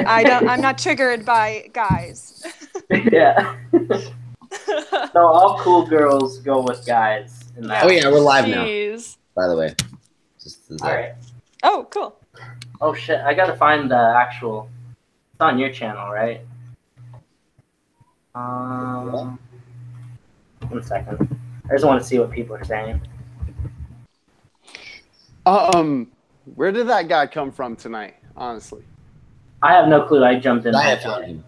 I'm not triggered by guys. Yeah. So all cool girls go with guys in that. Oh yeah, we're live now. By the way. All right. Oh, cool. Oh shit! I gotta find the actual. It's on your channel, right? 1 second. I just want to see what people are saying. Where did that guy come from tonight? Honestly, I have no clue. I jumped in. I have found him.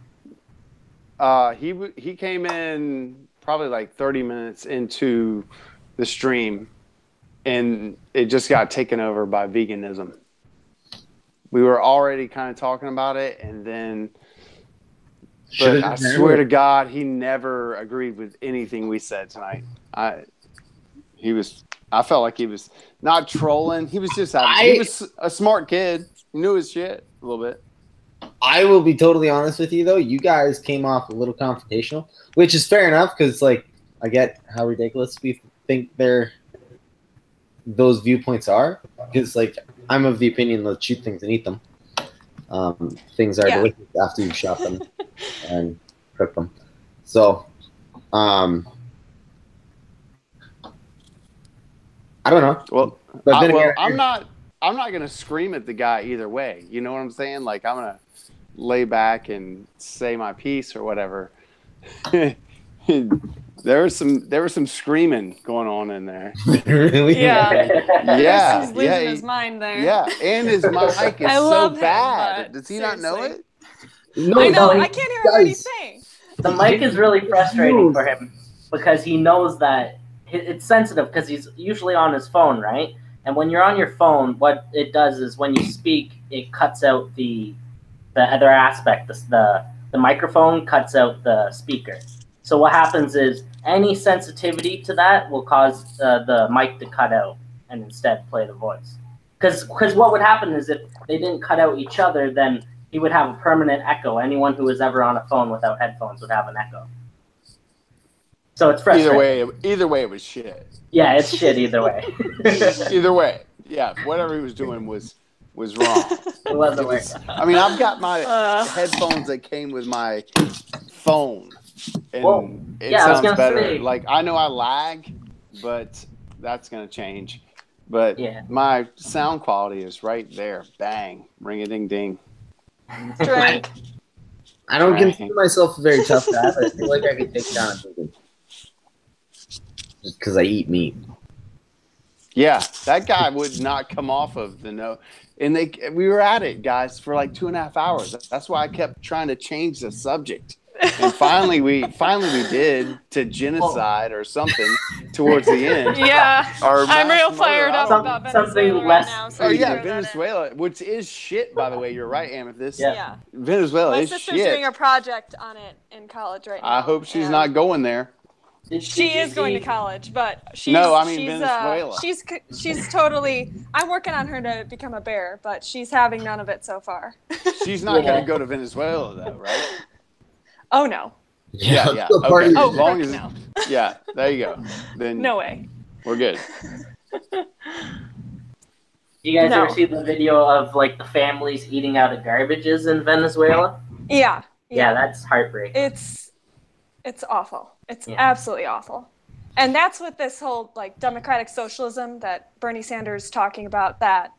He came in probably like 30 minutes into the stream, and it just got taken over by veganism. We were already kind of talking about it, and then, but I swear to God, he never agreed with anything we said tonight. I felt like he was not trolling. He was just he was a smart kid. He knew his shit a little bit. I will be totally honest with you, though. You guys came off a little confrontational, which is fair enough because, like, I get how ridiculous we think those viewpoints are. Because, like, I'm of the opinion, let's shoot things and eat them. Things are delicious after you've shot them and cooked them. So, I don't know. Well, but I'm not gonna scream at the guy either way. You know what I'm saying? Like, I'm gonna lay back and say my piece or whatever. There was some screaming going on in there. Really? Yeah. He's losing his mind there. Yeah, and his mic is so bad. Does he not know it? No, I know. I can't hear what he's saying. The mic is really frustrating for him because he knows that it's sensitive because he's usually on his phone, right? And when you're on your phone, what it does is when you speak, it cuts out the other aspect. The microphone cuts out the speaker. So what happens is any sensitivity to that will cause the mic to cut out and instead play the voice. Because what would happen is if they didn't cut out each other, then he would have a permanent echo. Anyone who was ever on a phone without headphones would have an echo. So it's frustrating. Either way, it was shit. Yeah, it's shit either way. Either way, yeah, whatever he was doing was wrong. It wasn't working. I mean, I've got my headphones that came with my phone, and it sounds better. Say, like, I know I lag, but that's gonna change. But my sound quality is right there. Bang, ring a ding ding. Drink. I don't consider myself a very tough guy, but I feel like I could take down a vegan. Just because I eat meat. Yeah, that guy would not come off of the no. And we were at it, guys, for like 2.5 hours. That's why I kept trying to change the subject. And finally we did to genocide or something towards the end. Yeah, I'm real fired up about Venezuela right now. So Venezuela, which is shit, by the way. You're right, Amethyst. Yeah. Venezuela is shit. My sister's doing a project on it in college right now. I hope she's not going there. She is going to college, but she's Venezuela. She's totally. I'm working on her to become a bear, but she's having none of it so far. She's not going to go to Venezuela, though, right? Oh no. Yeah. Okay. Oh, as long as no. Yeah, there you go. Then no way. We're good. You guys ever see the video of like the families eating out of garbages in Venezuela? Yeah. Yeah, that's heartbreaking. It's awful. It's absolutely awful. And that's what this whole like democratic socialism that Bernie Sanders is talking about, that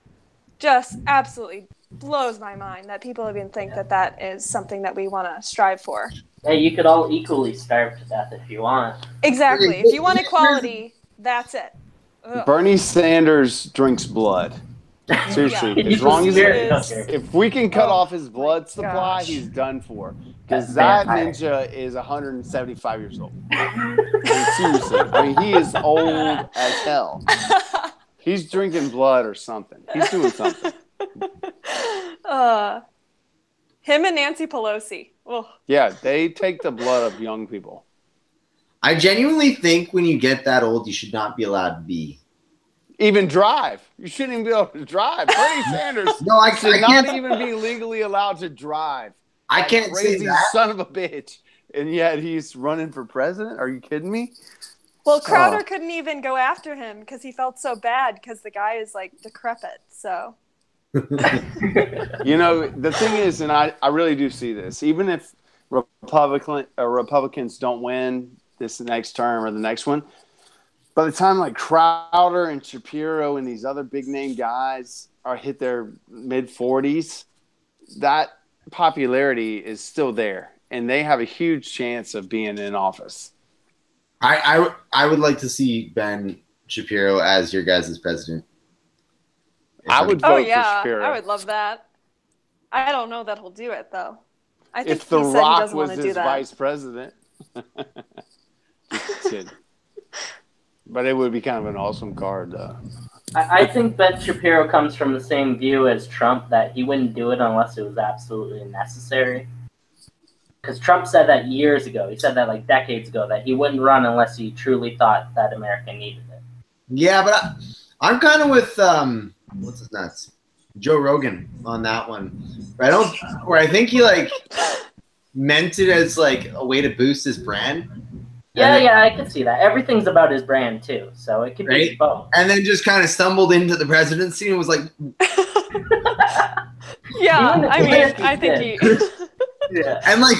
just absolutely blows my mind that people even think that is something that we want to strive for. Hey, you could all equally starve to death if you want. Exactly. If you want equality, that's it. Ugh. Bernie Sanders drinks blood. Seriously, as long as if we can cut off his blood supply, he's done for. Because that ninja is 175 years old. Seriously, I mean, he is old as hell. He's drinking blood or something. He's doing something. Him and Nancy Pelosi. Ugh. Yeah, they take the blood of young people. I genuinely think when you get that old, you should not be allowed to be. Even drive. You shouldn't even be able to drive. Bernie Sanders should not even be legally allowed to drive. I can't say that. Son of a bitch. And yet he's running for president? Are you kidding me? Well, Crowder couldn't even go after him because he felt so bad because the guy is like decrepit. So You know, the thing is, and I really do see this, even if Republicans don't win this next term or the next one, by the time like Crowder and Shapiro and these other big name guys are hit their mid 40s, that popularity is still there, and they have a huge chance of being in office. I would like to see Ben Shapiro as your guys' president. I would vote for Shapiro. I would love that. I don't know that he'll do it though. I think If The he said he Rock doesn't was want to do his that. vice president. Just kidding. But it would be kind of an awesome card, though. I think Ben Shapiro comes from the same view as Trump, that he wouldn't do it unless it was absolutely necessary. Because Trump said that years ago. He said that like decades ago, that he wouldn't run unless he truly thought that America needed it. Yeah, but I'm kind of with what's his nuts, Joe Rogan on that one. Where I think he like meant it as like a way to boost his brand. Yeah, I can see that. Everything's about his brand too, so it could be both. And then just kind of stumbled into the presidency and was like, yeah, I mean, I think he. Yeah, and like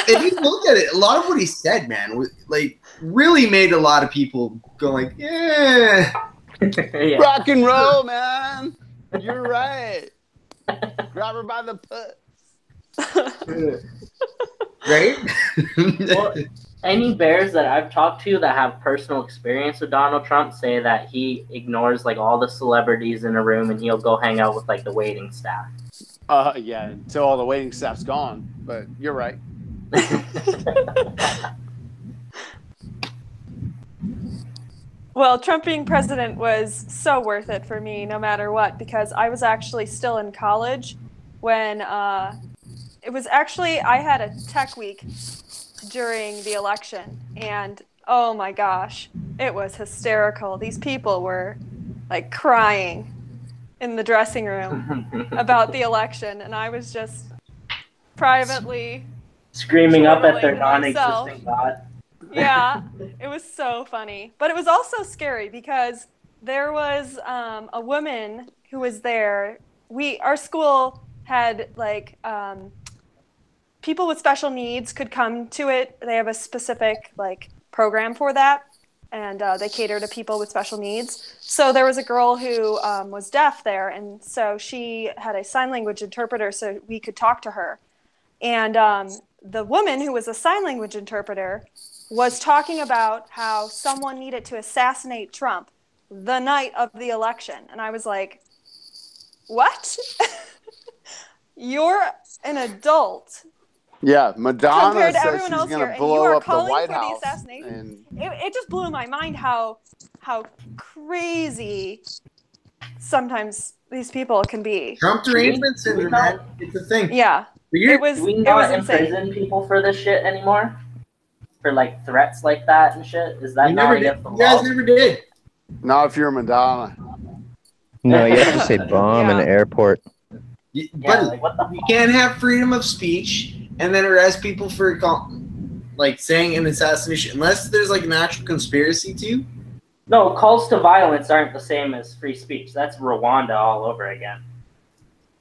if you look at it, a lot of what he said, man, like really made a lot of people go like, yeah. Yeah. Rock and roll, man. You're right. Grab her by the puss. Right? Well, any Bears that I've talked to that have personal experience with Donald Trump say that he ignores like all the celebrities in a room and he'll go hang out with like the waiting staff. Yeah, until all the waiting staff's gone. But you're right. Well, Trump being president was so worth it for me, no matter what, because I was actually still in college when it was actually, I had a tech week during the election, and oh my gosh, it was hysterical. These people were like crying in the dressing room about the election, and I was just privately screaming up at their chortling myself. non-existent God. Yeah, it was so funny. But it was also scary because there was a woman who was there. Our school had like people with special needs could come to it. They have a specific like program for that, and they cater to people with special needs. So there was a girl who was deaf there, and so she had a sign language interpreter so we could talk to her. And the woman who was a sign language interpreter was talking about how someone needed to assassinate Trump the night of the election. And I was like, what? You're an adult. Yeah, Madonna compared to says everyone she's else going here, to and blow you are up the calling White for the House. assassination. It just blew my mind how crazy sometimes these people can be. Trump derangement syndrome, man. It's a thing. Yeah. It was Do we it was not insane. imprison people for this shit anymore? For like threats like that and shit? Is that not against the You guys law? never did. Not if you're Madonna. No, you have to say bomb in the airport. You, Yeah, but like what the you can't have freedom of speech and then arrest people for like saying an assassination unless there's like an actual conspiracy to. No, calls to violence aren't the same as free speech. That's Rwanda all over again.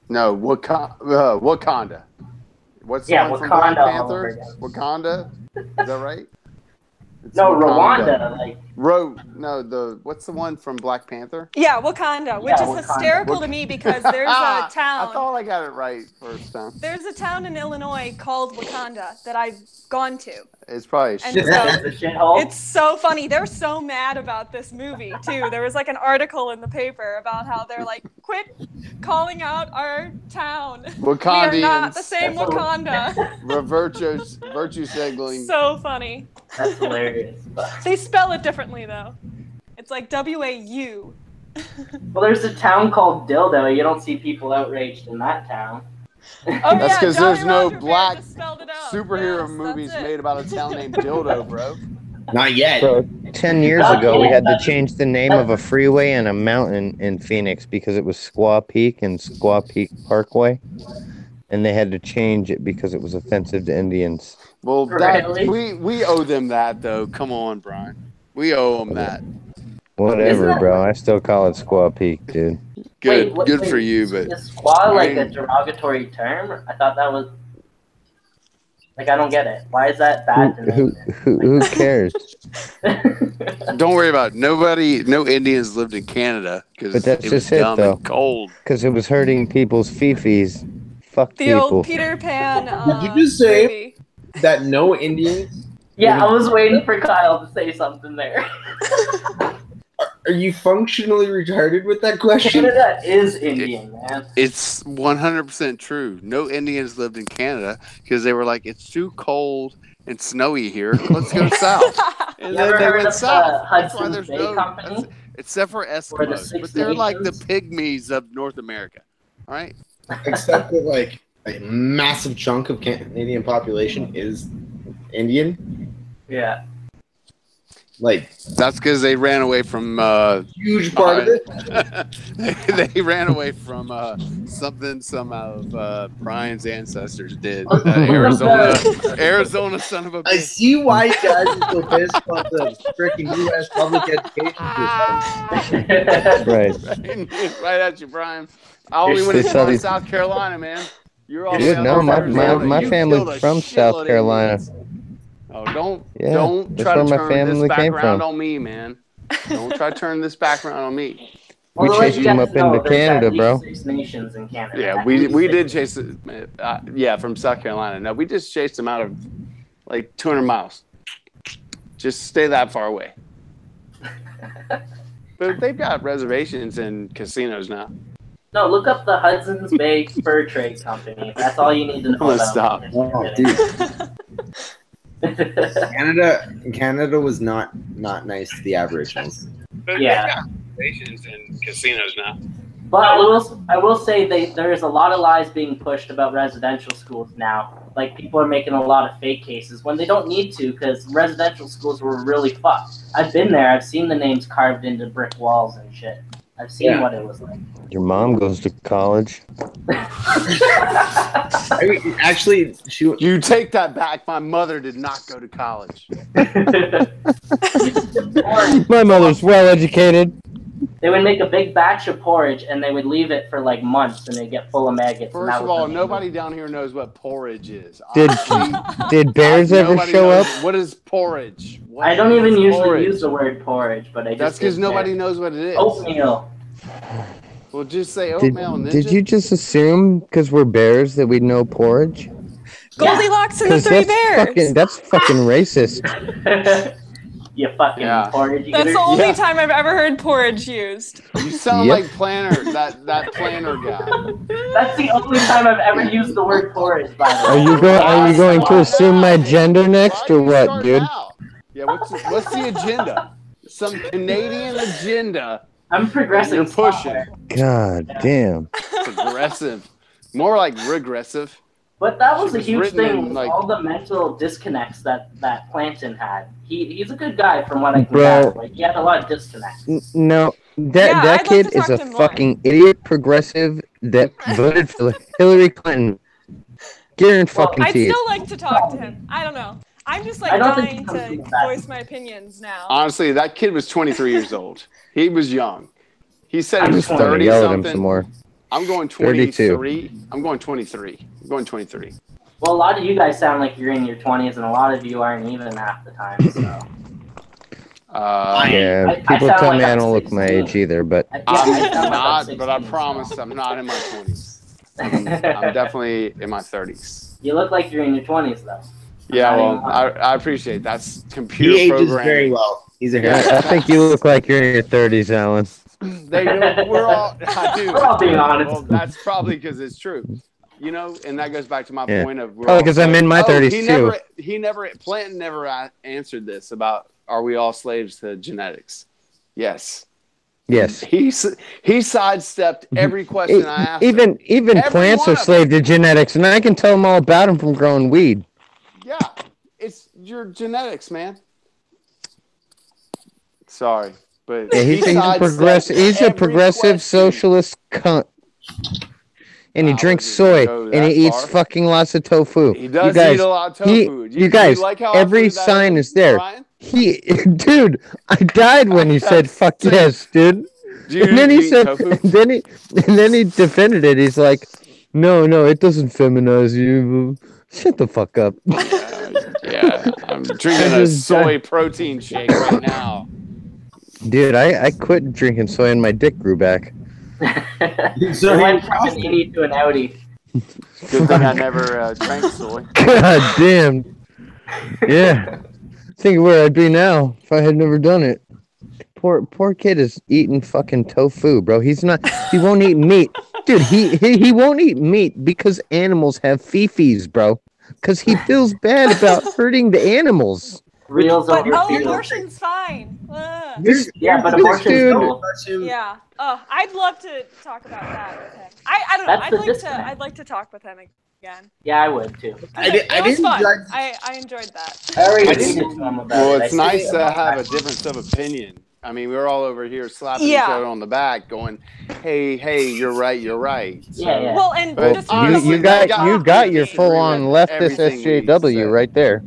No, Wakanda. What's the Yeah, one from Black Wakanda all over Panther? again. Wakanda? Is that right? It's No, Wakanda. Rwanda, like What's the one from Black Panther? Yeah, Wakanda, which Yeah, is Wakanda. hysterical to me because there's a I town. thought I got it right first time. There's a town in Illinois called Wakanda that I've gone to. It's probably And shit. so that's a shithole. it's so funny. They're so mad about this movie too. There was like an article in the paper about how they're like, quit calling out our town. We are not the same That's a- Wakanda. virtue signaling. So funny. That's hilarious. But, They spell it differently though. It's like W-A-U. well, there's a town called Dildo. You don't see people outraged in that town. Oh, That's yeah, because Jolly there's no Roger Bear black just spelled it out. superhero Yes, movies that's it. made about a town named Dildo, bro. Not yet. So 10 years ago, we had to change the name of a freeway and a mountain in Phoenix because it was Squaw Peak and Squaw Peak Parkway. And they had to change it because it was offensive to Indians. Well, Really? we owe them that, though. Come on, Brian. We owe them that. Whatever, that- bro. I still call it Squaw Peak, dude. Good, Wait, good for you, but is squaw like a Ryan- derogatory term? I thought that was like I don't get it. Why is that bad to Who, name who cares? it? don't worry about it. No Indians lived in Canada because But that's it was just it, dumb though. and cold. Because it was hurting people's fifis. Fuck The people. old Peter Pan. Did you just say- movie. That no Indians. Yeah, I was waiting for Kyle to say something there. Are you functionally retarded with that question? Canada is Indian, man. It's 100% true. No Indians lived in Canada because they were like, it's too cold and snowy here. Let's go south. And You then ever they heard went of the south. That's why Hudson's there's Bay no, Company? except for Or the Eskimos. Six But they're like the Nations? pygmies of North America. All right? Except that like a massive chunk of Canadian population is Indian. Yeah. Like That's because they ran away from huge part of it. they ran away from something some of Brian's ancestors did. Arizona son of a I bitch. see why you guys are so pissed about the freaking U.S. public education system. Right. Right at you, Brian. I only went It's to the South Carolina, man. You're all Dude, the way no, up my, in my, Arizona. my You family's killed a from shitload South of Carolina. Indians. Oh, don't Yeah, that's try where to my turn family this came background from. on me, man. Don't try to turn this background on me. We Well, chased you them guys up know, into there's Canada, at bro. least 6 nations in Canada. Yeah, At we least did 6. chase it. From South Carolina. No, we just chased them out of like 200 miles. Just stay that far away. But they've got reservations and casinos now. No, look up the Hudson's Bay Fur Trade Company. That's all you need to know Let's about. stop. Oh, dude, Canada was not nice to the Aboriginals. Yeah. Reservations and casinos now. But I will say there's a lot of lies being pushed about residential schools now. Like, people are making a lot of fake cases when they don't need to, because residential schools were really fucked. I've been there. I've seen the names carved into brick walls and shit. I've seen what it was like. Your mom goes to college. I mean, actually, You take that back. My mother did not go to college. My mother's well educated. They would make a big batch of porridge and they would leave it for like months and they'd get full of maggots. and First that of was all, the- nobody down here knows what porridge is. Did Honestly, did bears ever nobody show knows- up? What is porridge? What I don't is even usually porridge? use the word porridge, but I just That's because did nobody say knows what it is. oatmeal. Well, just say Did, oatmeal and did you just assume because we're bears that we know porridge? Goldilocks and the Because Three Bears. that's fucking racist. You fucking Yeah. porridge That's eater. the only Yeah. time I've ever heard porridge used. You sound Yep. like Planner, that Planner guy. That's the only time I've ever used the word porridge, by the Are way. you going to assume my gender next Why or do you what, start dude? now? Yeah, what's the agenda? Some Canadian agenda. I'm progressing. You're pushing. somewhere. God damn. It's aggressive. More like regressive. But that was She a was huge written thing in, with like- all the mental disconnects that Planton had. He's a good guy from what I can Bro. gather. Like, he had a lot of disconnects. No, that Yeah, I'd that like kid to is talk a to him more. fucking idiot progressive that voted for Hillary Clinton. Get her in fucking I'd teeth. still like to talk to him. I don't know. I'm just like I don't think dying he comes to from that. voice my opinions now. Honestly, that kid was 23 years old. He was young. He said I'm he was just wanna 30 Yell at him something. some more. I'm going 32. 23. I'm going 23. I'm going 23. Well, a lot of you guys sound like you're in your 20s, and a lot of you aren't even half the time. So Yeah, I people sound tell like me I I'm don't look my 16. age either, but I I'm sound like I'm not, 16, but I so. promise I'm not in my 20s. I'm definitely in my 30s. You look like you're in your 20s, though. Yeah, not well, even lying. I appreciate that's computer he ages programming. very well. He's a Yeah. haircut. I think you look like you're in your 30s, Alan. They know, we're all, I do. We're all being honest. Well, that's probably because it's true. You know, and that goes back to my Yeah. point of we're Probably all 'cause I'm in my 30s he never, Planton never answered this about are we all slaves to genetics? Yes. Yes. He sidestepped every question I asked. him. Even Every plants one are of them. slave to genetics, and I can tell them all about them from growing weed. Yeah, it's your genetics, man. Sorry, but Yeah, he's a sidestepped progressive. He's a every progressive question. socialist cunt. And he I drinks wouldn't soy, go and he that eats far. fucking lots of tofu. He does you guys, eat a lot of tofu. you guys, like how I every threw that sign in, is there. Brian? Dude, I died when he said "fuck yes," dude. And then he said, and then he defended it. He's like, no, it doesn't feminize you. Shut the fuck up. Yeah, I'm drinking a soy protein shake right now. Dude, I quit drinking soy and my dick grew back. So it went from an innie to an outie. Good thing I never drank soy. God damn. Yeah. Think of where I'd be now if I had never done it. Poor kid is eating fucking tofu, bro. He won't eat meat. Dude, he won't eat meat because animals have fifis, bro. Because he feels bad about hurting the animals. Reels But over abortion's fine. Ugh. Yeah, but abortion's cool. Yeah. Oh, I'd love to talk about that with him. I don't know. I'd like to talk with him again. Yeah, I would too. It was fun. I enjoyed that. I already tweeted to him about it. Well, it's nice to have a difference of opinion. I mean, we're all over here slapping each other on the back, going, "Hey, you're right." So, Yeah. Well, and but just you got your full-on leftist SJW right there.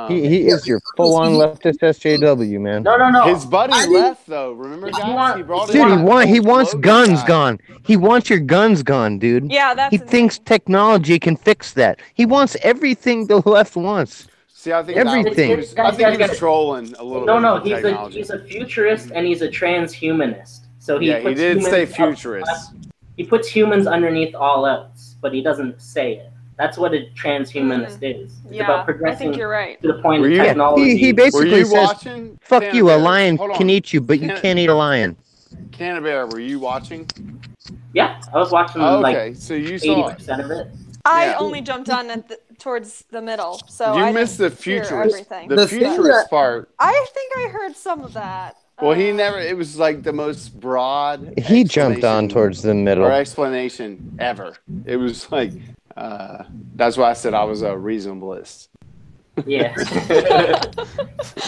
He is your full-on leftist SJW, man. No. His buddy left though. Remember, guys? He brought Dude, he wants guns gone. He wants your guns gone, dude. Yeah, that's. He thinks technology can fix that. He wants everything the left wants. See, I think everything. I think he was trolling a little bit. No, he's a futurist and he's a transhumanist. So he did say futurist. He puts humans underneath all else, but he doesn't say it. That's what a transhumanist is. It's about progressing I think you're right. to the point of technology. He basically says, fuck you, a lion Hold on. can eat you, but you can't eat a lion. Canterbury, were you watching? Yeah, I was watching so you saw 80% of it. I only jumped on towards the middle, so I missed the didn't hear futurist. everything. The futurist part. I think I heard some of that. Well, it was like the most broad. He jumped on towards the middle. Or explanation ever. It was like, that's why I said I was a reasonableist. Yeah.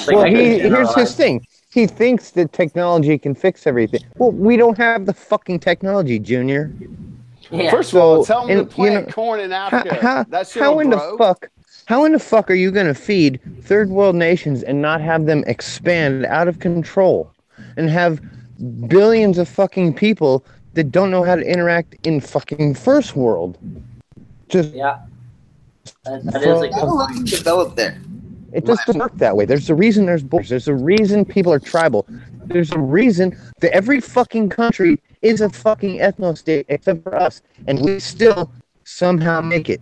Well, here's his thing. He thinks that technology can fix everything. Well, we don't have the fucking technology, Junior. Yeah. First of all, tell him to plant corn in Africa. How in the fuck are you going to feed third world nations and not have them expand out of control and have billions of fucking people that don't know how to interact in fucking first world? That is a good develop there. It just doesn't work that way. There's a reason there's borders. There's a reason people are tribal. There's a reason that every fucking country is a fucking ethno-state except for us, and we still somehow make it.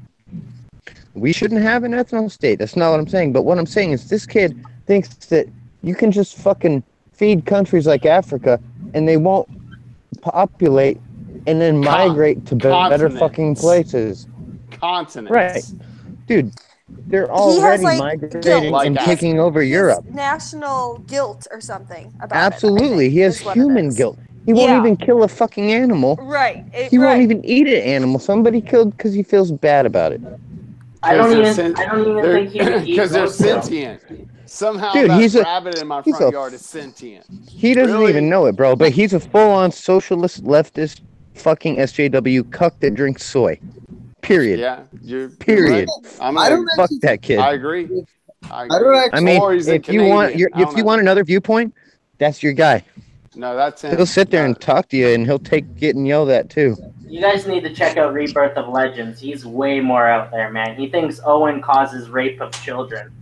We shouldn't have an ethno-state. That's not what I'm saying. But what I'm saying is this kid thinks that you can just fucking feed countries like Africa and they won't populate and then migrate to better fucking places. Continents. Right. Dude, they're already migrating and taking over Europe. National guilt or something about Absolutely. He has human guilt. He won't even kill a fucking animal. Right. He won't even eat an animal. Somebody killed because he feels bad about it. I don't even think he would eat because they're sentient. Somehow dude, that rabbit in my front yard is sentient. He doesn't even know it, bro. But he's a full-on socialist, leftist, fucking SJW cuck that drinks soy. Period. Yeah. You're Period. Right. Fuck that kid. I agree. I mean, if you want another viewpoint, that's your guy. No, that's him. He'll sit there and talk to you, and he'll take getting yelled at too. You guys need to check out Rebirth of Legends. He's way more out there, man. He thinks Owen causes rape of children.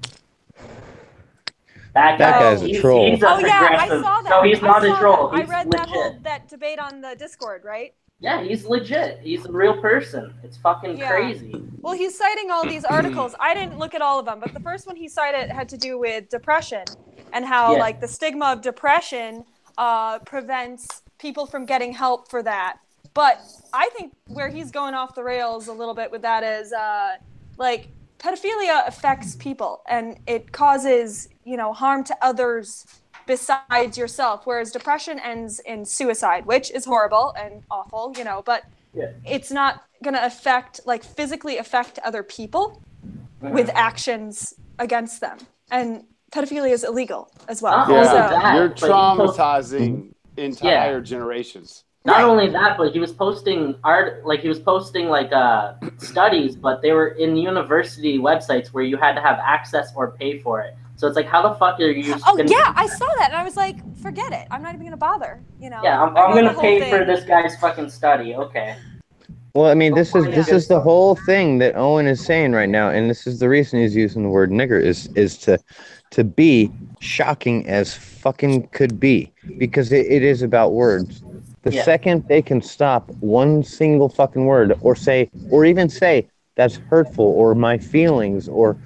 That guy's a troll. He's a I saw that. No, he's not a troll. I read legit. that debate on the Discord, right? Yeah, he's legit. He's a real person. It's fucking crazy. Well, he's citing all these articles. I didn't look at all of them, but the first one he cited had to do with depression and how like the stigma of depression prevents people from getting help for that. But I think where he's going off the rails a little bit with that is like pedophilia affects people and it causes, harm to others besides yourself, whereas depression ends in suicide, which is horrible and awful, but it's not going to physically affect other people with actions against them. And pedophilia is illegal as well. You're traumatizing entire generations. Not only that, but he was posting studies, but they were in university websites where you had to have access or pay for it. So it's like, how the fuck are you? Oh yeah, I saw that and I was like, forget it. I'm not even gonna bother. You know. Yeah, I'm gonna pay for this guy's fucking study. Okay. Well, I mean, this is the whole thing that Owen is saying right now, and this is the reason he's using the word nigger is to be shocking as fucking could be, because it is about words. The second they can stop one single fucking word or even say that's hurtful or my feelings or,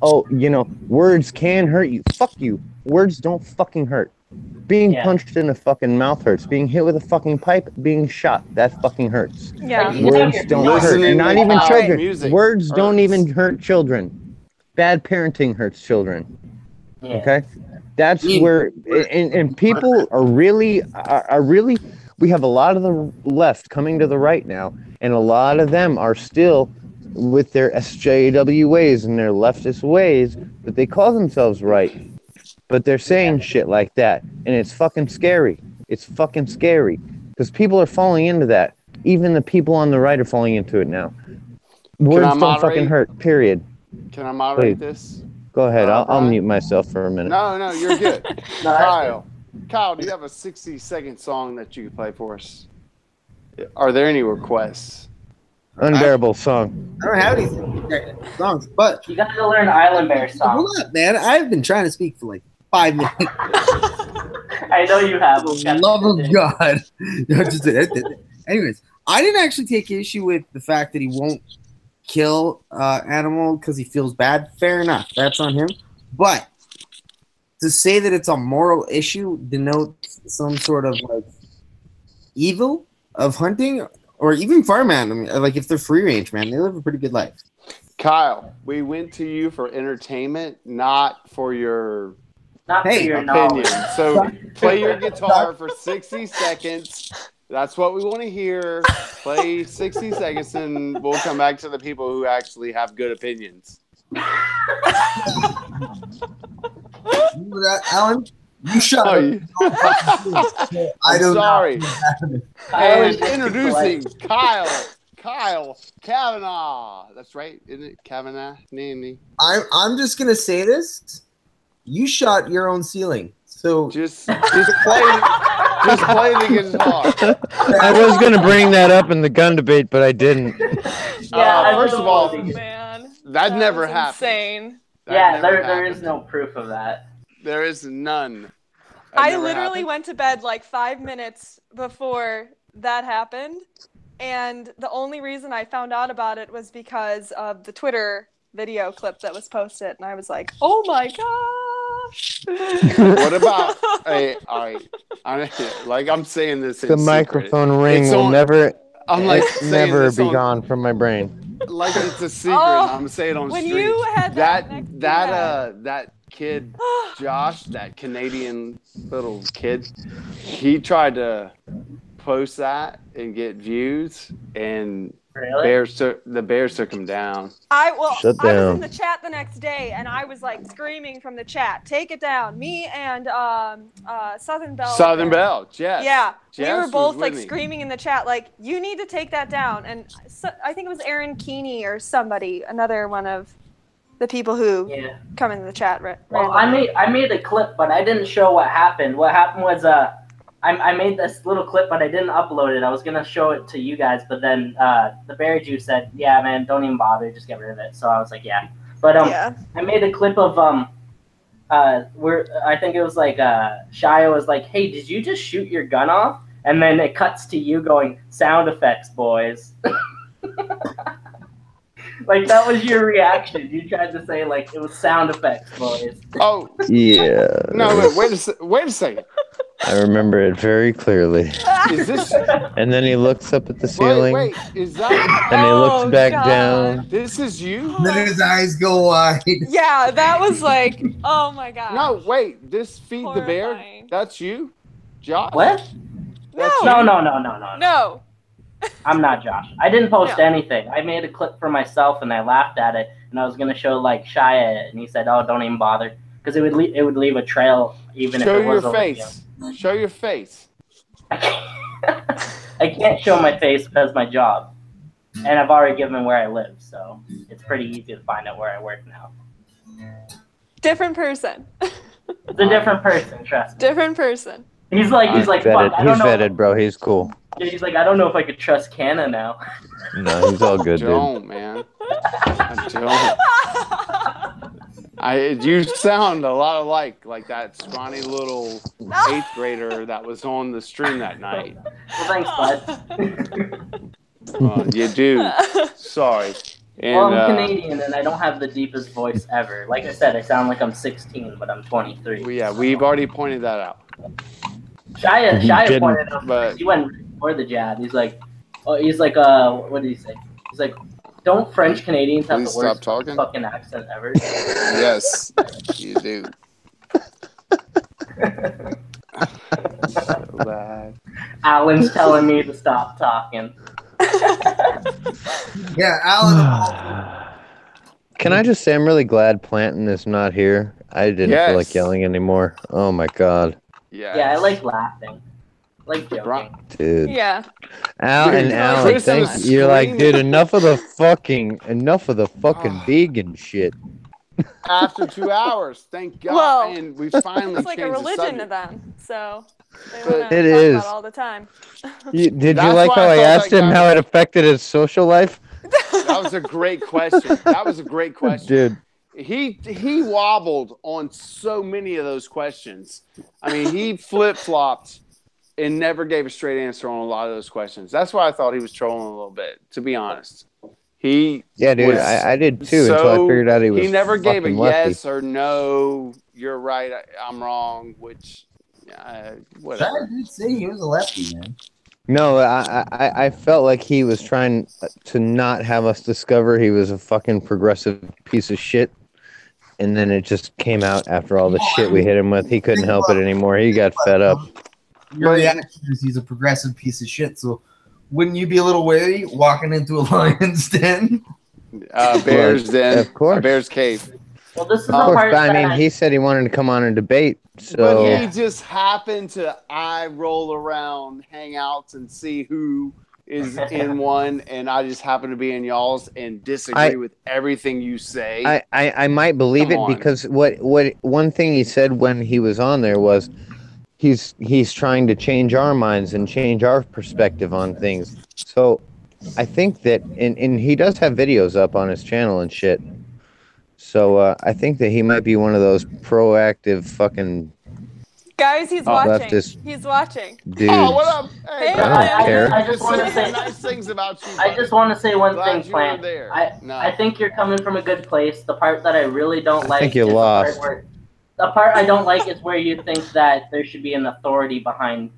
oh, you know, words can hurt you. Fuck you. Words don't fucking hurt. Being punched in the fucking mouth hurts. Being hit with a fucking pipe, being shot, that fucking hurts. Yeah. Words don't hurt. And not even children. Music Words hurts. don't even hurt children. Bad parenting hurts children. Yeah. Okay? That's where and people are really we have a lot of the left coming to the right now, and a lot of them are still with their SJW ways and their leftist ways, but they call themselves right. But they're saying shit like that, and it's fucking scary. It's fucking scary because people are falling into that. Even the people on the right are falling into it now. Words don't fucking hurt. Period. Can I moderate this? Go ahead. I'll mute myself for a minute. No, you're good. Kyle, do you have a 60-second song that you can play for us? Are there any requests? Unbearable song. I don't have any songs, but You got to learn Island Bear song. hold up, man. I've been trying to speak for like 5 minutes. I know you have. For the love of God. No, anyways, I didn't actually take issue with the fact that he won't kill animal because he feels bad. Fair enough. That's on him. But to say that it's a moral issue denotes some sort of like evil of hunting or even farmland. I mean, like if they're free range, man, they live a pretty good life. Kyle, we went to you for entertainment, not for your Your opinion. knowledge. So play your guitar for 60 seconds. That's what we want to hear. Play 60 seconds and we'll come back to the people who actually have good opinions. Remember that, Alan? You shut up. I'm sorry. Kyle is And just introducing polite. Kyle Kavanaugh. That's right, isn't it? Kavanaugh? Nee. I'm just gonna say this. You shot your own ceiling. So Just play the guitar. I was going to bring that up in the gun debate, but I didn't. First of all, Oh, man. that never was happened. Insane. That never there is happened. no proof of that. There is none. That I never literally happened. went to bed like 5 minutes before that happened. And the only reason I found out about it was because of the Twitter video clip that was posted. And I was like, oh my gosh. What about? Hey, all right. I'm saying this. In The secret. microphone ring It's will on- never, I'm like saying never this be on- gone from my brain. Like it's a secret. Oh, I'm saying on when stream. you had that next to that kid, Josh, that Canadian little kid, he tried to post that and get views, and Really? the Bears took him down. I Shut was down. in the chat the next day, and I was like screaming from the chat, "Take it down!" Me and Southern Bell. Southern Bell, Jess. Yeah, Jess we were was both with like me. screaming in the chat, like, "You need to take that down!" And I think it was Aaron Keeney or somebody, another one of the people who Yeah. come into the chat. Well, randomly. I made a clip, but I didn't show what happened. What happened was I made this little clip, but I didn't upload it. I was gonna show it to you guys, but then the Berry Juice said, "Yeah, man, don't even bother, just get rid of it." So I was like, "Yeah." But yeah. I made a clip of where I think it was like Shia was like, "Hey, did you just shoot your gun off?" And then it cuts to you going, "Sound effects, boys." Like that was your reaction. You tried to say like it was sound effects, boys. Oh Yeah. no! Wait a second. I remember it very clearly. Is this? And then he looks up at the ceiling, Wait! Is that? and he looks Oh, back God. down. This is you? then his eyes go wide. Yeah, that was like, oh my god. No, wait. This feed the bear. Horrifying. That's you, Josh. What? No. No. No. I'm not Josh. I didn't post No. anything. I made a clip for myself and I laughed at it, and I was gonna show like Shia, and he said, "Oh, don't even bother," because it would leave a trail even Show if it was your over face. Show your face. I can't show my face because my job, and I've already given where I live, so it's pretty easy to find out where I work now. Different person. It's a different person, trust me. Different person. He's like, fuck, vetted. I He's don't know. vetted, bro. He's cool. He's like, I don't know if I could trust Canna now. No, he's all good, dude. Don't, man. I don't. You sound a lot alike, like that scrawny little 8th grader that was on the stream that night. Well, thanks, bud. You do. Sorry. And, Well, I'm Canadian and I don't have the deepest voice ever. Like I said, I sound like I'm 16, but I'm 23. yeah, we've already pointed that out. Shia didn't, pointed out, but- he went for the jab. He's like, what did he say? He's like, don't French Canadians have Please the worst stop talking. fucking accent ever? Yes, you do. So bad. Alan's telling me to stop talking. Yeah, Alan. Can I just say I'm really glad Planton is not here? I didn't Yes. feel like yelling anymore. Oh my god, Yeah, I like laughing. I like joking. Right. dude. Yeah. Al Dude, and Alan, Chris thank was you're like, screaming. dude, enough of the fucking vegan shit. After 2 hours, thank God, Well, and we finally It's like a changed the religion to subject. them. So they But- want to It talk is. about it all the time. Did you That's like why how I I thought asked that him guy how was- it affected his social life? That was a great question. That was a great question. Dude, He wobbled on so many of those questions. I mean, he flip flopped and never gave a straight answer on a lot of those questions. That's why I thought he was trolling a little bit. To be honest, he yeah, dude, was I did too until I figured out he was. never gave a fucking lefty. yes or no. You're right. I'm wrong. Which, whatever. I did say he was a lefty, man. No, I felt like he was trying to not have us discover he was a fucking progressive piece of shit. And then it just came out after all the shit we hit him with. He couldn't help it anymore. He got fed up. Your reaction is he's a progressive piece of shit. So wouldn't you be a little wary walking into a lion's den? Bears den. Of course. A Bears cave. Well, this is Of the course, part but I that mean, he said he wanted to come on and debate. But So he just happened to eye roll around hangouts and see who is in one, and I just happen to be in y'all's and disagree with everything you say. I might believe Come it on. because what one thing he said when he was on there was he's trying to change our minds and change our perspective on things. So I think that and he does have videos up on his channel and shit. So I think that he might be one of those proactive fucking Guys, he's Oh, watching. leftist. He's watching. dudes. Oh, what up? Hey, I don't care. I just want to say, nice things about you. I just want to say one Glad thing, you were Plant. there. I think you're coming from a good place. The part that I really don't I like think you is lost. the part I don't like is where you think that there should be an authority behind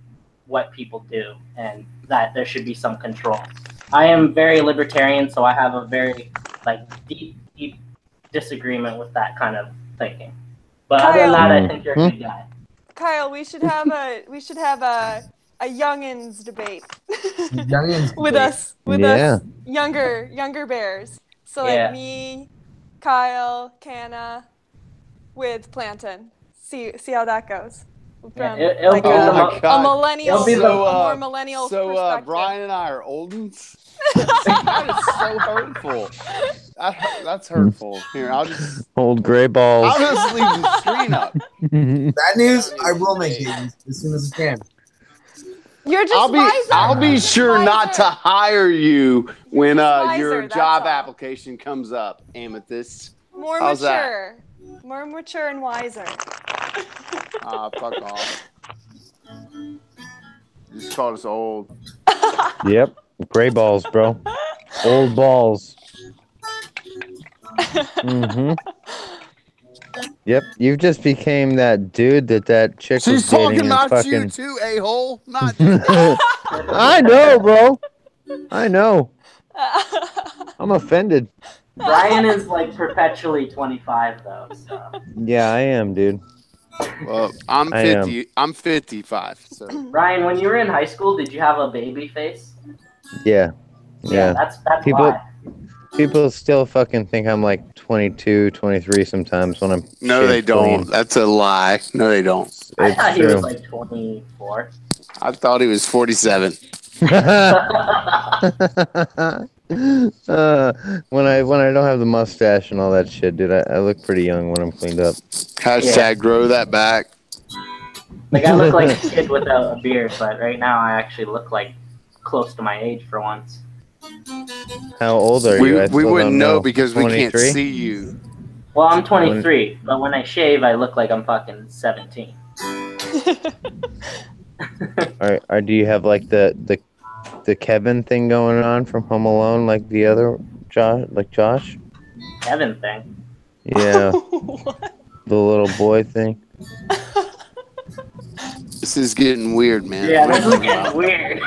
what people do and that there should be some control. I am very libertarian, so I have a very deep disagreement with that kind of thinking. But other than that, I think you're a good guy. Kyle, we should have a youngins debate Youngins with debate. us Yeah. younger bears. So Yeah. like me, Kyle, Canna, with Planton. See how that goes. Yeah, From, it'll like be Oh the my mo- a God. millennial, It'll be the- a more millennial So perspective. Brian and I are Oldens. That is so hurtful. That's hurtful. Here, I'll just Old gray balls. leave the screen up. Bad news, I will make it as soon as I can. You're just I'll be wiser. sure not to hire you when just your wiser, that's job all. application comes up, Amethyst. More How's that? mature. More mature and wiser. Ah, fuck off. You just called us old. Yep. Gray balls, bro. Old balls. Mm-hmm. Yep. You just became that dude that chick was She's dating talking and about fucking... you too, a-hole. Not I know, bro. I know. I'm offended. Brian is perpetually 25 though. So Yeah, I am, dude. Well, I'm I am. 50. I'm 55. So Brian, when you were in high school, did you have a baby face? Yeah. Yeah. That's People- why. People still fucking think I'm like 22, 23 sometimes when I'm no, they shaved don't. clean. That's a lie. No, they don't. I It's thought he true. was 24. I thought he was 47. When I don't have the mustache and all that shit, dude, I look pretty young when I'm cleaned up. Hashtag grow that back. Like I look like a kid without a beard, but right now I actually look like close to my age for once. How old are you? I We still wouldn't don't know because we can't 23? see you. Well, I'm 23, but when I shave, I look like I'm fucking 17. Do you have like the Kevin thing going on from Home Alone, like the other Josh? Kevin thing. Yeah, What? the little boy thing. This is getting weird, man. Yeah, this is getting weird.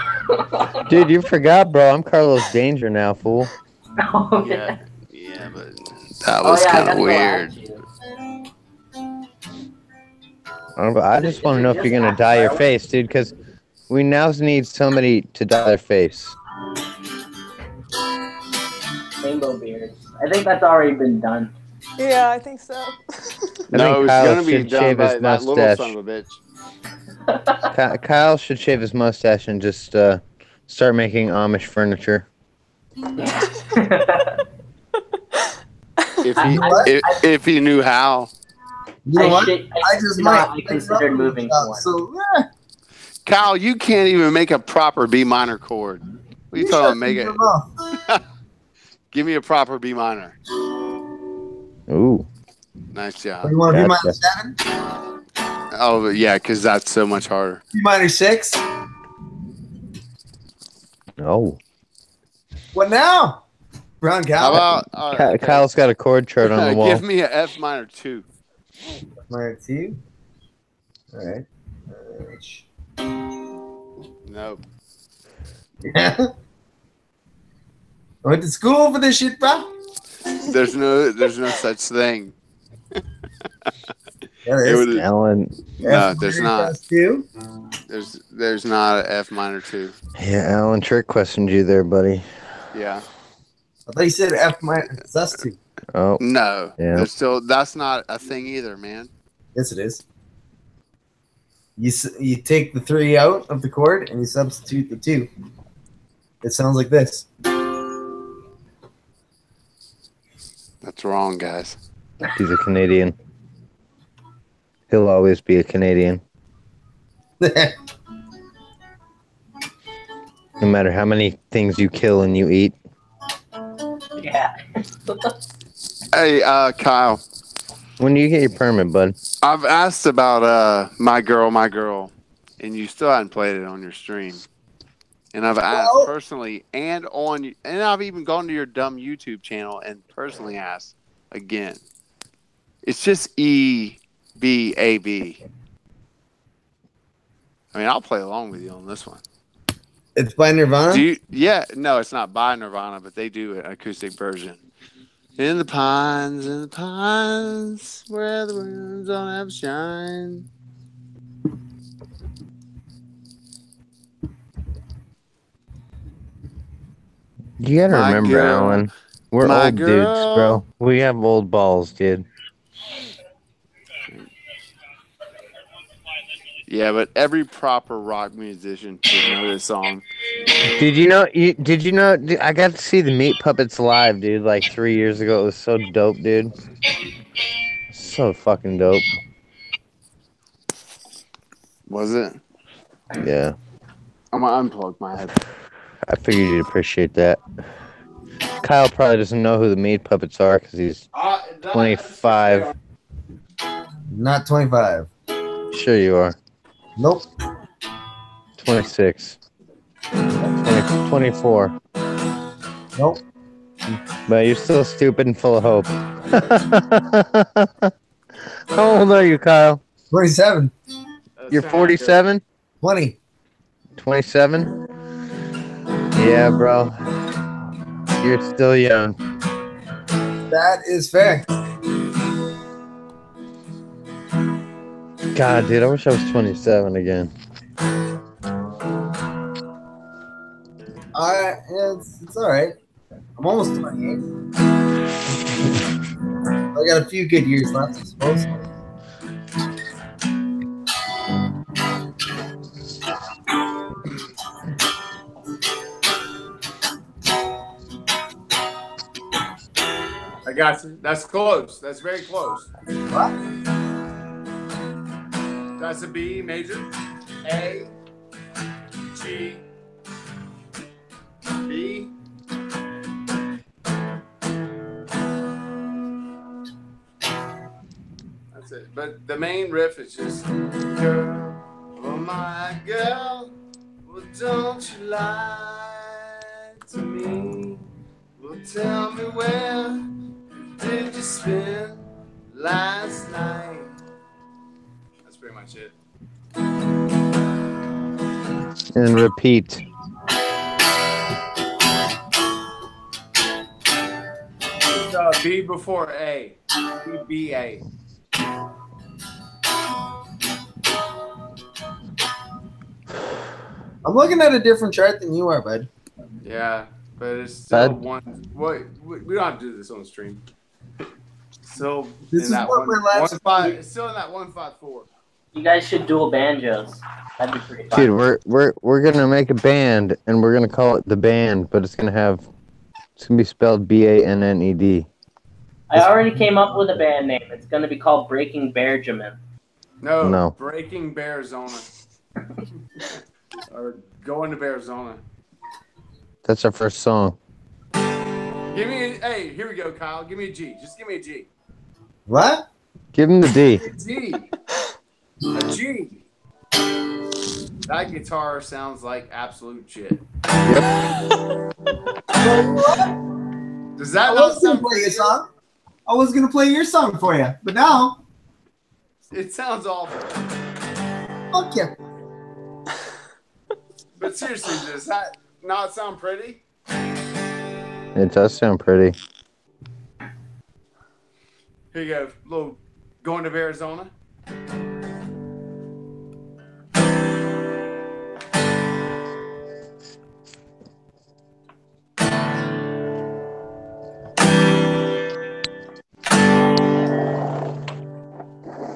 Dude, you forgot, bro. I'm Carlos Danger now, fool. Oh, Yeah, but that was kind of weird. I just want to know if you're gonna dye your face, dude, because we now need somebody to dye their face. Rainbow beards. I think that's already been done. Yeah, I think so. No, it's Kyle gonna be should done shave by his that little mustache. son of a bitch. Kyle should shave his mustache and just start making Amish furniture. If he knew how. You know what? I just I considered moving to one. So, Kyle, you can't even make a proper B minor chord. What are you talking about? Make it. Give me a proper B minor. Ooh. Nice job. You want to Gotcha. B minor 7? Oh, yeah, because that's so much harder. B minor 6? Oh. What now? Brown cow. How about okay. Kyle's got a chord chart on the wall. Give me an F minor 2. Minor 2. All right. Nope. Yeah. I went to school for this shit, bro. There's no such thing. Yeah, there is. Alan. No, there's not. 2. There's not an F minor 2. Yeah, Alan trick questioned you there, buddy. Yeah. I thought you said F minor sus 2. Oh. No. Yeah. That's not a thing either, man. Yes, it is. You take the 3 out of the chord and you substitute the 2. It sounds like this. That's wrong, guys. He's a Canadian. He'll always be a Canadian. No matter how many things you kill and you eat. Yeah. Hey, Kyle. When do you get your permit, bud? I've asked about my girl, and you still haven't played it on your stream. And I've asked personally and I've even gone to your dumb YouTube channel and personally asked again. It's just EBAB. I mean, I'll play along with you on this one. It's by Nirvana? No, it's not by Nirvana, but they do an acoustic version. In the pines, where the winds don't have shine. You gotta remember, Alan. We're old dudes, bro. We have old balls, dude. Yeah, but every proper rock musician should know this song. Did you know? I got to see the Meat Puppets live, dude. Like 3 years ago. It was so dope, dude. So fucking dope. Was it? Yeah. I'm gonna unplug my head. I figured you'd appreciate that. Kyle probably doesn't know who the Meat Puppets are because he's 25. Not 25. Sure you are. Nope. 26. 24. Nope. But you're still stupid and full of hope. How old are you, Kyle? 27. You're 47? 20. 27? Yeah, bro. You're still young. That is fair. God, dude, I wish I was 27 again. It's all right. I'm almost 28. I got a few good years left, I suppose. I got you. That's close. That's very close. What? That's a B major. A, G, B. That's it. But the main riff is just, girl, oh my girl, well, don't you lie to me? Well, tell me where did you spend last night? That's pretty much it. And repeat. It's B before A. B-A. I'm looking at a different chart than you are, bud. Yeah, but it's still Bud. one. What? We don't have to do this on the stream. Still This in is that what one, we're last- 1-5. It's still in that 1-5-4. You guys should dual banjos. That'd be pretty fun. Dude, we're gonna make a band and we're gonna call it the band, but it's gonna be spelled BANNED. I already came up with a band name. It's gonna be called Breaking Benjamin. No, No. Breaking Bearzona. Or Going to Bearzona. That's our first song. Give me hey, here we go, Kyle. Give me a G. Just give me a G. What? Give him the D. A G. A G. That guitar sounds like absolute shit. Yep. Does I that not was gonna sound play pretty your song. I was gonna play your song for you, but now, It sounds awful. fuck you. But seriously, does that not sound pretty? It does sound pretty. Here you go. Little Going to Arizona.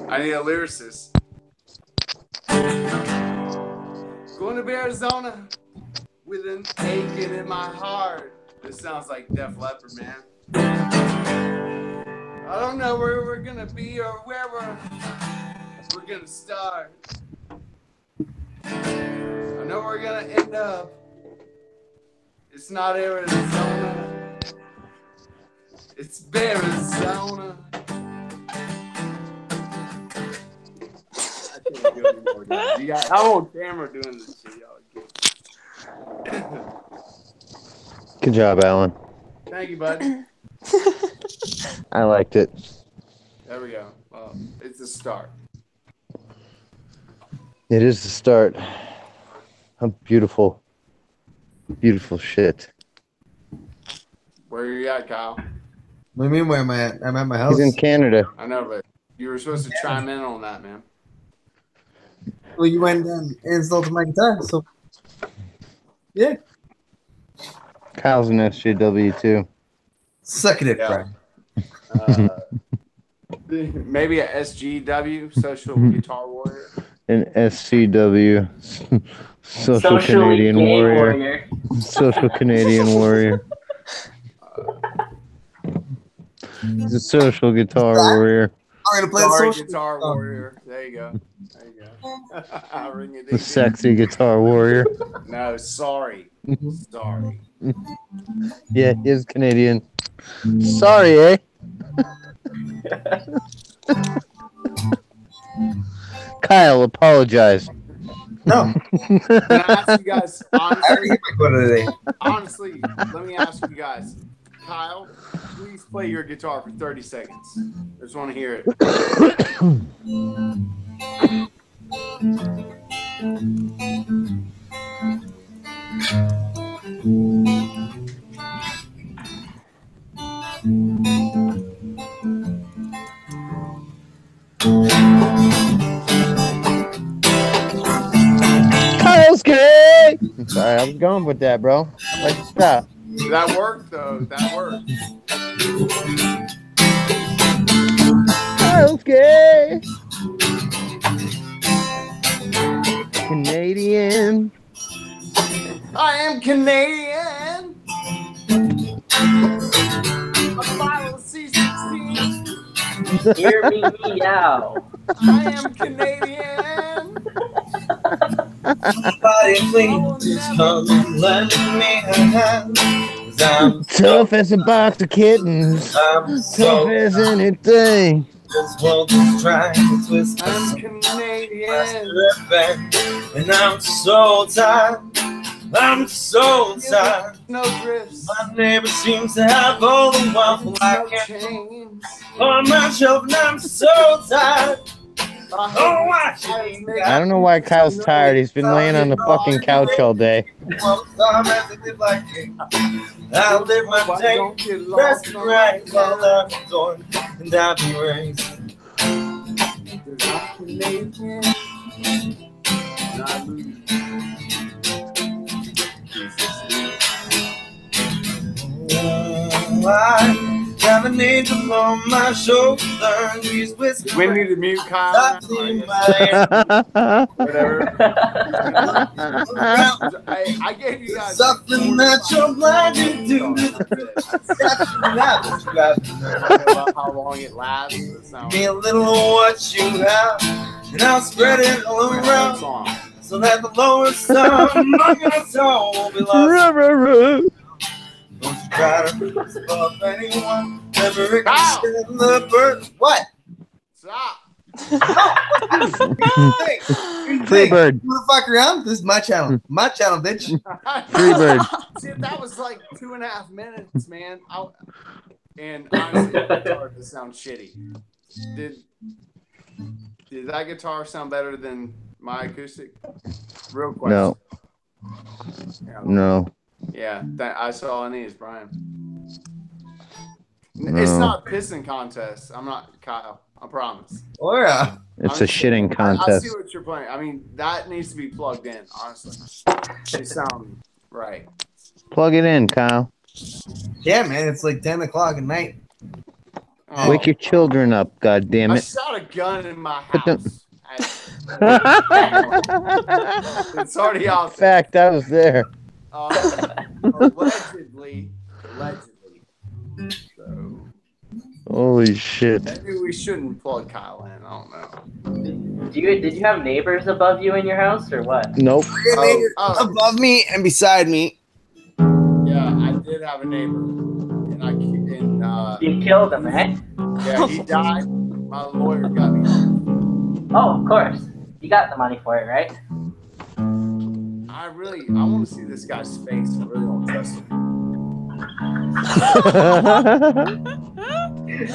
I need a lyricist. Going to Arizona with an aching in my heart. This sounds like Def Leppard, man. I don't know where we're gonna be or where we're gonna start. I know we're gonna end up. It's not Arizona. It's Arizona. I can't do anymore, guys. I'm on camera doing this shit, y'all. Good job, Alan. Thank you, bud. I liked it. There we go. Well, it's a start. It is the start. A beautiful, beautiful shit. Where are you at, Kyle? What do you mean, where am I at? I'm at my house. He's in Canada. I know, but you were supposed to chime in on that, man. Well, you went and installed my guitar, so yeah. Kyle's an SJW too. Suck it, Yeah. Brian. Maybe a SGW, Social Guitar Warrior. An SCW, Social Socially Canadian gay Warrior. Social Canadian Warrior. He's a social guitar warrior. I'm gonna play the Sorry, social Guitar Warrior. There you go. There you go. I'll ring it. The sexy guitar warrior. No, sorry. Sorry. Yeah, he is Canadian. Sorry, eh? Kyle, apologize. No, Can I ask you guys, I already hit my quota today. honestly, let me ask you guys. Kyle, please play your guitar for 30 seconds. I just want to hear it. Kyle's gay! Sorry, I was going with that, bro. Like, stop. That worked, though. That worked. Kyle's gay! Canadian. I am Canadian. A bottle of sea Hear me meow. I am Canadian. Somebody please come and lend me a hand. 'Cause I'm Tough as a box of kittens. I'm Tough so as anything. this world is trying to twist I'm us Canadian. and I'm so tired. I'm so tired. No drifts. My neighbor seems to have all the waffle I No can't chains. on my shelf, and I'm so tired. Oh, watch it. I don't know why Kyle's tired. He's been laying on the fucking couch all day. I'll live my day, Don't get rest lost and on right my while couch. I'm torn, and I'll be raised. 'Cause I'm Canadian. And I lose. Oh, I have an angel on my shoulder. He's whispering. We need to mute Kyle. Softly in my Whatever. ear. I gave you guys Something that you're blinded to. about how long it lasts. So Be a little of what you have, and I'll spread it all around so that the lower sum of your soul will be lost. Don't you try to rise above anyone, never extend the bird. What? stop. Free bird. Who the fuck around? This is my channel. My channel, bitch. Free bird. See, that was like 2.5 minutes, man. And honestly, the guitar just sounds shitty. Did that guitar sound better than my acoustic? Real question. No. Yeah. No. Yeah, I saw an E's, Brian. No. It's not a pissing contest. I'm not Kyle. I promise. Laura. It's a shitting I contest. see what you're playing. I mean, that needs to be plugged in, honestly. They sound right. Plug it in, Kyle. Yeah, man, it's like 10 o'clock at night. Oh, Wake your children up, God damn I it. shot a gun in my Put them- house. It's already out there. Fact, I was there. Allegedly. So Holy shit. maybe we shouldn't plug Kyle in. I don't know. Did you have neighbors above you in your house or what? Nope. Oh. Above me and beside me. Yeah, I did have a neighbor, and You killed him, eh? yeah, he died. My lawyer got me. Oh, of course. You got the money for it, right? I want to see this guy's face. I really don't trust him.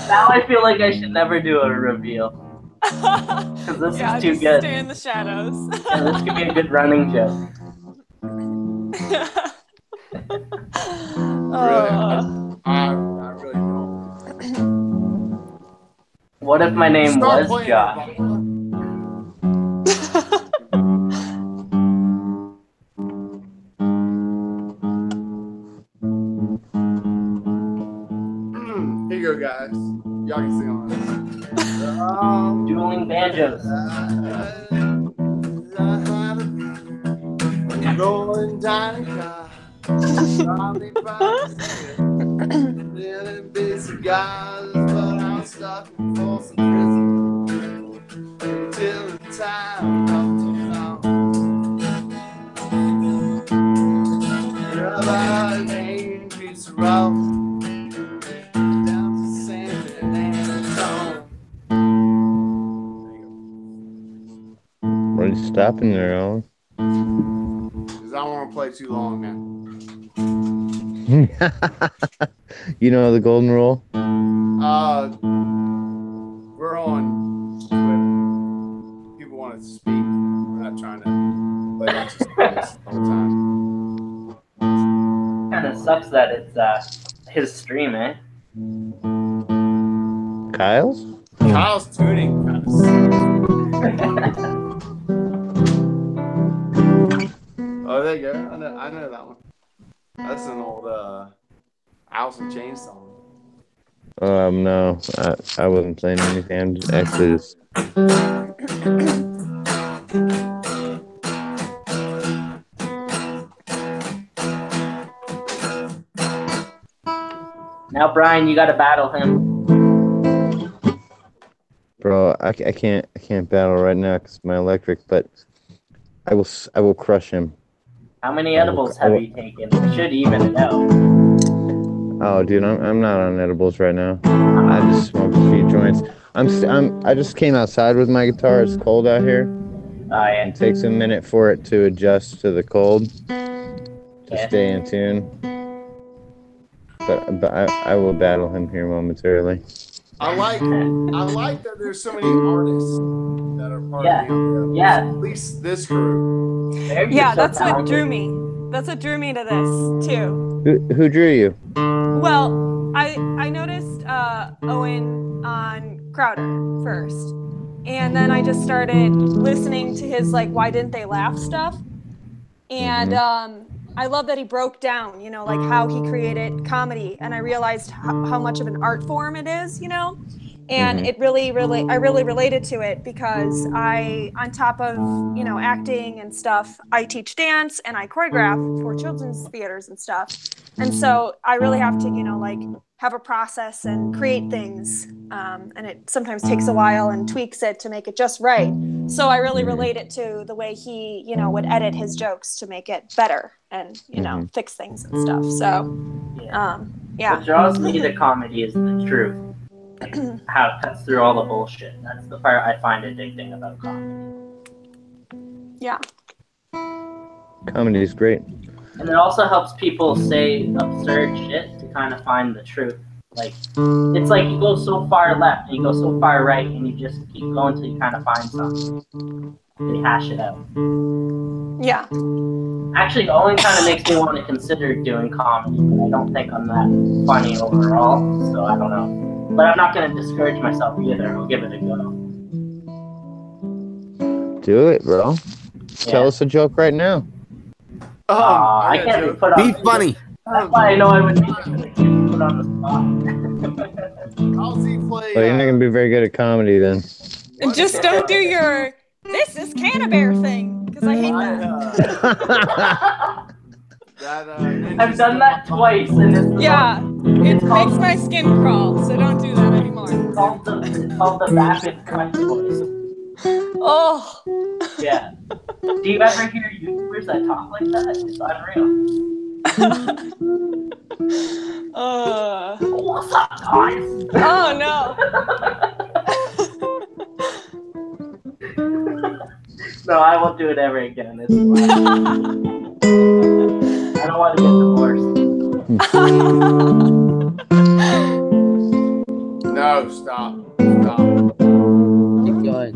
Now I feel like I should never do a reveal. Because this Yeah, is too just good. stay in the shadows. Yeah, this could be a good running joke. I really don't. What if my name Start was playing Josh? it. Here you go, guys. Y'all can sing on this. Dueling banjos. Rolling down a car. Probably by really busy guys, but I'm stuck in Folsom Prison until the time comes along. About an piece of road down to San Antonio. Are you stopping there, Owen? Because I don't want to play too long now. You know the golden rule? We're on Twitter. People want to speak. We're not trying to play lots of space all the time. Kind of sucks that it's his stream, eh? Kyle's? Kyle's tuning kind of sucks. Oh, there you go. I know that one. That's an old Alice in Chains song. No, I wasn't playing anything. I'm just actually just. Now, Brian, you got to battle him. Bro, I can't battle right now because my electric, but I will crush him. How many edibles have you taken? We should even it out. Oh, dude, I'm not on edibles right now. I just smoked a few joints. I just came outside with my guitar. It's cold out here. Oh yeah. It takes a minute for it to adjust to the cold to stay in tune. But I will battle him here momentarily. I like that there's so many artists that are part of the at least this crew. Yeah, that's what drew me. That's what drew me to this too. Who drew you? Well, I noticed Owen on Crowder first, and then I just started listening to his like "Why Didn't They Laugh" stuff, and I love that he broke down, you know, like how he created comedy, and I realized how much of an art form it is, you know. And it really, I really related to it because I, on top of, you know, acting and stuff, I teach dance and I choreograph for children's theaters and stuff. And so I really have to, you know, like have a process and create things. And it sometimes takes a while and tweaks it to make it just right. So I really relate it to the way he, you know, would edit his jokes to make it better and, you know, fix things and stuff. So, yeah. What draws me to comedy is the truth. How it cuts through all the bullshit. That's the part I find addicting about comedy. Yeah. Comedy is great. And it also helps people say absurd shit to kind of find the truth. Like, it's like you go so far left and you go so far right and you just keep going until you kind of find something. They hash it out. Yeah. Actually, Owen kind of makes me want to consider doing comedy, but I don't think I'm that funny overall, so I don't know. But I'm not going to discourage myself either. I'll give it a go. Do it, bro. Tell us a joke right now. I can't be put on. Be funny. That's why I know I would be put on the spot. How's he play? Well, you're not gonna be very good at comedy then. And just don't do your "this is Cannabear" thing, because I hate that. I've done that twice, and it makes my skin crawl, so don't do that anymore. It's called the rapid cut voice. Oh. Yeah. Do you ever hear YouTubers that talk like that? It's unreal. What's up, guys? Oh no. No, I won't do it ever again. It's I don't want to get divorced. No, stop. Keep going.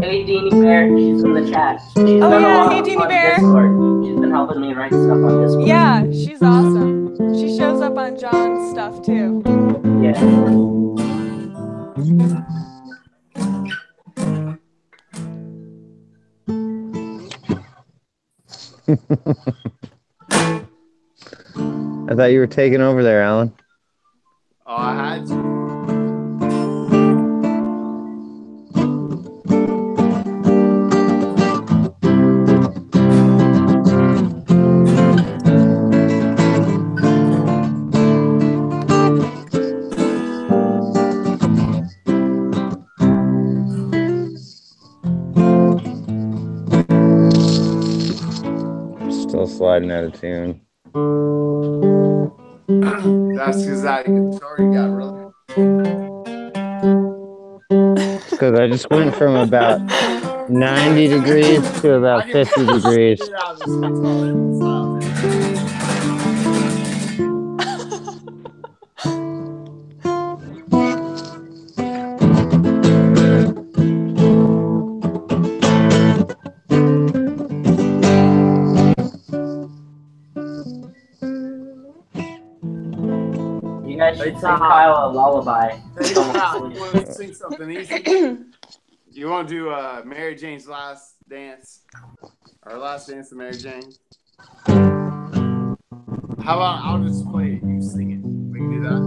Hey, Deanie Bear, she's in the chat. She's been hey, Deanie Bear. Discord. She's been helping me write stuff on Discord. Yeah, she's awesome. She shows up on John's stuff too. Yeah. I thought you were taking over there, Alan. Oh, I had to. Still sliding out of tune. That's because that guitar you got really. Because I just went from about 90 degrees to about 50 degrees. You guys should sing Kyle a lullaby. You want to sing something easy? You want to do Mary Jane's Last Dance? Or Last Dance to Mary Jane? How about I'll just play it, you sing it. We can do that.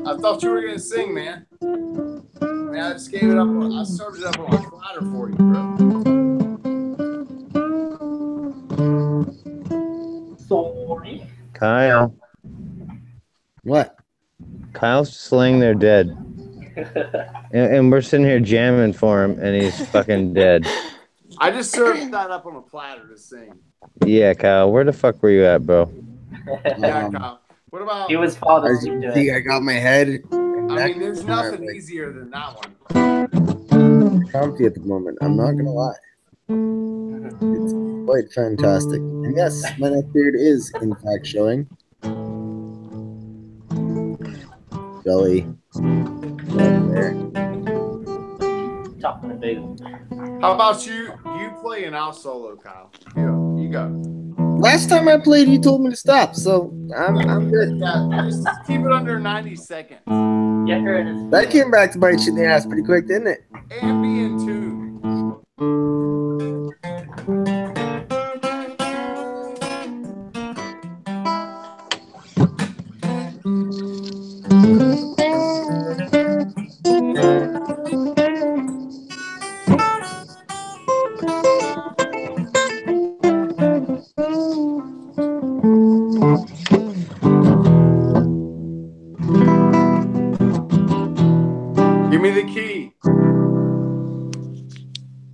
I thought you were gonna sing, man. Man, I just gave it up. I served it up on a platter for you, bro. Sorry. Kyle. What? Kyle's just laying there dead. And we're sitting here jamming for him, and he's fucking dead. I just served that up on a platter to sing. Yeah, Kyle, where the fuck were you at, bro? Yeah, Kyle. What about? He was falling I asleep to think it. I got my head. I mean, there's nothing easier than that one. Comfy at the moment. I'm not gonna lie. It's quite fantastic. And yes, my neck beard is in fact showing. Jelly. There. Talking to big. How about you? You play and I'll solo, Kyle. You go. Last time I played, you told me to stop, so I'm good. Yeah, just keep it under 90 seconds. Yeah, here it is. That came back to bite you in the ass pretty quick, didn't it? And be in tune. Give me the key.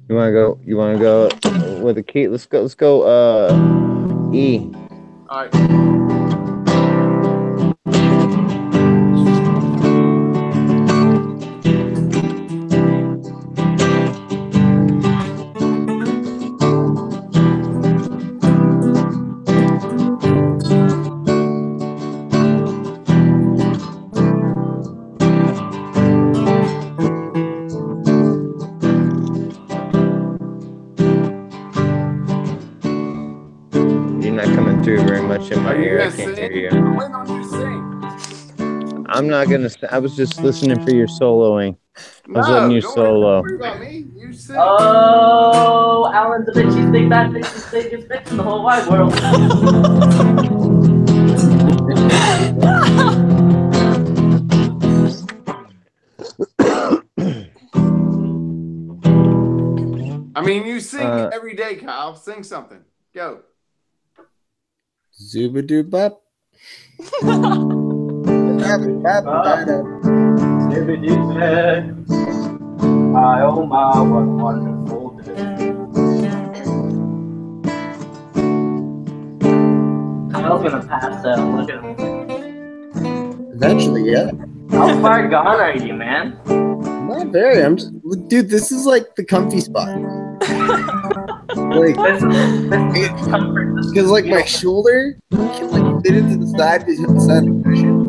You wanna go with a key? Let's go E. All right. You're not coming through very much in my Are you ear. I gonna can't sing? hear you. I'm waiting on you to sing. I'm not gonna. I was just listening for your soloing. I was letting you don't solo. worry about me. You sing. Oh, Alan's the bitch. He's big bad bitch. He's the biggest bitch in the whole wide world. I mean, you sing every day, Kyle. Sing something. Go. Zooba-doo-bop. I oh my, what a wonderful day. Kyle's gonna pass out. Look at him. Eventually, yeah. How far gone are you, man? Not very. I'm just, dude. This is like the comfy spot. Like, This is comfort. because like my shoulder can like fit into the side of the cushion.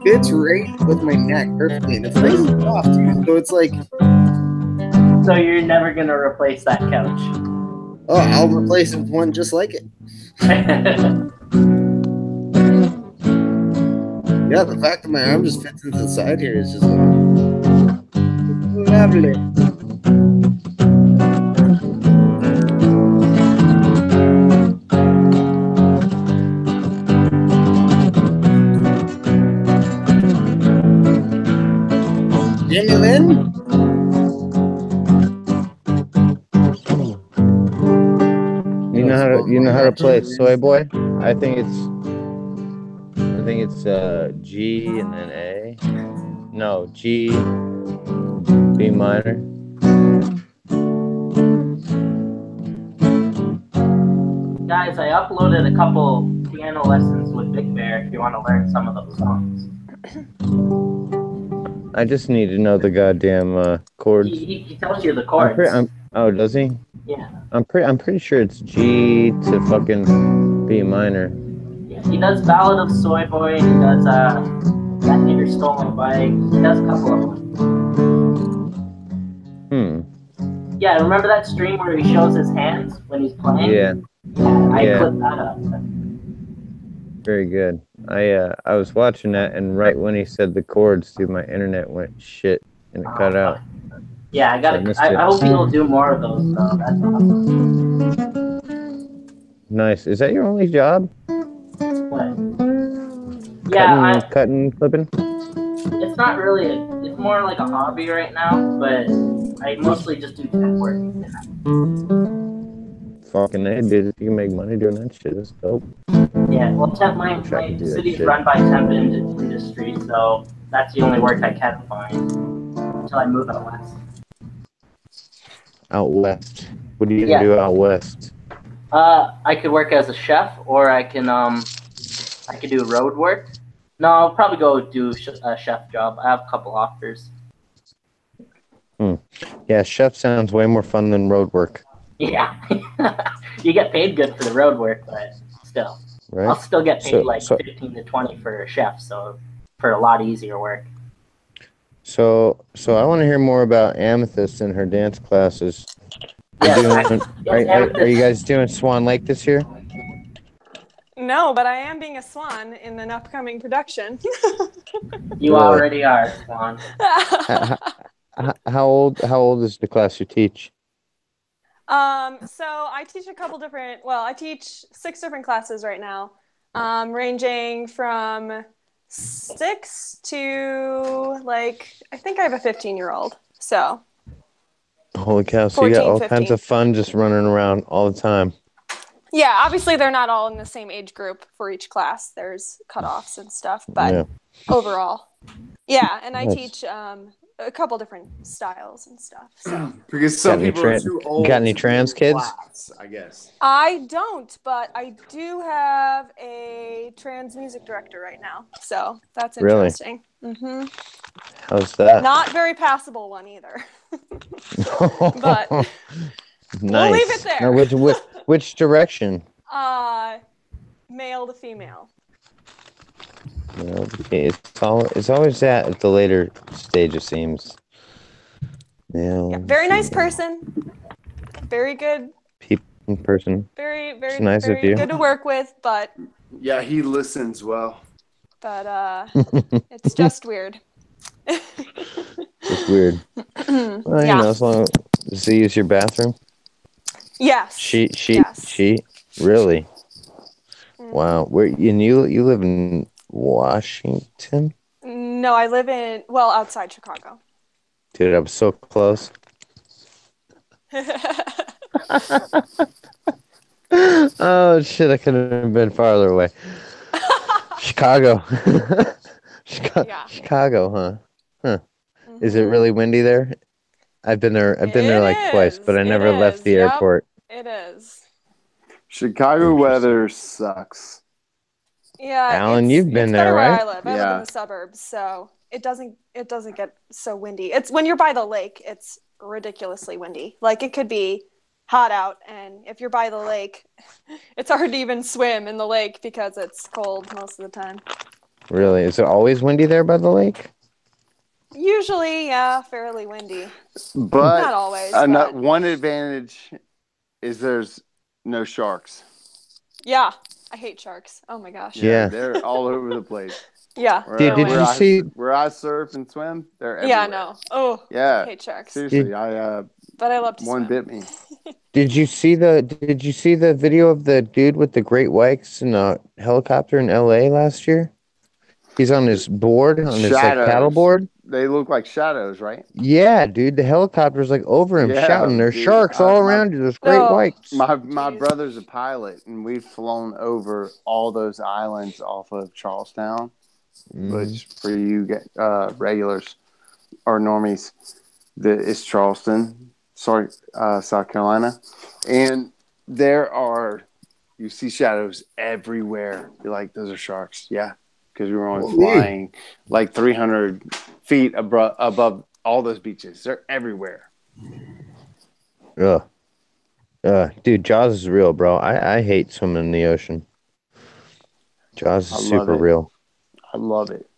Fits right with my neck perfectly, and it's nice and soft too. So it's like, So you're never gonna replace that couch. oh, I'll replace it with one just like it. Yeah, the fact that my arm just fits into the side here is just lovely. Jimmy Lynn? You know how to play Soy Boy? I think it's G and then A. No, G, B minor. Guys, I uploaded a couple piano lessons with Big Bear if you want to learn some of those songs. I just need to know the goddamn chords. He tells you the chords. Oh, does he? Yeah. I'm pretty sure it's G to fucking B minor. Yeah, he does Ballad of Soy Boy, and he does That Nigger Stole My Bike. He does a couple of them. Yeah, remember that stream where he shows his hands when he's playing? Yeah. Yeah, I Yeah. clipped that up. very good. I was watching that, and right when he said the chords, dude, my internet went shit and it cut out. Yeah, I hope he'll do more of those though. That's awesome. Nice. Is that your only job? What? Yeah, cutting, clipping. It's not really. It's more like a hobby right now, but I mostly just do temp work. Fucking A, dude. If you can make money doing that shit, that's dope. Yeah, well, my city's run by temp industry, so that's the only work I can find until I move out west. Out west. What are you gonna do out west? I could work as a chef, or I could do road work. No, I'll probably go do a chef job. I have a couple offers. Yeah, chef sounds way more fun than road work. Yeah, you get paid good for the road work, but still, right? I'll still get paid 15 to 20 for a chef, so for a lot easier work. So I want to hear more about Amethyst and her dance classes. Are you guys doing Swan Lake this year? No, but I am being a swan in an upcoming production. You already are, Swan. How old is the class you teach? So I teach I teach 6 different classes right now, ranging from 6 to I think I have a 15-year-old. So. Holy cow! So 14, you got all 15. kinds of fun just running around all the time. Yeah, obviously they're not all in the same age group for each class. There's cutoffs and stuff, but overall, yeah. And I teach a couple different styles and stuff. So. Because some people are too old. Got any trans kids? Class, I guess. I don't, but I do have a trans music director right now, so that's interesting. Really? Mm-hmm. How's that? Not very passable one either. But nice. We'll leave it there. Now, which direction? Male to female. It's always that at the later stage, it seems. Yeah, very nice person. Very good. Person. Very, very, nice very of you. good to work with, but. Yeah, he listens well. But it's just weird. It's weird. Well, you know, as long as he use your bathroom. Yes. She. Yes. Really? Wow. You live in Washington? No, I live outside Chicago. Dude, I'm so close. Oh shit! I couldn't have been farther away. Chicago. Chicago, huh? Mm-hmm. Is it really windy there? I've been there like twice, but I never left the airport. It is. Chicago weather sucks. Yeah, Alan, you've been there, right? I live in the suburbs, so it doesn't get so windy. It's when you're by the lake, it's ridiculously windy. Like it could be hot out, and if you're by the lake, it's hard to even swim in the lake because it's cold most of the time. Really? Is it always windy there by the lake? Usually, yeah, fairly windy. But not always. One advantage is there's no sharks. Yeah, I hate sharks. Oh my gosh. Yeah. They're all over the place. Yeah. Did you see where I surf and swim? They're everywhere. Yeah, no. Oh, yeah. I hate sharks. Seriously, but I love to one swim. bit me. Did you see the video of the dude with the great whites in a helicopter in LA last year? He's on his board, on his paddle board. They look like shadows, right? Yeah, dude. The helicopter's like over him, shouting. There's sharks all around you. There's great whites. My brother's a pilot, and we've flown over all those islands off of Charlestown, which for you regulars or normies, it's Charleston. Sorry, South Carolina, and you see shadows everywhere. You're like, those are sharks. Yeah. Because we were only flying like 300 feet above all those beaches. They're everywhere. Dude, Jaws is real, bro. I hate swimming in the ocean. Jaws is super real. I love it.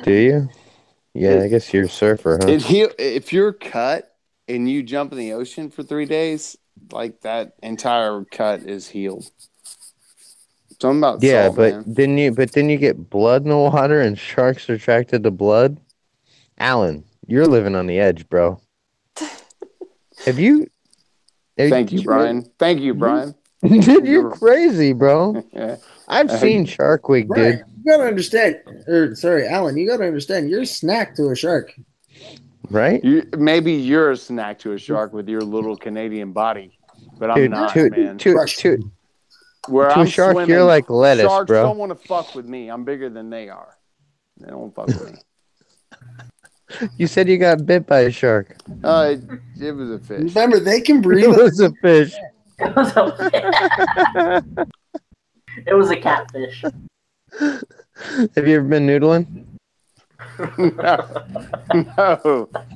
Do you? Yeah, I guess you're a surfer, huh? If you're cut and you jump in the ocean for 3 days, like that entire cut is healed. Something about Yeah, salt, but man. then you get blood in the water, and sharks are attracted to blood. Alan, you're living on the edge, bro. Have you? Thank you, Brian. Thank you, Brian. Dude, you're crazy, bro. I've seen Shark Week, dude. You gotta understand. Sorry, Alan. You gotta understand. You're a snack to a shark. Right? Maybe you're a snack to a shark with your little Canadian body, but I'm Dude, not, man. Where to I'm a shark, swimming, you're like lettuce, sharks bro. don't want to fuck with me. I'm bigger than they are. They don't fuck with me. You said you got bit by a shark. It was a fish. Remember, they can breathe. It was a fish. It was a It was a catfish. Have you ever been noodling?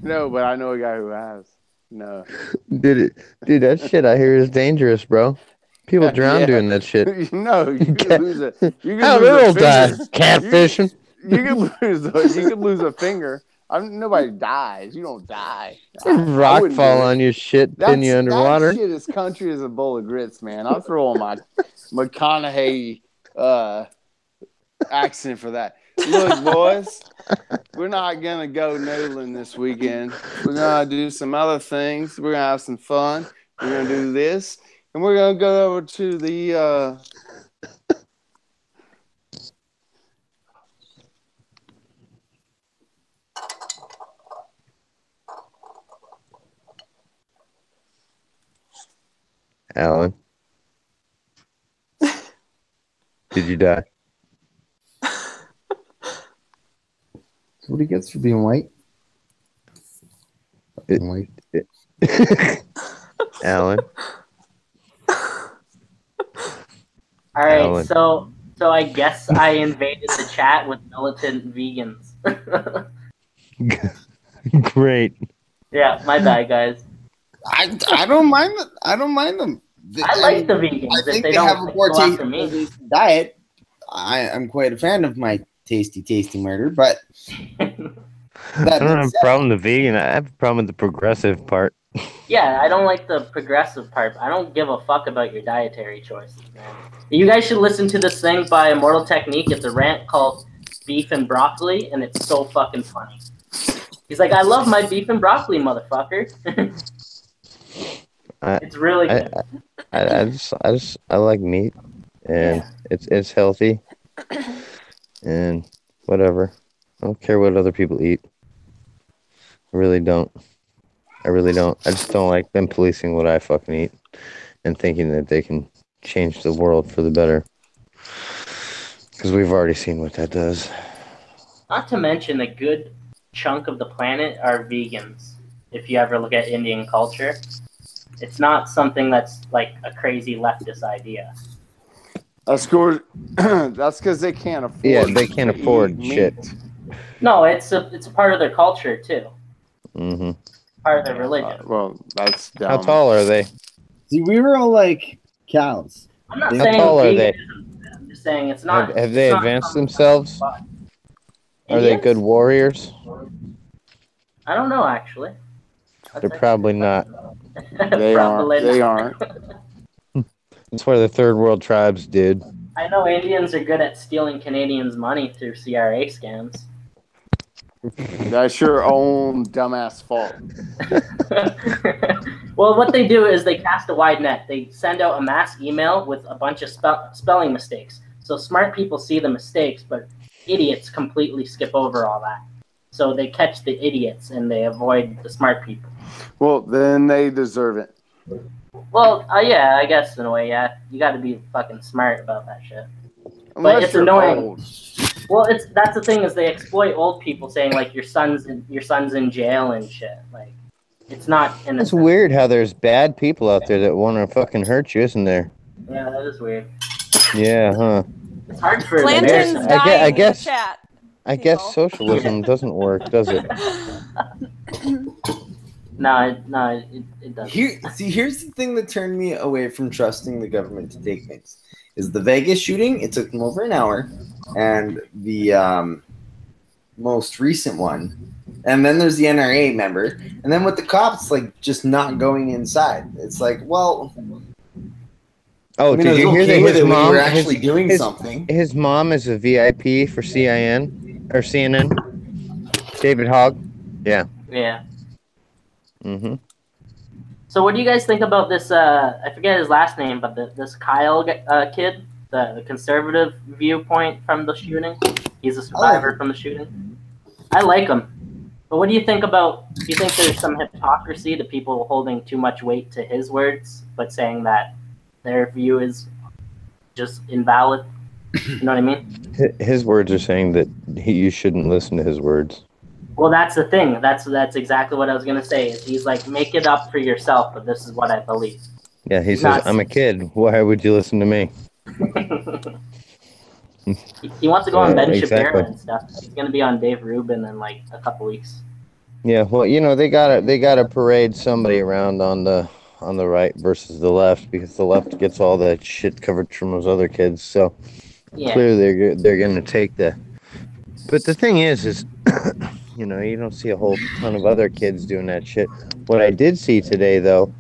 No, but I know a guy who has. No. Dude, that shit I hear is dangerous, bro. People drown doing that shit. No, you can lose a. You can How lose a little die finger. catfishing? You can lose a finger. Nobody dies. You don't die. Rock fall on your shit, pin you underwater. That shit is country as a bowl of grits, man. I'll throw on my McConaughey accent for that. Look, boys, we're not gonna go noodling this weekend. We're gonna do some other things. We're gonna have some fun. We're gonna do this, and we're gonna go over to the. Alan, did you die? That's what he gets for being white. Alan. All right, Alan. so I guess I invaded the chat with militant vegans. Great. Yeah, my bad, guys. I don't mind them. I don't mind them. I like the vegans. I if think they they don't have a more go after me. tasty diet. I'm quite a fan of my tasty murder, but I don't have a problem with the vegan. I have a problem with the progressive part. Yeah, I don't like the progressive part. I don't give a fuck about your dietary choices, man. You guys should listen to this thing by Immortal Technique. It's a rant called Beef and Broccoli, and it's so fucking funny. He's like, I love my beef and broccoli, motherfucker. It's really good. I like meat, and it's healthy, and whatever. I don't care what other people eat. I really don't. I just don't like them policing what I fucking eat and thinking that they can change the world for the better. Because we've already seen what that does. Not to mention a good chunk of the planet are vegans. If you ever look at Indian culture, it's not something that's like a crazy leftist idea. That's good. That's because they can't afford. Yeah, they can't afford shit. No, it's a part of their culture too. Mm-hmm. Part of their religion. Well, that's dumb. How tall are they? See, we were all like cows. I'm not How saying tall are they? veganism, I'm just saying it's not. Have they it's not advanced something themselves? that's Are they Indians? good warriors? I don't know, actually. They're probably not. They aren't. They aren't. That's why they're third world tribes, dude. I know Indians are good at stealing Canadians' money through CRA scams. That's your own dumbass fault. Well, what they do is they cast a wide net. They send out a mass email with a bunch of spelling mistakes. So smart people see the mistakes, but idiots completely skip over all that. So they catch the idiots and they avoid the smart people. Well, then they deserve it. Well, yeah, I guess in a way, yeah. You got to be fucking smart about that shit. Unless it's you're annoying. old. Well, that's the thing is they exploit old people, saying like your son's in jail and shit. Like it's not innocent. It's weird how there's bad people out there that want to fucking hurt you, isn't there? Yeah, that is weird. Yeah, huh? It's hard for Blanton's Americans. dying I guess- in the chat. I guess socialism doesn't work, does it? No, it doesn't. Here's the thing that turned me away from trusting the government to take things. Is the Vegas shooting? It took them over an hour, and the most recent one, and then there's the NRA member, and then with the cops, like just not going inside. It's like, well, Oh, I mean, did you hear that with his it when you mom were actually doing something? His mom is a VIP for CIN or CNN. David Hogg. Yeah. Yeah. Mm-hmm. So what do you guys think about this? I forget his last name, but this Kyle kid, the conservative viewpoint from the shooting. He's a survivor from the shooting. I like him. But what do you think about? Do you think there's some hypocrisy to people holding too much weight to his words, but saying that their view is just invalid? You know what I mean? His words are saying that you shouldn't listen to his words. Well, that's the thing. That's exactly what I was gonna say. Is he's like, make it up for yourself, but this is what I believe. Yeah, he says, I'm a kid. Why would you listen to me? He wants to go on Ben exactly. Shapiro and stuff. He's gonna be on Dave Rubin in like a couple weeks. Yeah, well, you know, they gotta parade somebody around on the right versus the left, because the left gets all that shit covered from those other kids. So clearly they're gonna take the. But the thing is, you know, you don't see a whole ton of other kids doing that shit. What I did see today, though,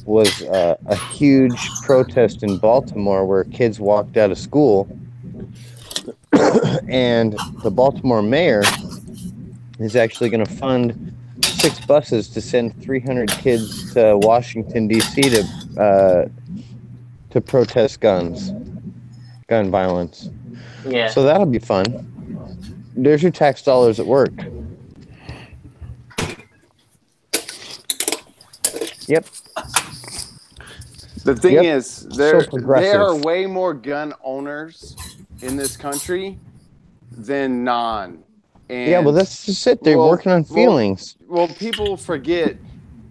was a huge protest in Baltimore where kids walked out of school, and the Baltimore mayor is actually going to fund 6 buses to send 300 kids to Washington, D.C. to protest gun violence. Yeah. So that'll be fun. There's your tax dollars at work. Yep. The thing is, there are progressive. way more gun owners in this country than non. And Yeah, well, that's just it. They're working on feelings. Well, people forget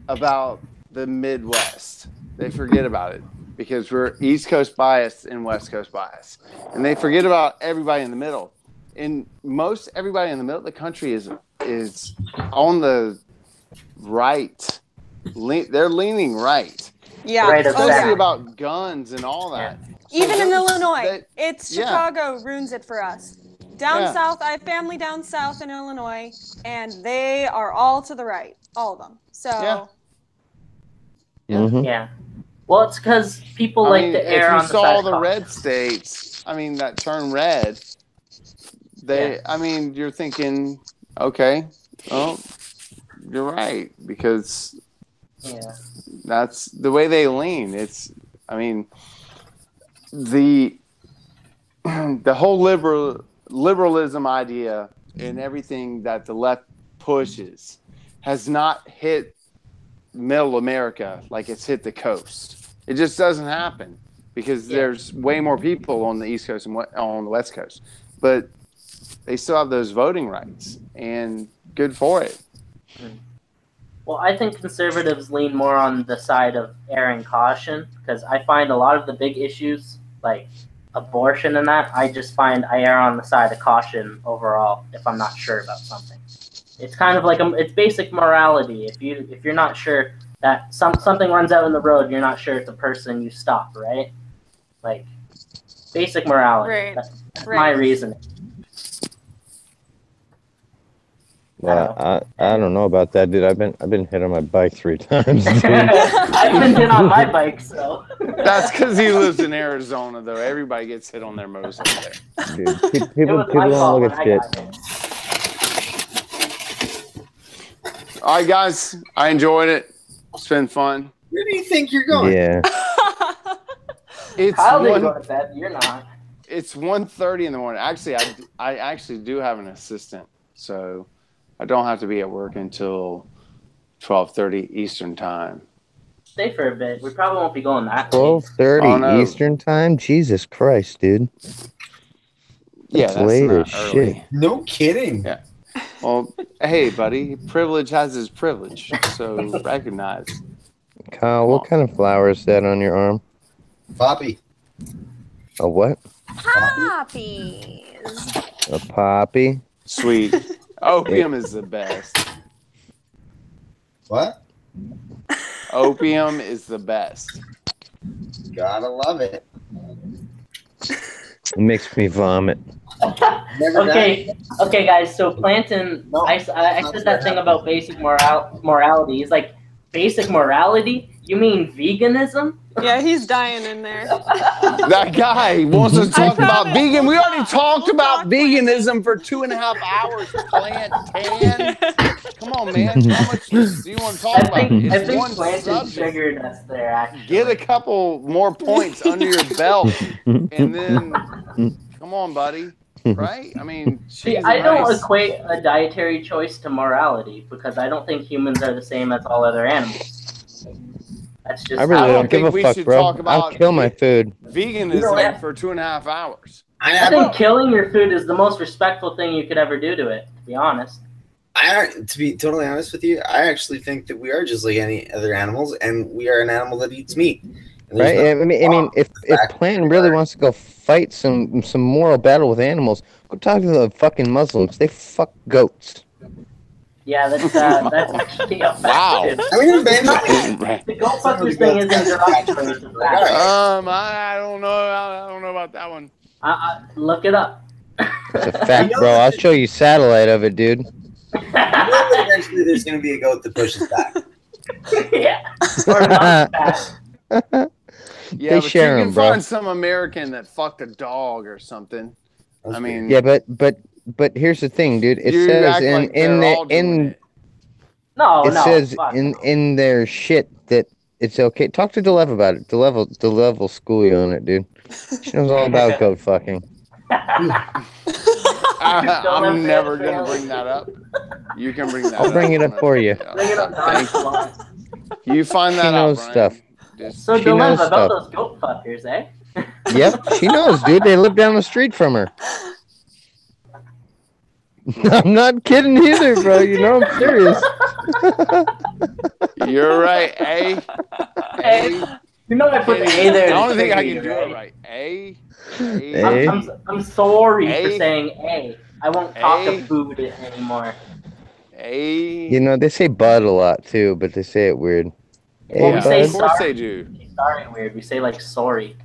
about the Midwest. They forget about it because we're East Coast biased and West Coast biased. And they forget about everybody in the middle. And most everybody in the middle of the country is on the right. They're leaning right. Yeah. Right, Especially about guns and all that. Yeah. Even in Illinois, that- Chicago ruins it for us. Down south, I have family down south in Illinois, and they are all to the right, all of them. So. Yeah. Well, it's because people like to err on the if side you saw of the caution. red states, that turn red, you're thinking, okay, well, you're right, because that's the way they lean. It's, the whole liberalism idea and everything that the left pushes has not hit middle America like it's hit the coast. It just doesn't happen because there's way more people on the East Coast and on the West Coast, but they still have those voting rights, and good for it. Well, I think conservatives lean more on the side of erring caution, because I find a lot of the big issues, like abortion and that, I just find I err on the side of caution overall if I'm not sure about something. It's kind of like it's basic morality. If you're not sure that something runs out in the road, you're not sure it's a person, you stop, right? Like basic morality. Right. That's my reasoning. Well, I don't know about that, dude. I've been hit on my bike 3 times. Dude. I've been hit on my bike, so. That's because he lives in Arizona, though. Everybody gets hit on their motorcycle there. Dude, people don't look at shit. All right, guys. I enjoyed it. It's been fun. Where do you think you're going? Yeah. It's Kyle didn't go to bed. You're not. It's 1:30 in the morning. Actually, I actually do have an assistant, so I don't have to be at work until 12:30 Eastern time. Stay for a bit. We probably won't be going that late. 12:30 Oh, no. Eastern time? Jesus Christ, dude. That's late not as early. shit. No kidding. Yeah. Well, hey, buddy, privilege has its privilege, so recognize. Kyle, what kind of flower is that on your arm? Poppy. A what? Poppies. A poppy? Sweet. Opium is the best. What? Opium is the best. Gotta love it. It makes me vomit. Okay, guys. So Planton, I said that thing about basic morality. He's like, basic morality? You mean veganism? Yeah, he's dying in there. That guy wants to talk about it. vegan. We We'll already talk. talked We'll about talk, veganism for 2.5 hours. Plant tan. Come on, man. How much do you want to talk about? I think It's one Planted subject. triggered us there, actually. Get a couple more points under your belt, and then come on, buddy. Right? I mean, See, I don't equate a dietary choice to morality because I don't think humans are the same as all other animals. That's just I really how don't give a we fuck, should bro. talk about I'll kill my food. veganism for 2.5 hours. I think killing your food is the most respectful thing you could ever do to it, to be honest. To be totally honest with you, I actually think that we are just like any other animals, and we are an animal that eats meat. Right? I mean, if Plantain really wants to go fight some moral battle with animals, go talk to the fucking Muslims. They fuck goats. Yeah, that's actually a fact. Wow. I mean, the goat fuckers thing isn't derogatory to that. I don't know about that one. Look it up. It's a fact, bro. I'll show you satellite of it, dude. Eventually, there's going to be a goat that pushes back. Yeah. Or not back. Yeah, They but share you 'em, can bro. find some American that fucked a dog or something. I mean, Yeah, but here's the thing, dude. It you says act like they're all doing it. No, it says fuck. in their shit that it's okay. Talk to Delev about it. Delev will school you on it, dude. She knows all about goat fucking. I'm never gonna bring that up. You can bring that up. I'll bring it up for you. Bring it up. Thank you. You find that She out, knows Brian. stuff. So She Dilemma knows about stuff. those goat fuckers, eh? Yep, she knows, dude. They live down the street from her. I'm not kidding either, bro. You know I'm serious. You're right, A. Hey, you know I put the A there. I to don't think I trigger can do you, it right. A. A. I'm sorry A. for saying A. I won't talk A. of food anymore. A. You know, they say bud a lot too, but they say it weird. Well, Hey, we say of course sorry. they do. Sorry, weird. We say like sorry.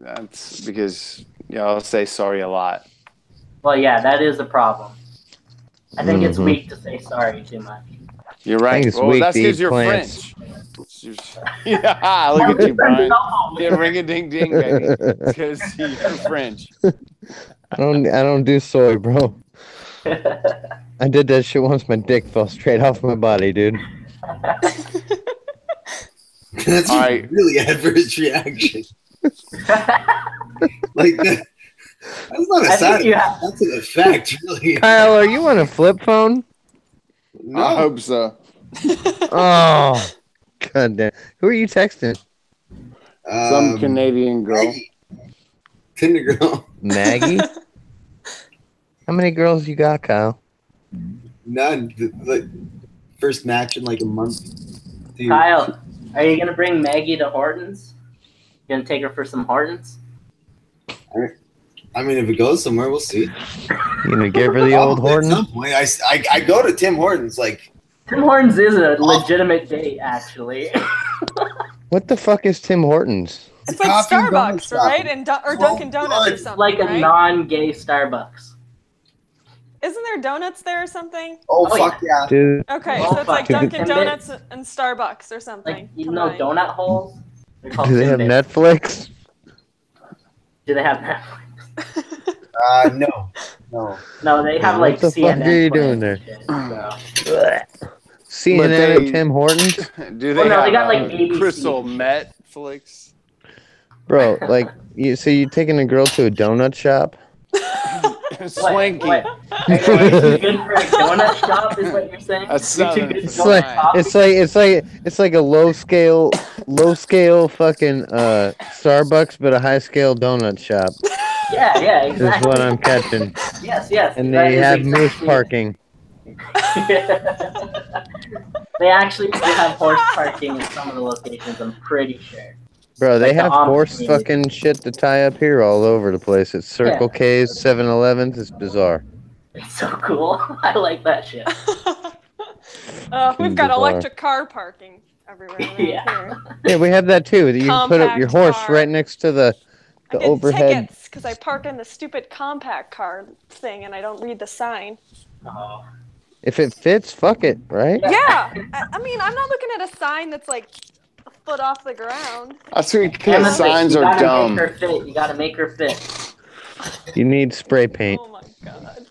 That's because y'all say sorry a lot. Well, yeah, that is a problem. I think it's Mhm. weak to say sorry too much. You're I right. think it's Well, weak that's to because eat you're plants. French. Yeah, look at you, Brian. Yeah, ring a ding ding, baby. Because you're French. I don't do soy, bro. I did that shit once. My dick fell straight off my body, dude. That's All a right. really adverse reaction. Like that. That's not a I side think you effect. That's an effect, really. Kyle, are you on a flip phone? No. I hope so. Oh, god damn. Who are you texting? Some Canadian girl. Maggie. Tinder girl. Maggie? How many girls you got, Kyle? None. The first match in like a month. Dude. Kyle, are you gonna bring Maggie to Hortons? You gonna take her for some Hortons? I mean, if it goes somewhere, we'll see. You gonna give her the old Probably Horton? At some point, I go to Tim Hortons. Like, Tim Hortons is a legitimate date, actually. What the fuck is Tim Hortons? It's like coffee and donut Starbucks, shop. right? And or Dunkin' Donuts or It's something, like a right? non-gay Starbucks. Isn't there donuts there or something? oh, Oh, fuck yeah. Dude, Okay, Oh, so it's like fuck. Dunkin' Timbits. Donuts and Starbucks or something. Like, you know combined. donut holes? They're called do they have Timbits. Netflix? Do they have Netflix? No. No, they have What like the fuck CNN. are you plans doing there? and shit, so. CNN they- or Tim Hortons? Do they Well, no, have they got, like, ABC. Crystal Netflix? Bro, like, so you taking a girl to a donut shop? Swanky. What? Are you too good for a donut shop? Is what you're saying? That's You're too southern good It's for like- donut shop? It's like a low scale fucking Starbucks, but a high scale donut shop. Yeah, Is exactly. what I'm catching. Yes. And that they is have moose exactly it. parking. They actually do have horse parking in some of the locations, I'm pretty sure. Bro, they Like the have Amish horse community. fucking shit to tie up here all over the place. It's Circle K's, 7-Elevens. It's bizarre. It's so cool. I like that shit. We've got Bizarre. electric car parking everywhere around Yeah. here. Yeah, we have that too. You can put up your Compact horse car. right next to the I get overhead. tickets because I park in the stupid compact car thing and I don't read the sign. Oh. If it fits, fuck it, right? Yeah, I mean, I'm not looking at a sign that's like foot off the ground. That's because signs you are gotta dumb. Make her fit. You gotta make her fit. You need spray paint. Oh my god.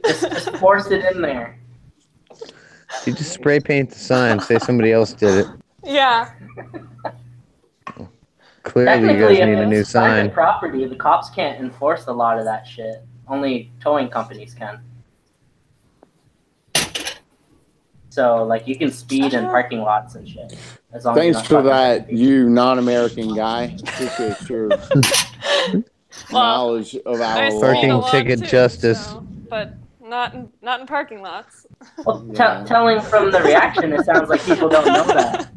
Just force it in there. You just spray paint the sign. Say somebody else did it. Yeah. Clearly, you guys need a new it's private sign. property, the cops can't enforce a lot of that shit. Only towing companies can. So, like, you can speed in parking lots and shit. As long Thanks as you're for not fucking that, people. you non-American guy. Appreciate your knowledge of I our speed Parking a law. lot ticket too, justice. so- but not in parking lots. Well, telling from the reaction, it sounds like people don't know that.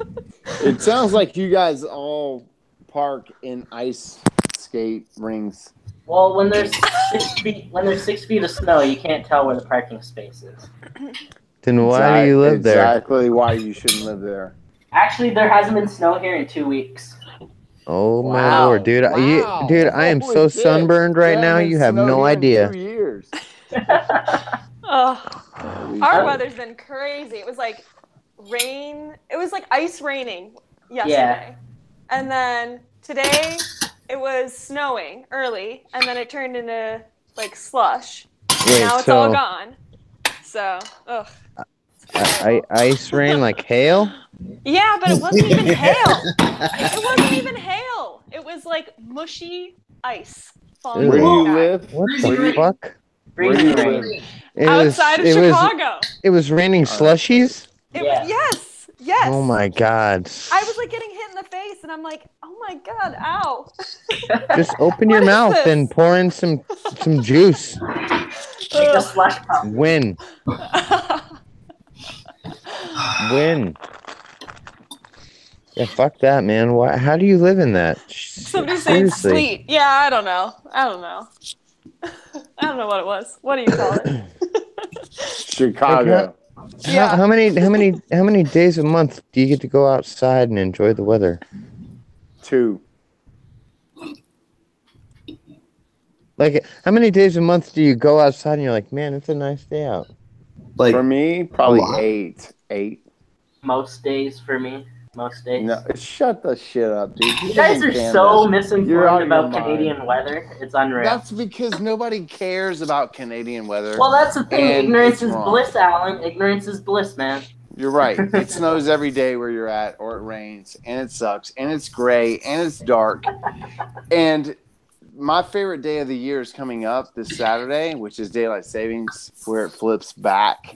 It sounds like you guys all park in ice skate rings. Well, when there's 6 feet of snow, you can't tell where the parking space is. Then why do you live there? Exactly why you shouldn't live there. Actually, there hasn't been snow here in 2 weeks. Oh my Wow. lord, dude! Wow. Dude, I am Holy so shit. sunburned right Damn, now. it You have snowed no here in idea. 2 years. Oh, our weather's been crazy. It was like rain. It was like ice raining yesterday. And then today it was snowing early, and then it turned into like slush. Wait, Now it's so all gone. So, ugh. ice rain like hail? Yeah, but it wasn't even hail. It wasn't even hail. It was like mushy ice falling Where do from you the sky. live? What Freezing the rain. fuck? Where do Freezing you rain. live? It Outside of was, Chicago. It was raining slushies? Yeah. Yes. Oh my god. I was like getting hit in the face, and I'm like, oh my god, ow. Just open your What is mouth this? and pour in some juice. Take a slush pump. Win. Win. Yeah, fuck that, man. Why? How do you live in that? Somebody's saying Seriously. sleet. Yeah, I don't know. I don't know what it was. What do you call it? Chicago. Yeah. How many days a month do you get to go outside and enjoy the weather? 2. Like, how many days a month do you go outside and you're like, man, it's a nice day out? Like, For me, probably a lot. 8. 8. Most days for me. Most days. No, shut the shit up, dude. You guys are Canada. so You're misinformed out of your about mind. Canadian weather. It's unreal. That's because nobody cares about Canadian weather. Well, that's the thing. And Ignorance it's is wrong. bliss, Alan. Ignorance is bliss, man. You're right. It snows every day where you're at, or it rains, and it sucks, and it's gray, and it's dark. And my favorite day of the year is coming up this Saturday, which is daylight savings, where it flips back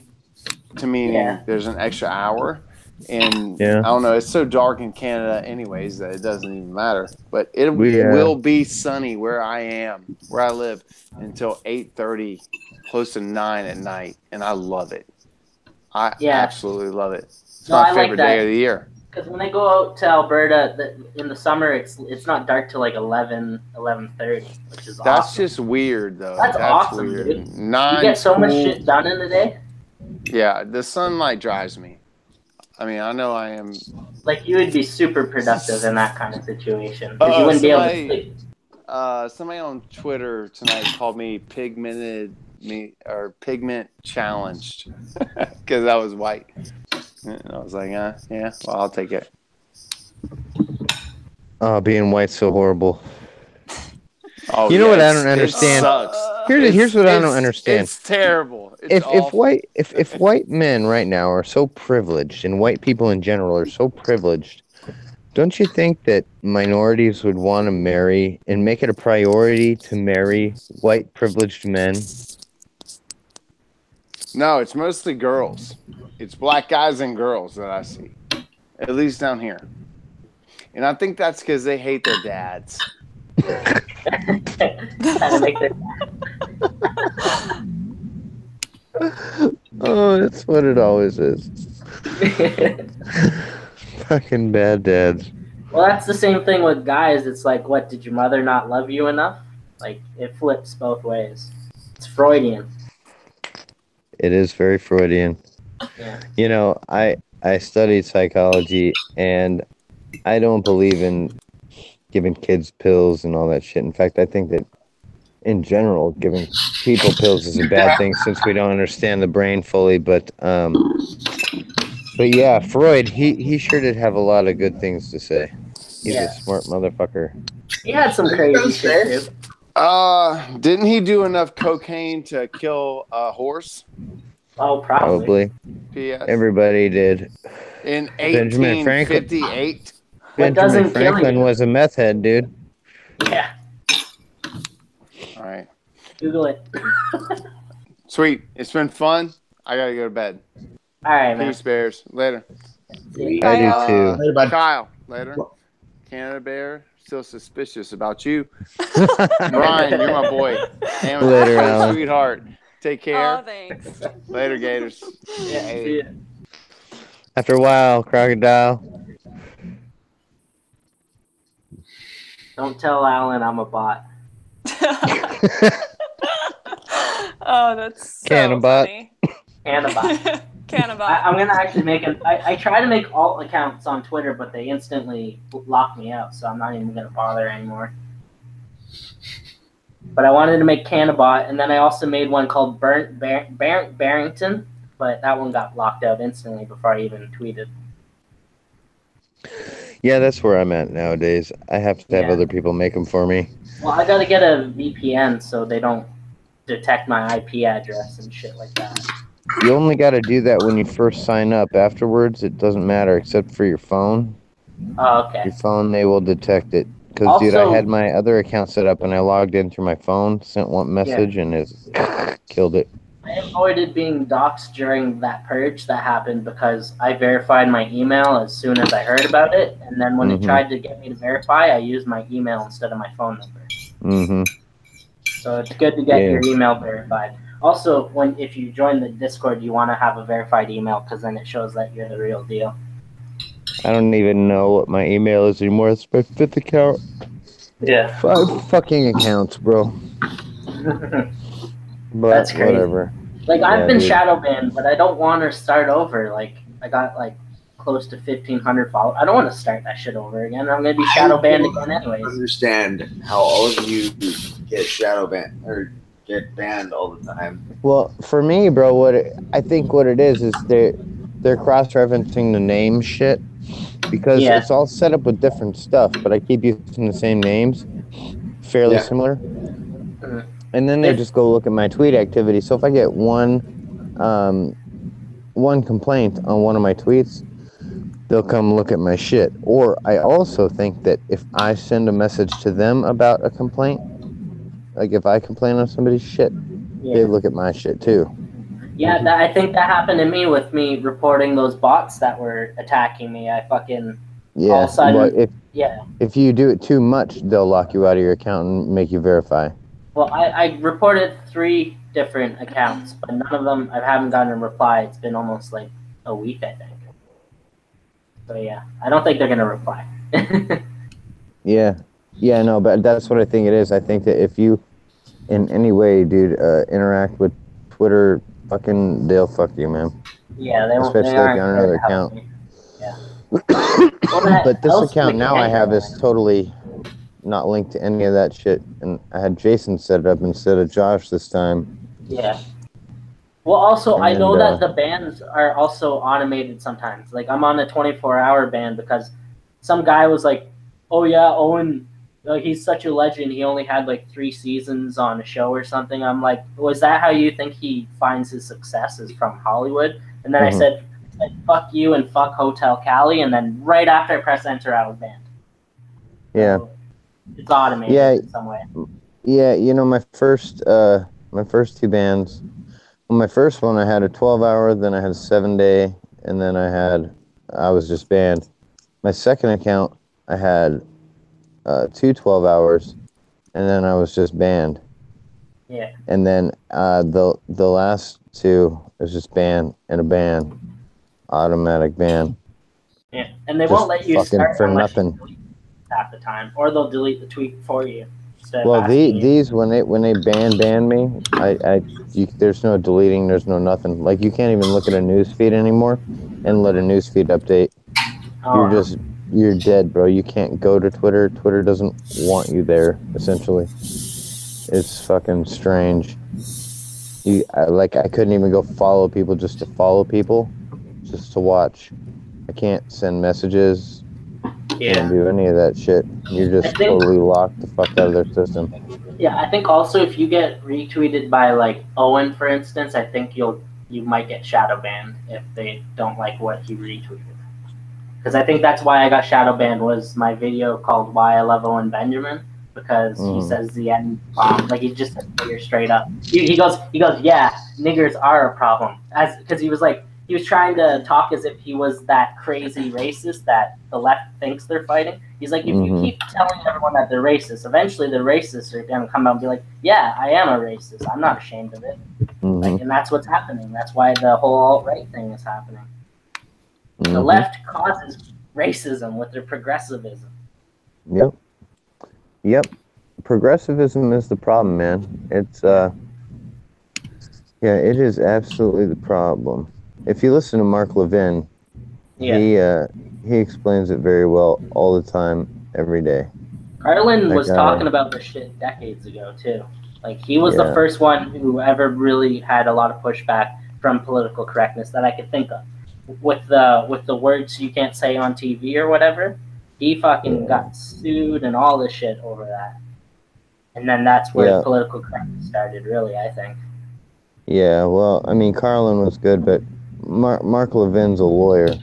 to meaning Yeah. there's an extra hour. And Yeah. I don't know, it's so dark in Canada anyways that it doesn't even matter. But it We, will be sunny where I live, until 8:30, close to 9 at night, and I love it. I Yeah. absolutely love it. It's No, my I like favorite that. day of the year. Because when I go out to Alberta in the summer, it's not dark till like 11:30, which is That's awesome. just weird, though. That's awesome, weird. dude. You Nine get so much cool- shit done in the day. Yeah, the sunlight drives me. I mean, I know I am. Like you would be super productive in that kind of situation because you wouldn't be able to sleep. Somebody on Twitter tonight called me pigment challenged because I was white. And I was like, yeah, well, I'll take it. Oh, being white's so horrible. Oh, You know what I it's- don't understand? It sucks. Here's what I don't It's- understand. It's terrible. It's If white men right now are so privileged, and white people in general are so privileged, don't you think that minorities would want to marry and make it a priority to marry white privileged men? No, it's mostly girls. It's black guys and girls that I see, at least down here. And I think that's because they hate their dads. Kinda make it- Oh, that's what it always is. Fucking bad dads. Well, that's the same thing with guys. It's like, what, did your mother not love you enough? Like, it flips both ways. It's Freudian. It is very Freudian. Yeah. You know, I studied psychology, and I don't believe in giving kids pills and all that shit. In fact, I think that in general, giving people pills is a bad thing since we don't understand the brain fully. But But yeah, Freud, he sure did have a lot of good things to say. He's a smart motherfucker. He had some crazy shit too. Didn't he do enough cocaine to kill a horse? Oh, probably. P.S. Everybody did. In Benjamin Franklin. 1858. Benjamin Franklin was a meth head, dude. Yeah. All right. Google it. Sweet. It's been fun. I gotta go to bed. All right, man. Peace, Bears. Later. I do too. Later, bud. Kyle. Later. Canada Bear. Still suspicious about you. Brian, you're my boy. Later, Alan. Sweetheart. Take care. Oh, thanks. Later, Gators. Yeah, see ya. After a while, Crocodile. Don't tell Alan I'm a bot. Oh, that's so Cannabot. funny. And a bot. Cannabot. I'm gonna actually make I try to make alt accounts on Twitter, but they instantly lock me out, so I'm not even gonna bother anymore. But I wanted to make Cannabot, and then I also made one called Barrington, but that one got locked out instantly before I even tweeted. Yeah, that's where I'm at nowadays. I have to have other people make them for me. Well, I gotta get a VPN so they don't detect my IP address and shit like that. You only got to do that when you first sign up. Afterwards, it doesn't matter except for your phone. Oh, okay. Your phone, they will detect it. Because, dude, I had my other account set up and I logged in through my phone, sent one message, and it killed it. I avoided being doxxed during that purge that happened because I verified my email as soon as I heard about it, and then when it tried to get me to verify, I used my email instead of my phone number. Mm-hmm. So it's good to get your email verified. Also, if you join the Discord, you want to have a verified email because then it shows that you're the real deal. I don't even know what my email is anymore. It's my 5th account. Yeah. 5 fucking accounts, bro. But That's crazy. whatever. Like, I've been shadow banned, but I don't want to start over. Like, I got, like, close to 1,500 followers. I don't want to start that shit over again. I'm going to be shadow banned again anyways. I understand how all of you get shadow banned or get banned all the time. Well, for me, bro, I think what it is they're cross-referencing the name shit because it's all set up with different stuff, but I keep using the same names, fairly similar. And then they just go look at my tweet activity. So if I get one complaint on one of my tweets, they'll come look at my shit. Or I also think that if I send a message to them about a complaint, like if I complain on somebody's shit, they look at my shit too. Yeah, I think that happened to me with me reporting those bots that were attacking me. I fucking all of a sudden, if you do it too much, they'll lock you out of your account and make you verify. Well, I reported 3 different accounts, but none of them I haven't gotten a reply. It's been almost like a week, I think. So yeah, I don't think they're gonna reply. Yeah, no, but that's what I think it is. I think that if you, in any way, dude, interact with Twitter, they'll fuck you, man. Yeah, they won't. Especially if you're on another account. Yeah. But this account now I have is totally not linked to any of that shit, and I had Jason set it up instead of Josh this time. Yeah. Well, also, I know that the bans are also automated sometimes. Like, I'm on a 24-hour ban because some guy was like, oh, yeah, Owen, he's such a legend. He only had, like, 3 seasons on a show or something. I'm like, was that how you think he finds his success is from Hollywood? And then I said, fuck you and fuck Hotel Cali. And then right after I press enter, I was banned. Yeah. So it's automated in some way. Yeah, you know, my first 2 bans. Well, my first one, I had a 12-hour, then I had a 7-day, and then I was just banned. My second account, I had 2 12-hours, and then I was just banned. Yeah. And then the last 2 was just ban and a ban, automatic ban. Yeah, and they won't let you start for nothing half the time, or they'll delete the tweet for you. Well, these when they ban me, there's no deleting, there's no nothing. Like, you can't even look at a news feed anymore and let a news feed update. You're dead, bro. You can't go to Twitter. Twitter doesn't want you there, essentially. It's fucking strange. I couldn't even go follow people just to follow people. just to watch. I can't send messages. Yeah. Can't do any of that shit. You're just totally locked the fuck out of their system. Yeah, I think also if you get retweeted by like Owen, for instance, I think you might get shadow banned if they don't like what he retweeted. Because I think that's why I got shadow banned was my video called "Why I Love Owen Benjamin," because he says the N bomb, like he just says nigger straight up. He goes, yeah, niggers are a problem, because he was trying to talk as if he was that crazy racist that the left thinks they're fighting. He's like, if you keep telling everyone that they're racist, eventually the racists are going to come out and be like, yeah, I am a racist. I'm not ashamed of it. Like, and that's what's happening. That's why the whole alt-right thing is happening. The left causes racism with their progressivism. Yep. Progressivism is the problem, man. It's, it is absolutely the problem. If you listen to Mark Levin, he explains it very well all the time, every day. Carlin was talking about this shit decades ago too. Like he was the first one who ever really had a lot of pushback from political correctness that I could think of. With the words you can't say on TV or whatever, he fucking got sued and all this shit over that. And then that's where political correctness started, really, I think. Yeah, well, I mean, Carlin was good, but Mark Levin's a lawyer.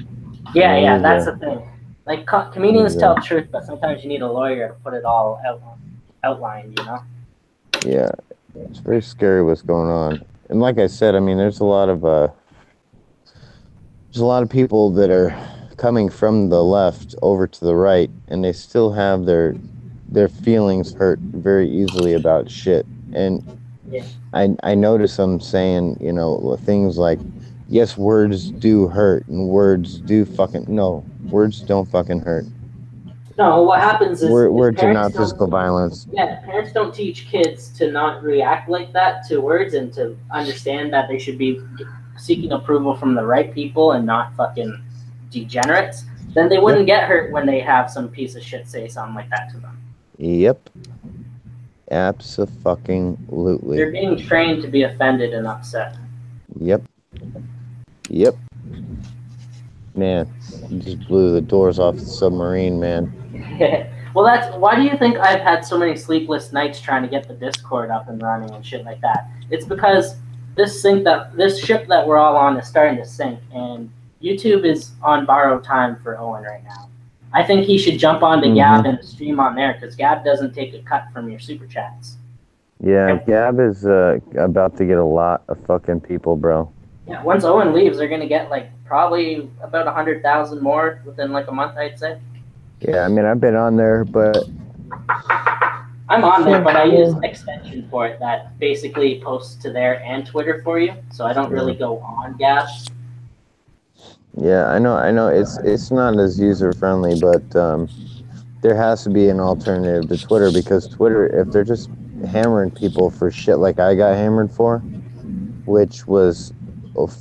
Yeah, that's the thing. Like, comedians tell the truth, but sometimes you need a lawyer to put it all outlined, you know? Yeah, it's very scary what's going on. And like I said, I mean, there's a lot of people that are coming from the left over to the right, and they still have their feelings hurt very easily about shit. And I notice them saying, you know, things like, yes, words do hurt, and words do words don't fucking hurt. No, what happens is words are not physical violence. Yeah, parents don't teach kids to not react like that to words and to understand that they should be seeking approval from the right people and not fucking degenerates. Then they wouldn't get hurt when they have some piece of shit say something like that to them. Yep. Abso-fucking-lutely. They're being trained to be offended and upset. Yep. Man, you just blew the doors off the submarine, man. Well, that's why do you think I've had so many sleepless nights trying to get the Discord up and running and shit like that? It's because this ship that we're all on is starting to sink, and YouTube is on borrowed time for Owen right now. I think he should jump onto Gab and stream on there, because Gab doesn't take a cut from your super chats. Yeah, Gab is about to get a lot of fucking people, bro. Yeah, once Owen leaves, they're gonna get like probably about 100,000 more within like a month, I'd say. Yeah, I mean, I've been on there, but I'm on there, but I use an extension for it that basically posts to there and Twitter for you, so I don't really go on Gab. Yeah, I know. It's not as user friendly, but there has to be an alternative to Twitter, because Twitter, if they're just hammering people for shit like I got hammered for, which was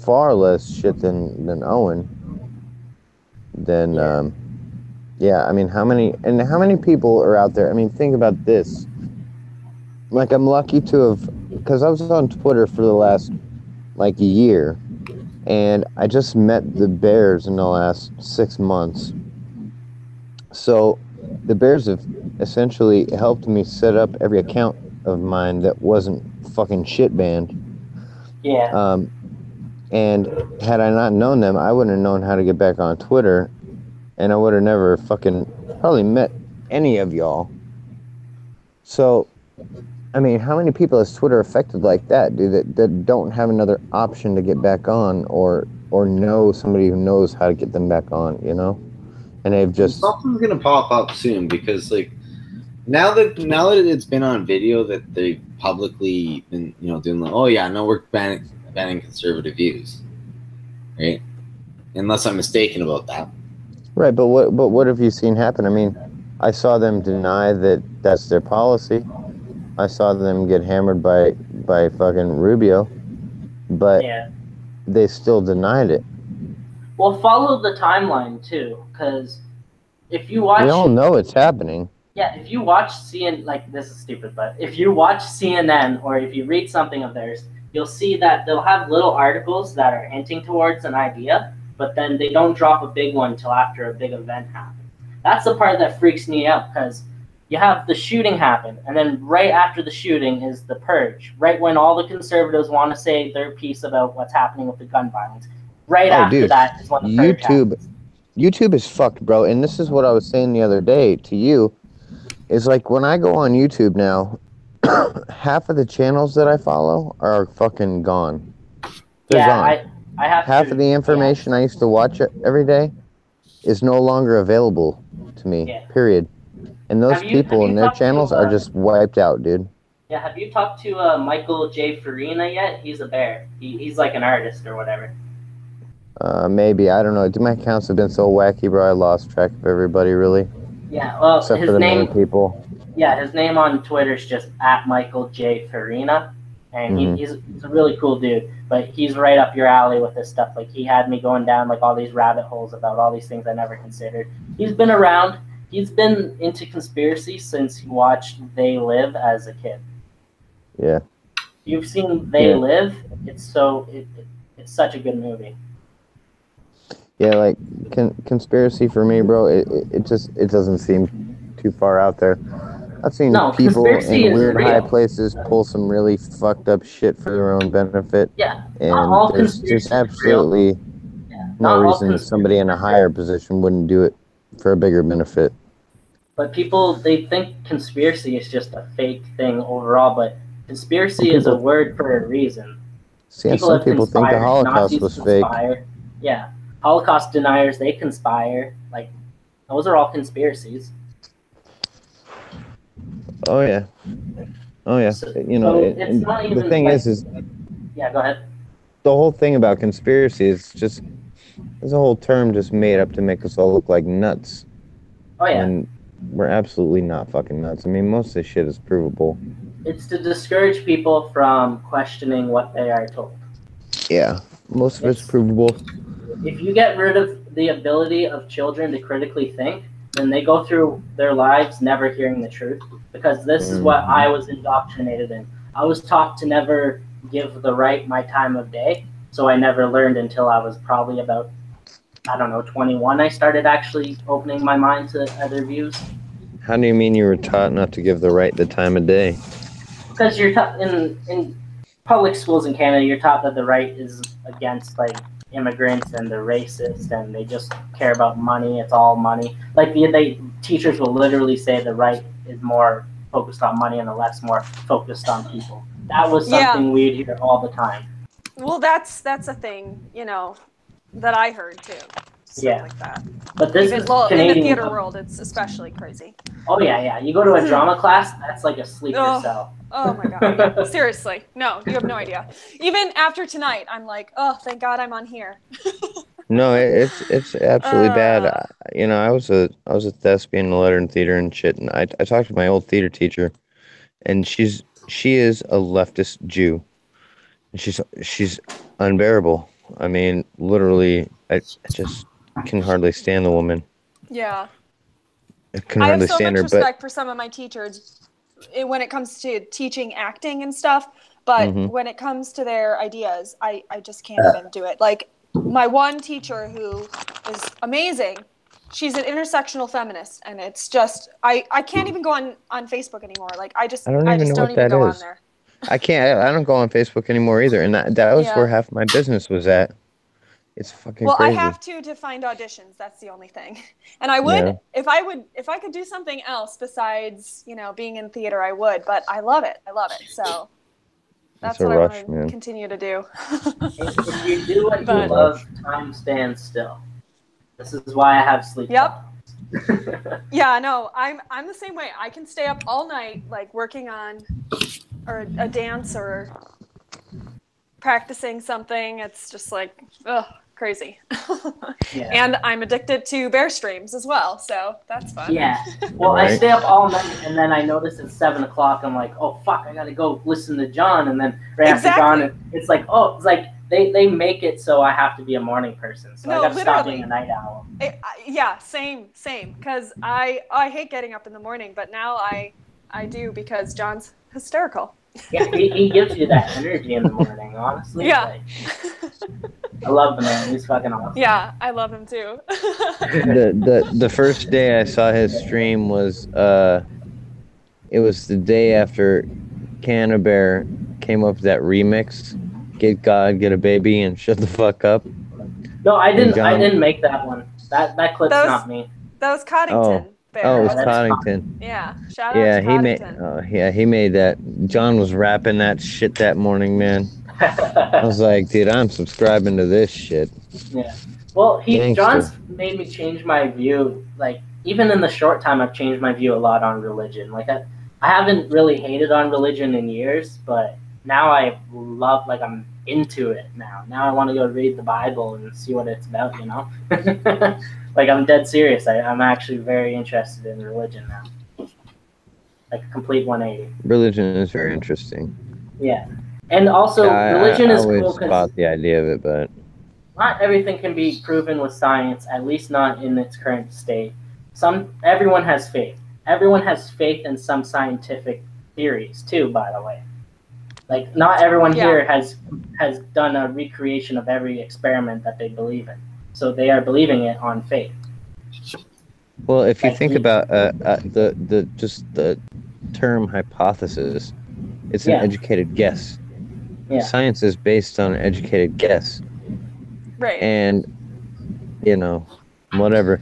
far less shit than Owen, then I mean, how many people are out there? I mean, think about this. Like, I'm lucky to have, because I was on Twitter for the last like a year, and I just met the Bears in the last 6 months. So the Bears have essentially helped me set up every account of mine that wasn't fucking shit banned. Yeah. And had I not known them, I wouldn't have known how to get back on Twitter, and I would have never probably met any of y'all. So, I mean, how many people has Twitter affected like that, dude, that don't have another option to get back on, or know somebody who knows how to get them back on, you know? And they've just... Something's gonna pop up soon, because like now that it's been on video that they've publicly been, you know, doing like, oh yeah, no, we're banning conservative views, right? Unless I'm mistaken about that. Right, but what have you seen happen? I mean, I saw them deny that that's their policy. I saw them get hammered by fucking Rubio, but they still denied it. Well, follow the timeline too, because if you watch, we all know it's happening. Yeah, if you watch CNN, like, this is stupid, but if you watch CNN or if you read something of theirs, you'll see that they'll have little articles that are hinting towards an idea, but then they don't drop a big one till after a big event happens. That's the part that freaks me out, because you have the shooting happen, and then right after the shooting is the purge, right when all the conservatives want to say their piece about what's happening with the gun violence. Right after that is when the purge happens. YouTube is fucked, bro. And this is what I was saying the other day to you. Is like when I go on YouTube now, half of the channels that I follow are fucking gone. They're gone. I have half of the information I used to watch every day is no longer available to me. Yeah. Period. And those people and their channels are just wiped out, dude. Yeah, have you talked to Michael J. Farina yet? He's a bear. He's like an artist or whatever. Maybe, I don't know. My accounts have been so wacky, bro. I lost track of everybody, really. Yeah, well, except his for the name, main people. Yeah, his name on Twitter is just @Michael J. Farina, and he's a really cool dude. But he's right up your alley with this stuff. Like, he had me going down like all these rabbit holes about all these things I never considered. He's been around. He's been into conspiracy since he watched They Live as a kid. Yeah. You've seen They Live? It's such a good movie. Yeah, like conspiracy for me, bro. It doesn't seem too far out there. I've seen people in weird high places pull some really fucked up shit for their own benefit. Yeah, and there's just absolutely no reason somebody in a higher position wouldn't do it for a bigger benefit. But people, they think conspiracy is just a fake thing overall, but conspiracy is a word for a reason. See, some people think the Holocaust was fake. Yeah. Holocaust deniers, they conspire. Like, those are all conspiracies. Oh, yeah. Oh, yeah. So, it's not even the thing like, is... Yeah, go ahead. The whole thing about conspiracy is just... There's a whole term just made up to make us all look like nuts. Oh, yeah. And we're absolutely not fucking nuts. I mean, most of this shit is provable. It's to discourage people from questioning what they are told. Yeah, most of it's provable. If you get rid of the ability of children to critically think, then they go through their lives never hearing the truth. Because this is what I was indoctrinated in. I was taught to never give the right my time of day. So I never learned until I was probably about, 21. I started actually opening my mind to other views. How do you mean you were taught not to give the right the time of day? Because you're taught in public schools in Canada, you're taught that the right is against like immigrants and they're racist and they just care about money. It's all money. Like teachers will literally say the right is more focused on money and the left's more focused on people. That was something we'd hear all the time. Well, that's a thing, that I heard too. Stuff like that. But this is Canadian. In the theater world, it's especially crazy. Oh yeah. You go to a drama class, that's like a sleeper cell. Oh my god. Yeah. Seriously. No, you have no idea. Even after tonight, I'm like, oh, thank God I'm on here. No, it's absolutely bad. I was a thespian in the letter and theater and shit, and I talked to my old theater teacher, and she is a leftist Jew, and she's unbearable. I mean, literally, I just can hardly stand the woman. Yeah. I can hardly stand her. I have so much respect for some of my teachers when it comes to teaching acting and stuff, but when it comes to their ideas, I just can't even do it. Like, my one teacher who is amazing, she's an intersectional feminist, and it's just, I can't even go on Facebook anymore. Like, I just don't even go on there. I don't go on Facebook anymore either, and that was where half my business was at. It's fucking crazy. Well, I have to find auditions. That's the only thing. And I would, if I could do something else besides, being in theater, I would. But I love it. So that's what I want to continue to do. If you do what you love, time stands still. This is why I have sleep. Yep. Yeah, no, I'm the same way. I can stay up all night, like working on or a dance or practicing something. It's just like, crazy. And I'm addicted to bear streams as well, so that's fun. Yeah. Well, I stay up all night, and then I notice it's 7 o'clock. I'm like, oh fuck, I gotta go listen to John, and then after John, it's like, they make it so I have to be a morning person, so I gotta stop being a night owl. Same. Because I hate getting up in the morning, but now I do because John's hysterical. Yeah, he gives you that energy in the morning, honestly. Yeah. I love the man. He's fucking awesome. Yeah, I love him too. The first day I saw his stream was it was the day after Canna Bear came up with that remix, "Get God, Get a Baby, and Shut the Fuck Up." No, I didn't. John- I didn't make that one. That clip's not me. That was Coddington. Bear. Oh, it was That's Coddington. Yeah, shout out Yeah, to he made. Coddington. He made that. John was rapping that shit that morning, man. I was like, dude, I'm subscribing to this shit. Yeah. Well, Gangster. John's made me change my view. Like, even in the short time, I've changed my view a lot on religion. Like, I haven't really hated on religion in years, but now I love, like, I'm into it now. Now I want to go read the Bible and see what it's about, you know? Like, I'm dead serious. I'm actually very interested in religion now. Like, a complete 180. Religion is very interesting. Yeah. And also, religion is I cool always because thought the idea of it, but not everything can be proven with science, at least not in its current state. Everyone has faith. Everyone has faith in some scientific theories too, by the way. Like, not everyone here has done a recreation of every experiment that they believe in. So they are believing it on faith. well, if you think about the term hypothesis, it's an educated guess. Yeah. Science is based on an educated guess. Right. And, you know, whatever.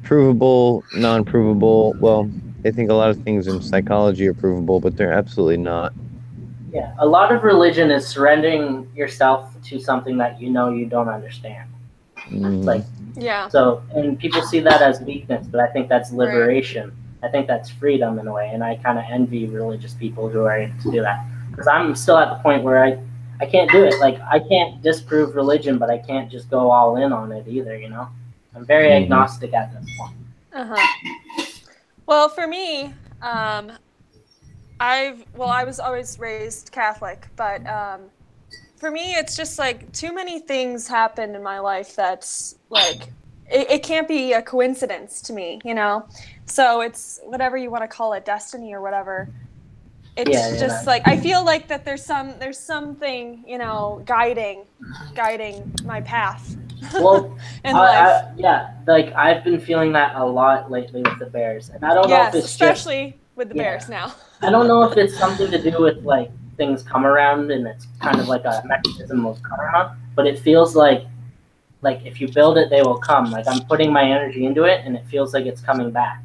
Provable, non-provable. Well, they think a lot of things in psychology are provable, but they're absolutely not. Yeah. A lot of religion is surrendering yourself to something that you know you don't understand. Like, yeah. so, and people see that as weakness, but I think that's liberation. I think that's freedom in a way, and I kind of envy religious people who are able to do that. Because I'm still at the point where I can't do it. Like, I can't disprove religion, but I can't just go all in on it either, you know? I'm very agnostic at this point. Uh-huh. Well, for me, I was always raised Catholic, but for me, it's just like too many things happen in my life that's like, it can't be a coincidence to me, you know? So it's whatever you want to call it, destiny or whatever. It's just like, I feel like that there's something, you know, guiding my path. Well, in life. yeah, like I've been feeling that a lot lately with the Bears. And I don't know if it's especially with the Bears now. I don't know if it's something to do with like things come around and it's kind of like a mechanism of karma, but it feels like if you build it, they will come. Like, I'm putting my energy into it and it feels like it's coming back.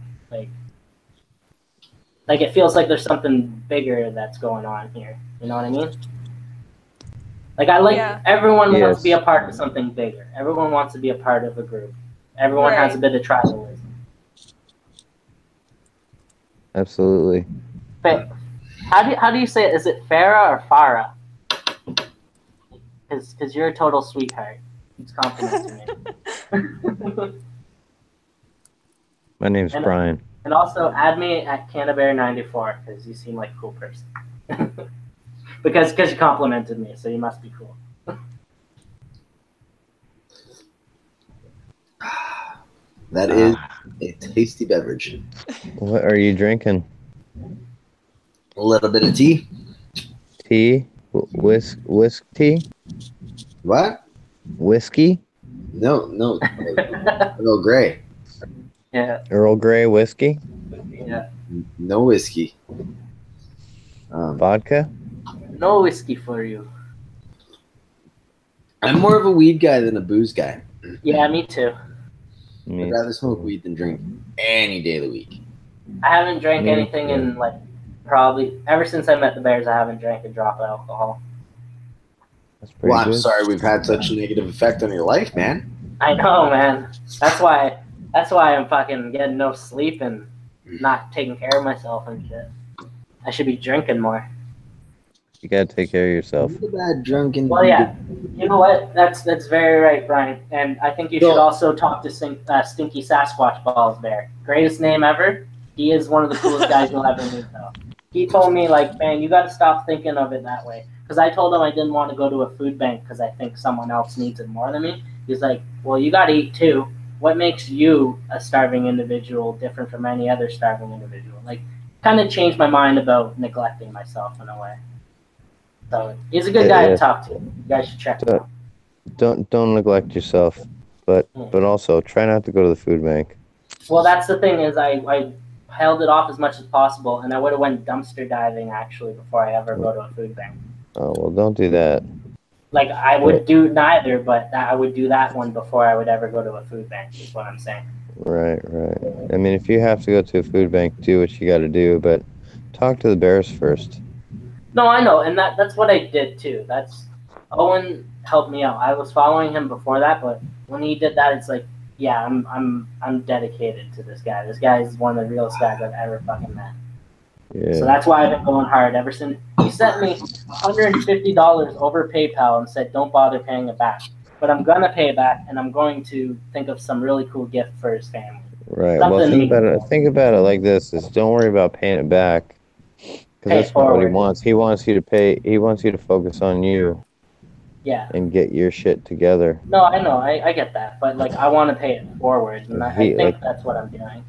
Like it feels like there's something bigger that's going on here. You know what I mean? Like, everyone wants to be a part of something bigger. Everyone wants to be a part of a group. Everyone has a bit of tribalism. Absolutely. But how do you say it? Is it Farah or Farah? Because you're a total sweetheart. It's complimenting me. My name's Brian. And also add me at CannaBear94 because you seem like a cool person. because you complimented me, so you must be cool. That is a tasty beverage. What are you drinking? A little bit of tea. Tea? Whiskey? What? Whiskey? No. Earl Grey. Yeah. Earl Grey whiskey? Yeah. No whiskey. Vodka? No whiskey for you. I'm more of a weed guy than a booze guy. Yeah, me too. I'd rather smoke weed than drink any day of the week. I haven't drank anything in like probably ever since I met the Bears. I haven't drank a drop of alcohol. Well, I'm sorry we've had such a negative effect on your life, man. I know, man. That's why I'm fucking getting no sleep and not taking care of myself and shit. I should be drinking more. You gotta take care of yourself. Well, yeah. You know what? That's very right, Brian. And I think you should also talk to Stinky Sasquatch Balls Bear. Greatest name ever. He is one of the coolest guys you'll ever meet, though. He told me, like, man, you got to stop thinking of it that way. Because I told him I didn't want to go to a food bank because I think someone else needs it more than me. He's like, well, you got to eat too. What makes you a starving individual different from any other starving individual? Like, kind of changed my mind about neglecting myself in a way. So he's a good guy to talk to. You guys should check him out. don't neglect yourself, but also try not to go to the food bank. Well, that's the thing is I held it off as much as possible, and I would have went dumpster diving actually before I ever go to a food bank. Oh well, don't do that. Like I would do neither, but I would do that one before I would ever go to a food bank. Is what I'm saying. Right. I mean, if you have to go to a food bank, do what you got to do, but talk to the Bears first. No, I know, and that's what I did too. That's Owen helped me out. I was following him before that, but when he did that, it's like, yeah, I'm dedicated to this guy. This guy is one of the realest guys I've ever fucking met. Yeah. So that's why I've been going hard ever since. He sent me $150 over PayPal and said, "Don't bother paying it back." But I'm gonna pay it back, and I'm going to think of some really cool gift for his family. Right. Well, think about it like this: is don't worry about paying it back, because that's not what he wants. He wants you to pay. He wants you to focus on you. Yeah. And get your shit together. No, I know, I get that, but like I want to pay it forward, and I think that's what I'm doing.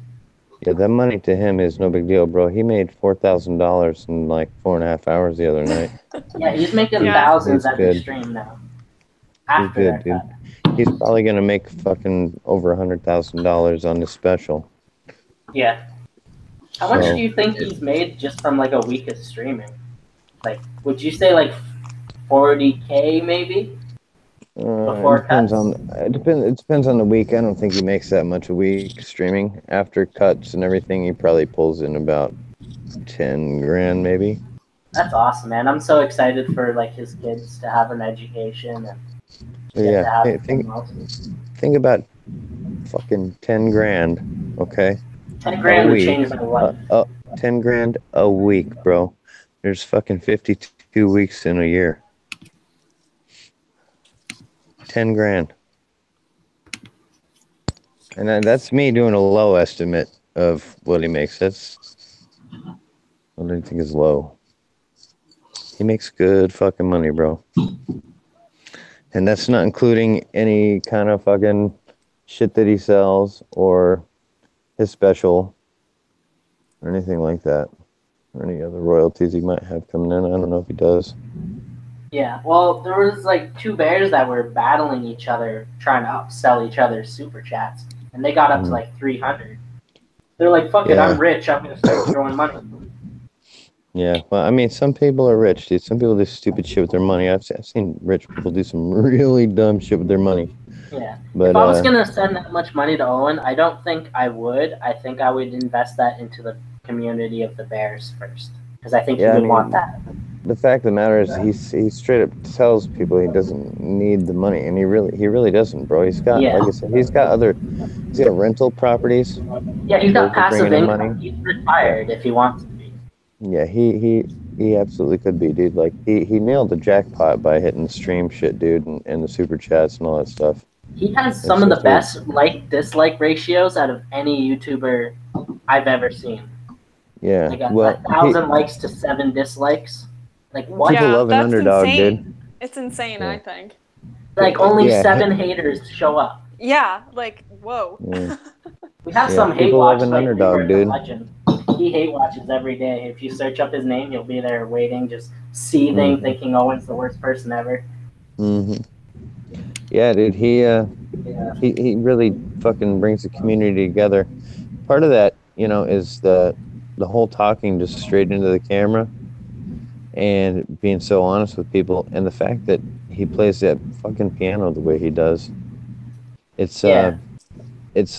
Yeah, that money to him is no big deal, bro. He made $4,000 in like 4.5 hours the other night. Yeah, he's making thousands at the stream now. He's good, dude. He's probably gonna make fucking over $100,000 on this special. Yeah. How much do you think he's made just from like a week of streaming? Like, would you say like 40K maybe? Before cuts? It depends on the week. I don't think he makes that much a week streaming. After cuts and everything, he probably pulls in about 10 grand maybe. That's awesome, man. I'm so excited for like his kids to have an education and think about fucking 10 grand, okay? 10 grand would change my life. 10 grand a week, bro. There's fucking 52 weeks in a year. 10 grand. And that's me doing a low estimate of what he makes. What do you think is low? He makes good fucking money, bro. And that's not including any kind of fucking shit that he sells or his special or anything like that. Or any other royalties he might have coming in. I don't know if he does. Yeah, well, there was like two bears that were battling each other, trying to upsell each other's super chats, and they got up to like 300. They're like, "Fuck it, I'm rich. I'm gonna start throwing money." Yeah, well, I mean, some people are rich, dude. Some people do stupid shit with their money. I've seen rich people do some really dumb shit with their money. Yeah. But, if I was gonna send that much money to Owen, I don't think I would. I think I would invest that into the community of the Bears first, because I think he would want that. The fact of the matter is, he straight up tells people he doesn't need the money, and he really doesn't, bro. He's got, like I said, he's got rental properties. Yeah, he's got passive income. He's retired if he wants to be. Yeah, he absolutely could be, dude. Like he nailed the jackpot by hitting the stream shit, dude, and the super chats and all that stuff. He has some of the best like-dislike ratios out of any YouTuber I've ever seen. Yeah, like 1,000 likes to 7 dislikes. Like what? People love an underdog, insane. Dude. It's insane, I think. Like only 7 haters show up. Yeah, like whoa. Yeah. We have some hate watch. People love an underdog, dude. Legend. He hate watches every day. If you search up his name, he'll be there waiting, just seething, thinking Owen's the worst person ever. Mm-hmm. Yeah, dude. He really fucking brings the community together. Part of that, is the whole talking just straight into the camera and being so honest with people, and the fact that he plays that fucking piano the way he does. It's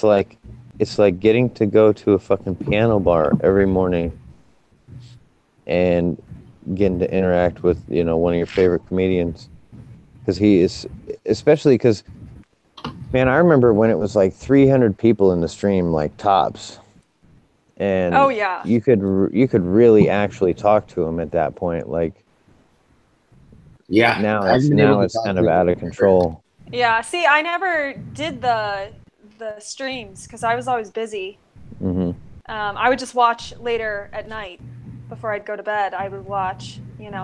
like getting to go to a fucking piano bar every morning and getting to interact with, one of your favorite comedians. Because he is, especially because, man, I remember when it was like 300 people in the stream, like tops. And oh yeah, you could really actually talk to him at that point. Like, yeah, now it's kind of out of control. Yeah, see, I never did the streams because I was always busy. Mm-hmm. I would just watch later at night before I'd go to bed. I would watch,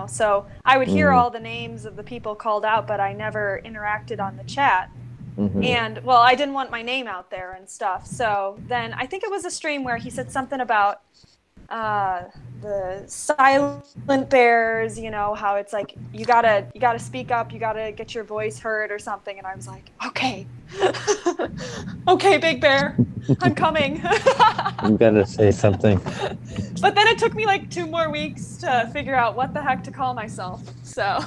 so I would hear all the names of the people called out, but I never interacted on the chat. Mm-hmm. And well, I didn't want my name out there and stuff. So then I think it was a stream where he said something about the silent bears, you know, how it's like you gotta speak up, you gotta get your voice heard or something. And I was like, okay, okay, Big Bear, I'm coming. You gotta say something. But then it took me like 2 more weeks to figure out what the heck to call myself. So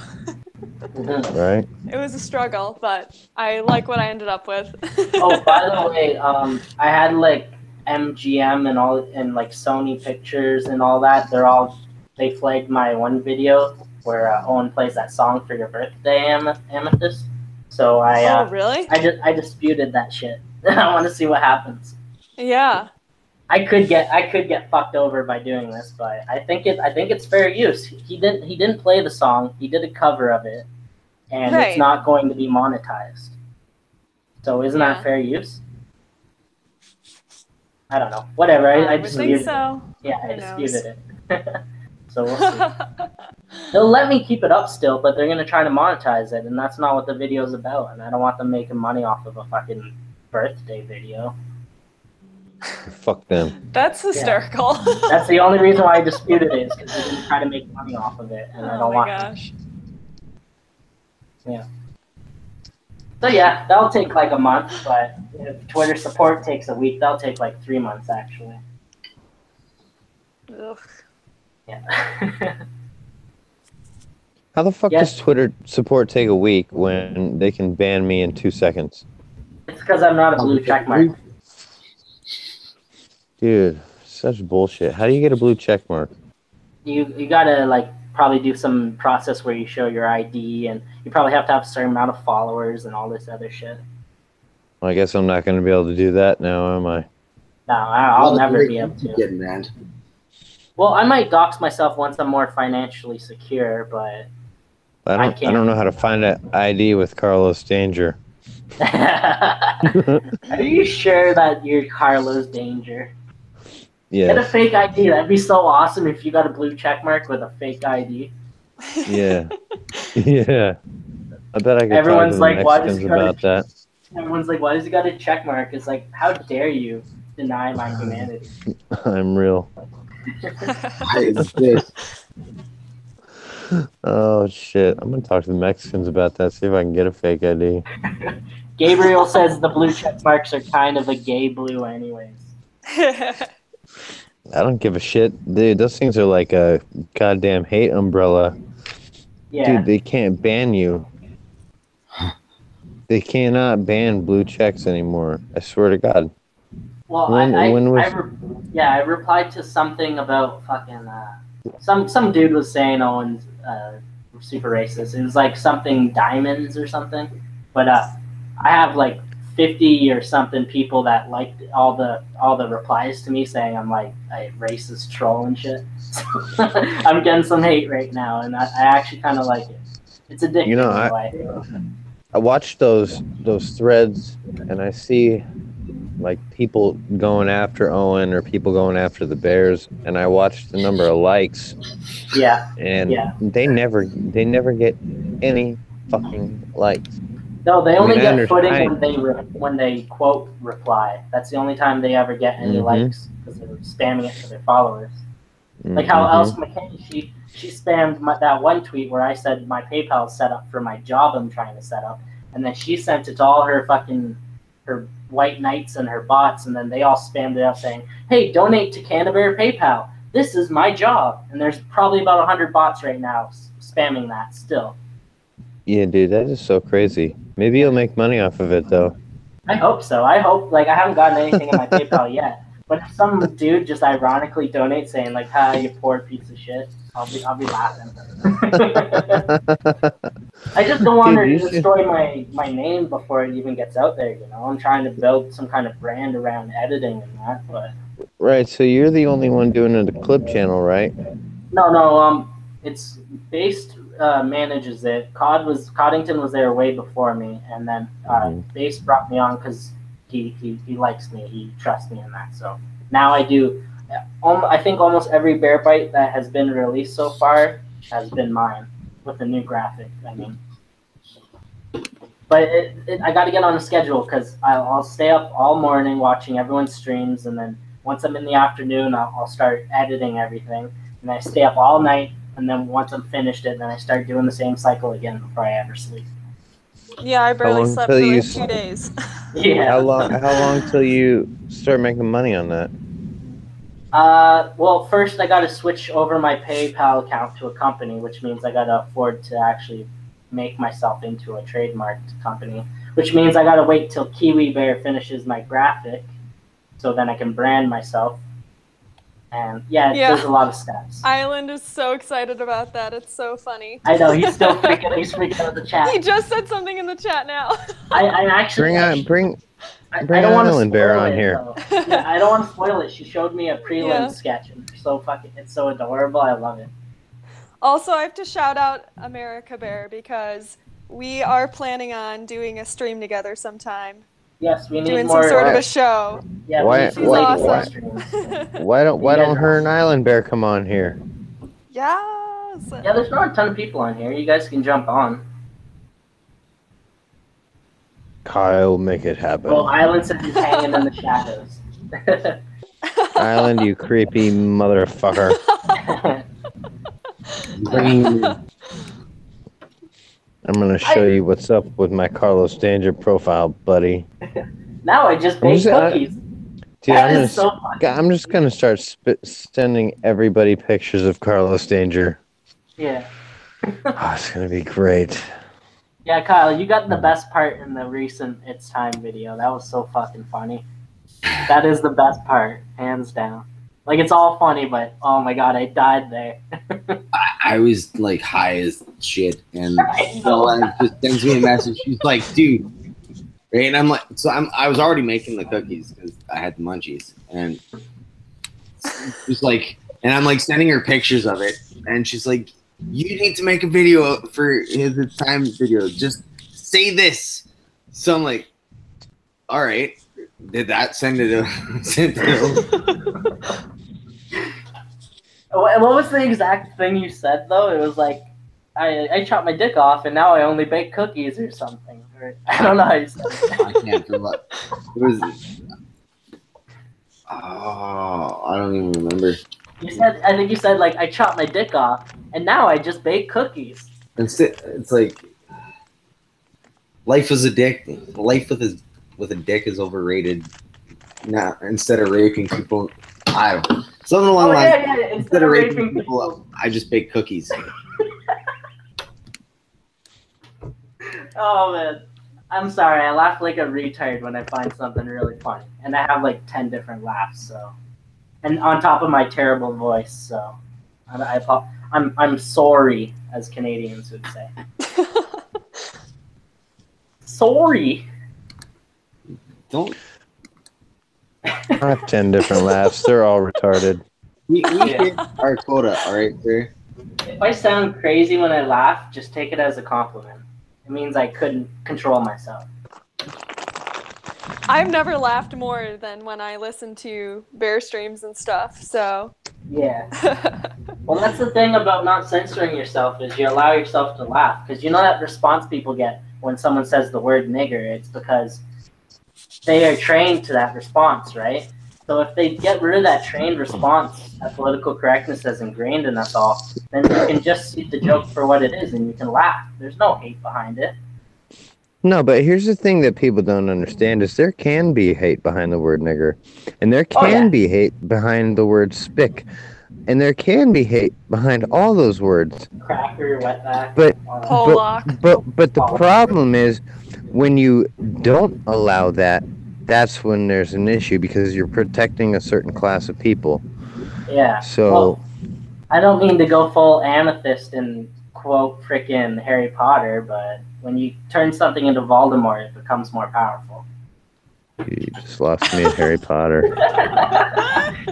Right. it was a struggle, but I like what I ended up with. Oh, by the way, I had like MGM and all, and like Sony Pictures and all that. They flagged my one video where Owen plays that song for your birthday, Amethyst. So Oh, really? I disputed that shit. I want to see what happens. Yeah. I could get fucked over by doing this, but I think it's fair use. He didn't play the song. He did a cover of it, and Right. it's not going to be monetized. So isn't Yeah. that fair use? I don't know. Whatever. I would disputed think so. it. Yeah, I Who knows? disputed it. So we'll see. They'll let me keep it up still, but they're gonna try to monetize it, and that's not what the video's about. And I don't want them making money off of a fucking birthday video. Fuck them. That's hysterical. That's the only reason why I disputed it, is because they're gonna try to make money off of it, and I Oh don't my want. gosh. Yeah. So yeah, that'll take like a month, but if Twitter support takes a week, that'll take like 3 months actually. Ugh. Yeah. How the fuck Yes. does Twitter support take a week when they can ban me in 2 seconds? It's because I'm not a blue check mark. Dude, such bullshit. How do you get a blue check mark? You gotta like probably do some process where you show your ID, and you probably have to have a certain amount of followers and all this other shit. Well, I guess I'm not going to be able to do that now, am I? No, I'll never be able to. Getting banned. Well, I might dox myself once I'm more financially secure, but I don't know how to find an ID with Carlos Danger. are you sure that you're Carlos Danger? Get a Yeah, fake ID. That'd be so awesome if you got a blue check mark with a fake ID. yeah, yeah. I bet I could Everyone's talk to the like, why does Mexicans he gotta- about that. Everyone's like, why does he got a check mark? It's like, how dare you deny my humanity? I'm real. Why is this? Oh shit! I'm gonna talk to the Mexicans about that. See if I can get a fake ID. Gabriel says the blue check marks are kind of a gay blue anyways. I don't give a shit, dude. Those things are like a goddamn hate umbrella. Yeah. Dude, they can't ban you. They cannot ban blue checks anymore. I swear to God. Well, I replied to something about fucking some dude was saying Owen's super racist. It was like something diamonds or something. But I have like 50 or something people that liked all the replies to me saying I'm like a racist troll and shit. I'm getting some hate right now, and I actually kind of like it. It's addictive You know, in a way. I watch those threads and I see like people going after Owen or people going after the Bears, and I watch the number of likes. Yeah. And Yeah. they never get any fucking likes. No, they only get footing understand. when they quote reply. That's the only time they ever get any Mhm. likes, because they're spamming it to their followers. Like how Mhm. Alice McKay, she spammed that one tweet where I said my PayPal is set up for my job I'm trying to set up, and then she sent it to all her white knights and her bots, and then they all spammed it up saying, "Hey, donate to Canterbury PayPal. This is my job." And there's probably about 100 bots right now spamming that still. Yeah, dude, that is so crazy. Maybe you'll make money off of it though. I hope so. I hope, like, I haven't gotten anything in my PayPal yet. But if some dude just ironically donates saying, like, "Hi, you poor piece of shit," I'll be laughing. I just don't want her Dude, to you should- destroy my name before it even gets out there, you know? I'm trying to build some kind of brand around editing and that, but... Right, so you're the only one doing the clip channel, right? No, it's Based manages it. Coddington was there way before me, and then Base brought me on because he likes me, he trusts me in that. So now I do. I think almost every Bear Bite that has been released so far has been mine with the new graphic. I mean, but I got to get on a schedule because I'll stay up all morning watching everyone's streams, and then once I'm in the afternoon, I'll start editing everything. And and I stay up all night, and then once I'm finished it, then I start doing the same cycle again before I ever sleep. Yeah, I barely long slept till for you like 2 days. Yeah. How long till you start making money on that? Well, first I got to switch over my PayPal account to a company, which means I got to afford to actually make myself into a trademarked company, which means I got to wait till Kiwi Bear finishes my graphic, so then I can brand myself. And yeah, there's a lot of steps. Island is so excited about that. It's so funny. I know, he's still freaking out the chat. He just said something in the chat now. I actually bring I don't want Island Bear on here. Yeah, I don't want to spoil it. She showed me a prelim sketch, and it's so adorable. I love it. Also, I have to shout out America Bear because we are planning on doing a stream together sometime. Yes, we need doing more. Some sort of a show. Yeah, she's awesome. Why don't her and Island Bear come on here? Yes. Yeah, there's not a ton of people on here. You guys can jump on. Kyle, make it happen. Well, Island says he's hanging in the shadows. Island, you creepy motherfucker. I'm gonna show you what's up with my Carlos Danger profile, buddy. Now I just bake cookies. Dude, I'm just gonna start sending everybody pictures of Carlos Danger. Yeah. Oh, it's gonna be great. Yeah, Kyle, you got the best part in the recent It's Time video. That was so fucking funny. That is the best part, hands down. Like, it's all funny, but oh my god, I died there. I was like high as shit, and Bella just sends me a message. She's like, "Dude," right? And I'm like, I was already making the cookies because I had the munchies, and just like, and I'm like sending her pictures of it, and she's like, "You need to make a video for his It's Time video. Just say this." So I'm like, "All right." Did that send it? What was the exact thing you said though? It was like, I chopped my dick off and now I only bake cookies or something. Or, I don't know how you said it. I can't remember. It was. Oh, I don't even remember. I think you said like I chopped my dick off and now I just bake cookies. It's like life is a dick. Life with a dick is overrated. Now, instead of raping people, something along the lines. Yeah. Instead of raping people, I just bake cookies. Oh man, I'm sorry. I laugh like a retard when I find something really funny, and I have like 10 different laughs. So, and on top of my terrible voice, so I'm sorry, as Canadians would say. Sorry. Don't. I have 10 different laughs. They're all retarded. We hit our quota, all right, sir? If I sound crazy when I laugh, just take it as a compliment. It means I couldn't control myself. I've never laughed more than when I listen to bear streams and stuff, so. Yeah. Well, that's the thing about not censoring yourself is you allow yourself to laugh. Because you know that response people get when someone says the word nigger, it's because they are trained to that response, right? So if they get rid of that trained response that political correctness has ingrained in us all, then you can just see the joke for what it is and you can laugh. There's no hate behind it. No, but here's the thing that people don't understand is there can be hate behind the word nigger. And there can be hate behind the word spick. And there can be hate behind all those words. Cracker, wetback. But the problem is when you don't allow that, that's when there's an issue because you're protecting a certain class of people. Yeah. So well, I don't mean to go full amethyst and quote frickin' Harry Potter, but when you turn something into Voldemort, it becomes more powerful. You just lost me at Harry Potter.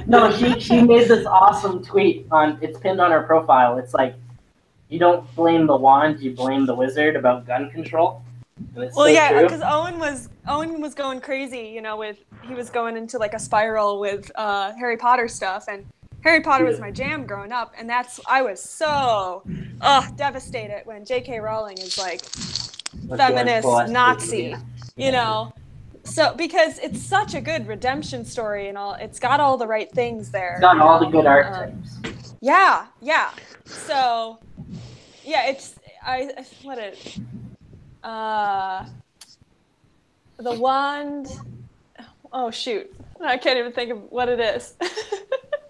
No, she made this awesome tweet it's pinned on her profile. It's like, you don't blame the wand, you blame the wizard about gun control. Well, yeah, because Owen was going crazy, he was going into like a spiral with Harry Potter stuff, and Harry Potter was my jam growing up, and I was so devastated when J.K. Rowling is like feminist Nazi, So because it's such a good redemption story and all, it's got all the right things there. It's got all the good archetypes. Yeah. So, yeah, the wand. Oh shoot, I can't even think of what it is.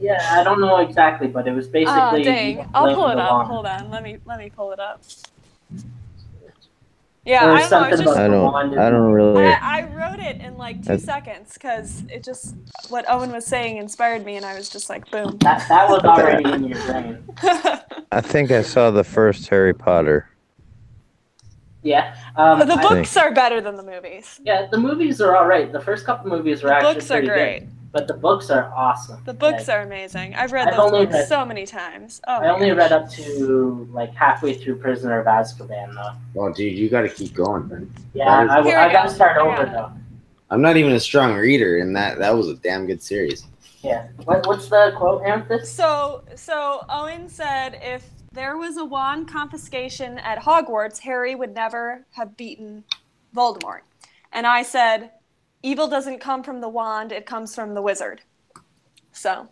Yeah, I don't know exactly, but it was basically. Dang, I'll pull it up. Wand. Hold on, let me pull it up. Yeah, There I was don't know. something It's just about the wand. I don't really. I wrote it in like 2 seconds because it just what Owen was saying inspired me, and I was just like, boom. That was already in your brain. I think I saw the first Harry Potter. Yeah. The books are better than the movies. Yeah, the movies are all right. The first couple movies were actually books are pretty great. good, but the books are awesome. The books are amazing. I've read those books so many times. Oh, I only read up to like halfway through Prisoner of Azkaban, though. Oh, dude, you got to keep going, man. Yeah, I got to start over though. I'm not even a strong reader, and that was a damn good series. Yeah. What's the quote, Amethyst? So Owen said if there was a wand confiscation at Hogwarts, Harry would never have beaten Voldemort. And I said, evil doesn't come from the wand, it comes from the wizard. So,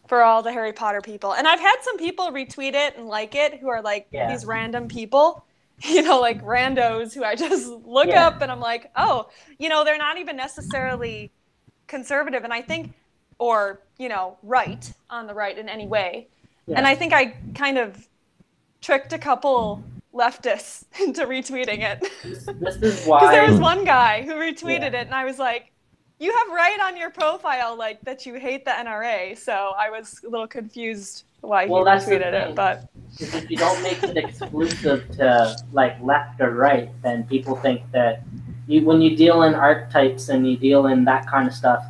for all the Harry Potter people. And I've had some people retweet it and like it who are like these random people, like randos who I just look up and I'm like, oh, they're not even necessarily conservative. And I think, or, right, on the right in any way. Yeah. And I think I kind of tricked a couple leftists into retweeting it. This is why. Because there was one guy who retweeted it, and I was like, you have right on your profile like that you hate the NRA. So I was a little confused why he retweeted it. But if you don't make it exclusive to like left or right, then people think that when you deal in archetypes and you deal in that kind of stuff,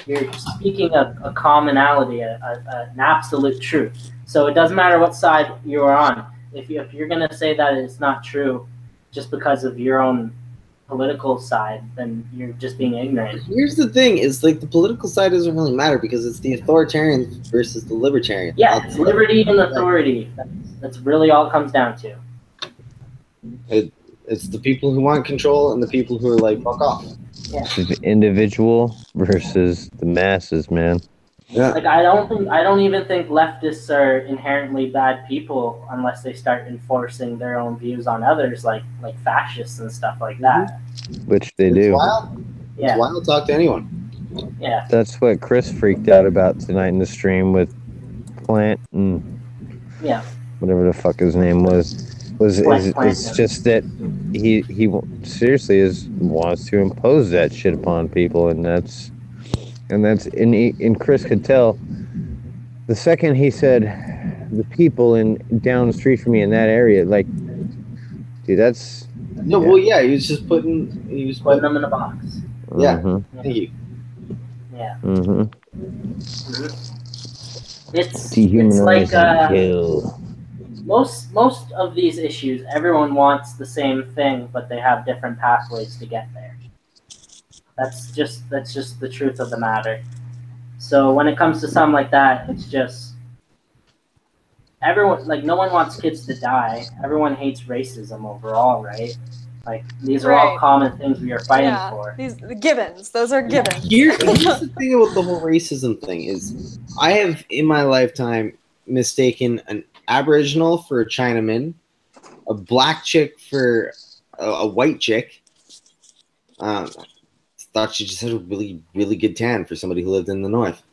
you're speaking a commonality, an absolute truth. So it doesn't matter what side you're on. If you're going to say that it's not true just because of your own political side, then you're just being ignorant. Here's the thing, is like the political side doesn't really matter because it's the authoritarian versus the libertarian. Yeah, it's liberty and authority. That's really all it comes down to. It's the people who want control and the people who are like, fuck off. Yeah. The individual versus the masses, man. Yeah. Like I don't even think leftists are inherently bad people unless they start enforcing their own views on others, like fascists and stuff like that. Which they do. Wild. Yeah. It's wild to talk to anyone. Yeah. That's what Chris freaked out about tonight in the stream with Plant and whatever the fuck his name was. It's just that he seriously wants to impose that shit upon people, and Chris could tell the second he said the people down the street from me in that area, like, dude, that's no. Yeah. Well, yeah, he was putting them in a box. Yeah, thank you. Yeah. It's like most of these issues, everyone wants the same thing, but they have different pathways to get there. That's just the truth of the matter. So when it comes to something like that, it's just everyone, like, no one wants kids to die. Everyone hates racism overall, right? Like, these are all common things we are fighting for. The givens. Those are givens. Here's the thing about the whole racism thing is I have in my lifetime mistaken an Aboriginal for a Chinaman, a black chick for a white chick. Thought she just had a really, really good tan for somebody who lived in the north.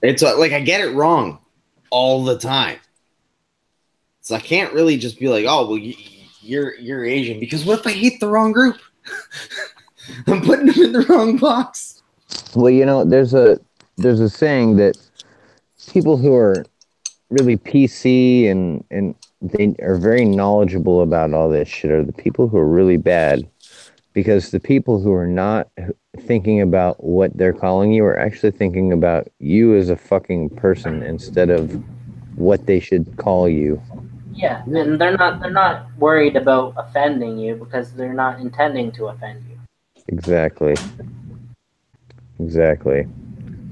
It's like I get it wrong all the time. So I can't really just be like, oh, well, you're Asian, because what if I hate the wrong group? I'm putting them in the wrong box. Well, there's a saying that people who are really PC and they are very knowledgeable about all this shit are the people who are really bad, because the people who are not thinking about what they're calling you are actually thinking about you as a fucking person instead of what they should call you. Yeah, and they're not worried about offending you because they're not intending to offend you. Exactly.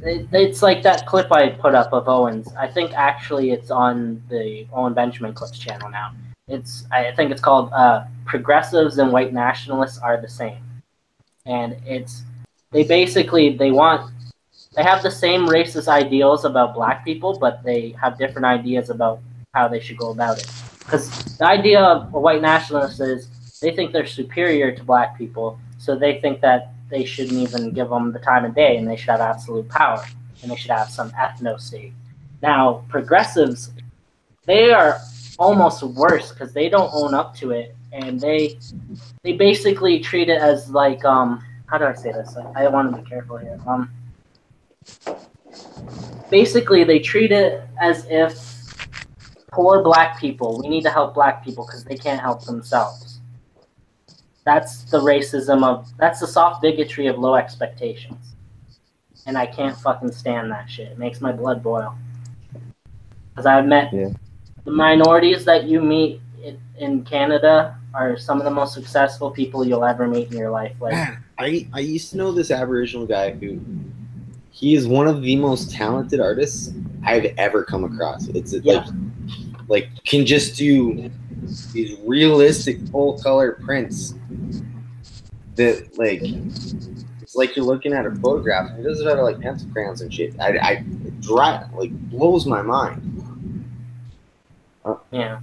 It's like that clip I put up of Owen's. I think actually it's on the Owen Benjamin Clips channel now. I think it's called Progressives and White Nationalists Are the Same. And they want they have the same racist ideals about black people, but they have different ideas about how they should go about it. Because the idea of a white nationalist is they think they're superior to black people, so they think that they shouldn't even give them the time of day, and they should have absolute power, and they should have some ethno-state. Now, progressives, they are almost worse because they don't own up to it, and they basically treat it as like how do I say this? I want to be careful here. Basically, they treat it as if poor black people, we need to help black people because they can't help themselves. That's the racism that's the soft bigotry of low expectations. And I can't fucking stand that shit. It makes my blood boil. Because I've met the minorities that you meet in Canada are some of the most successful people you'll ever meet in your life. Like, Man, I used to know this Aboriginal guy who he is one of the most talented artists I've ever come across. It's like can just do these realistic full color prints that like it's like you're looking at a photograph. He does it out of like pencil crayons and shit. It blows my mind. Yeah.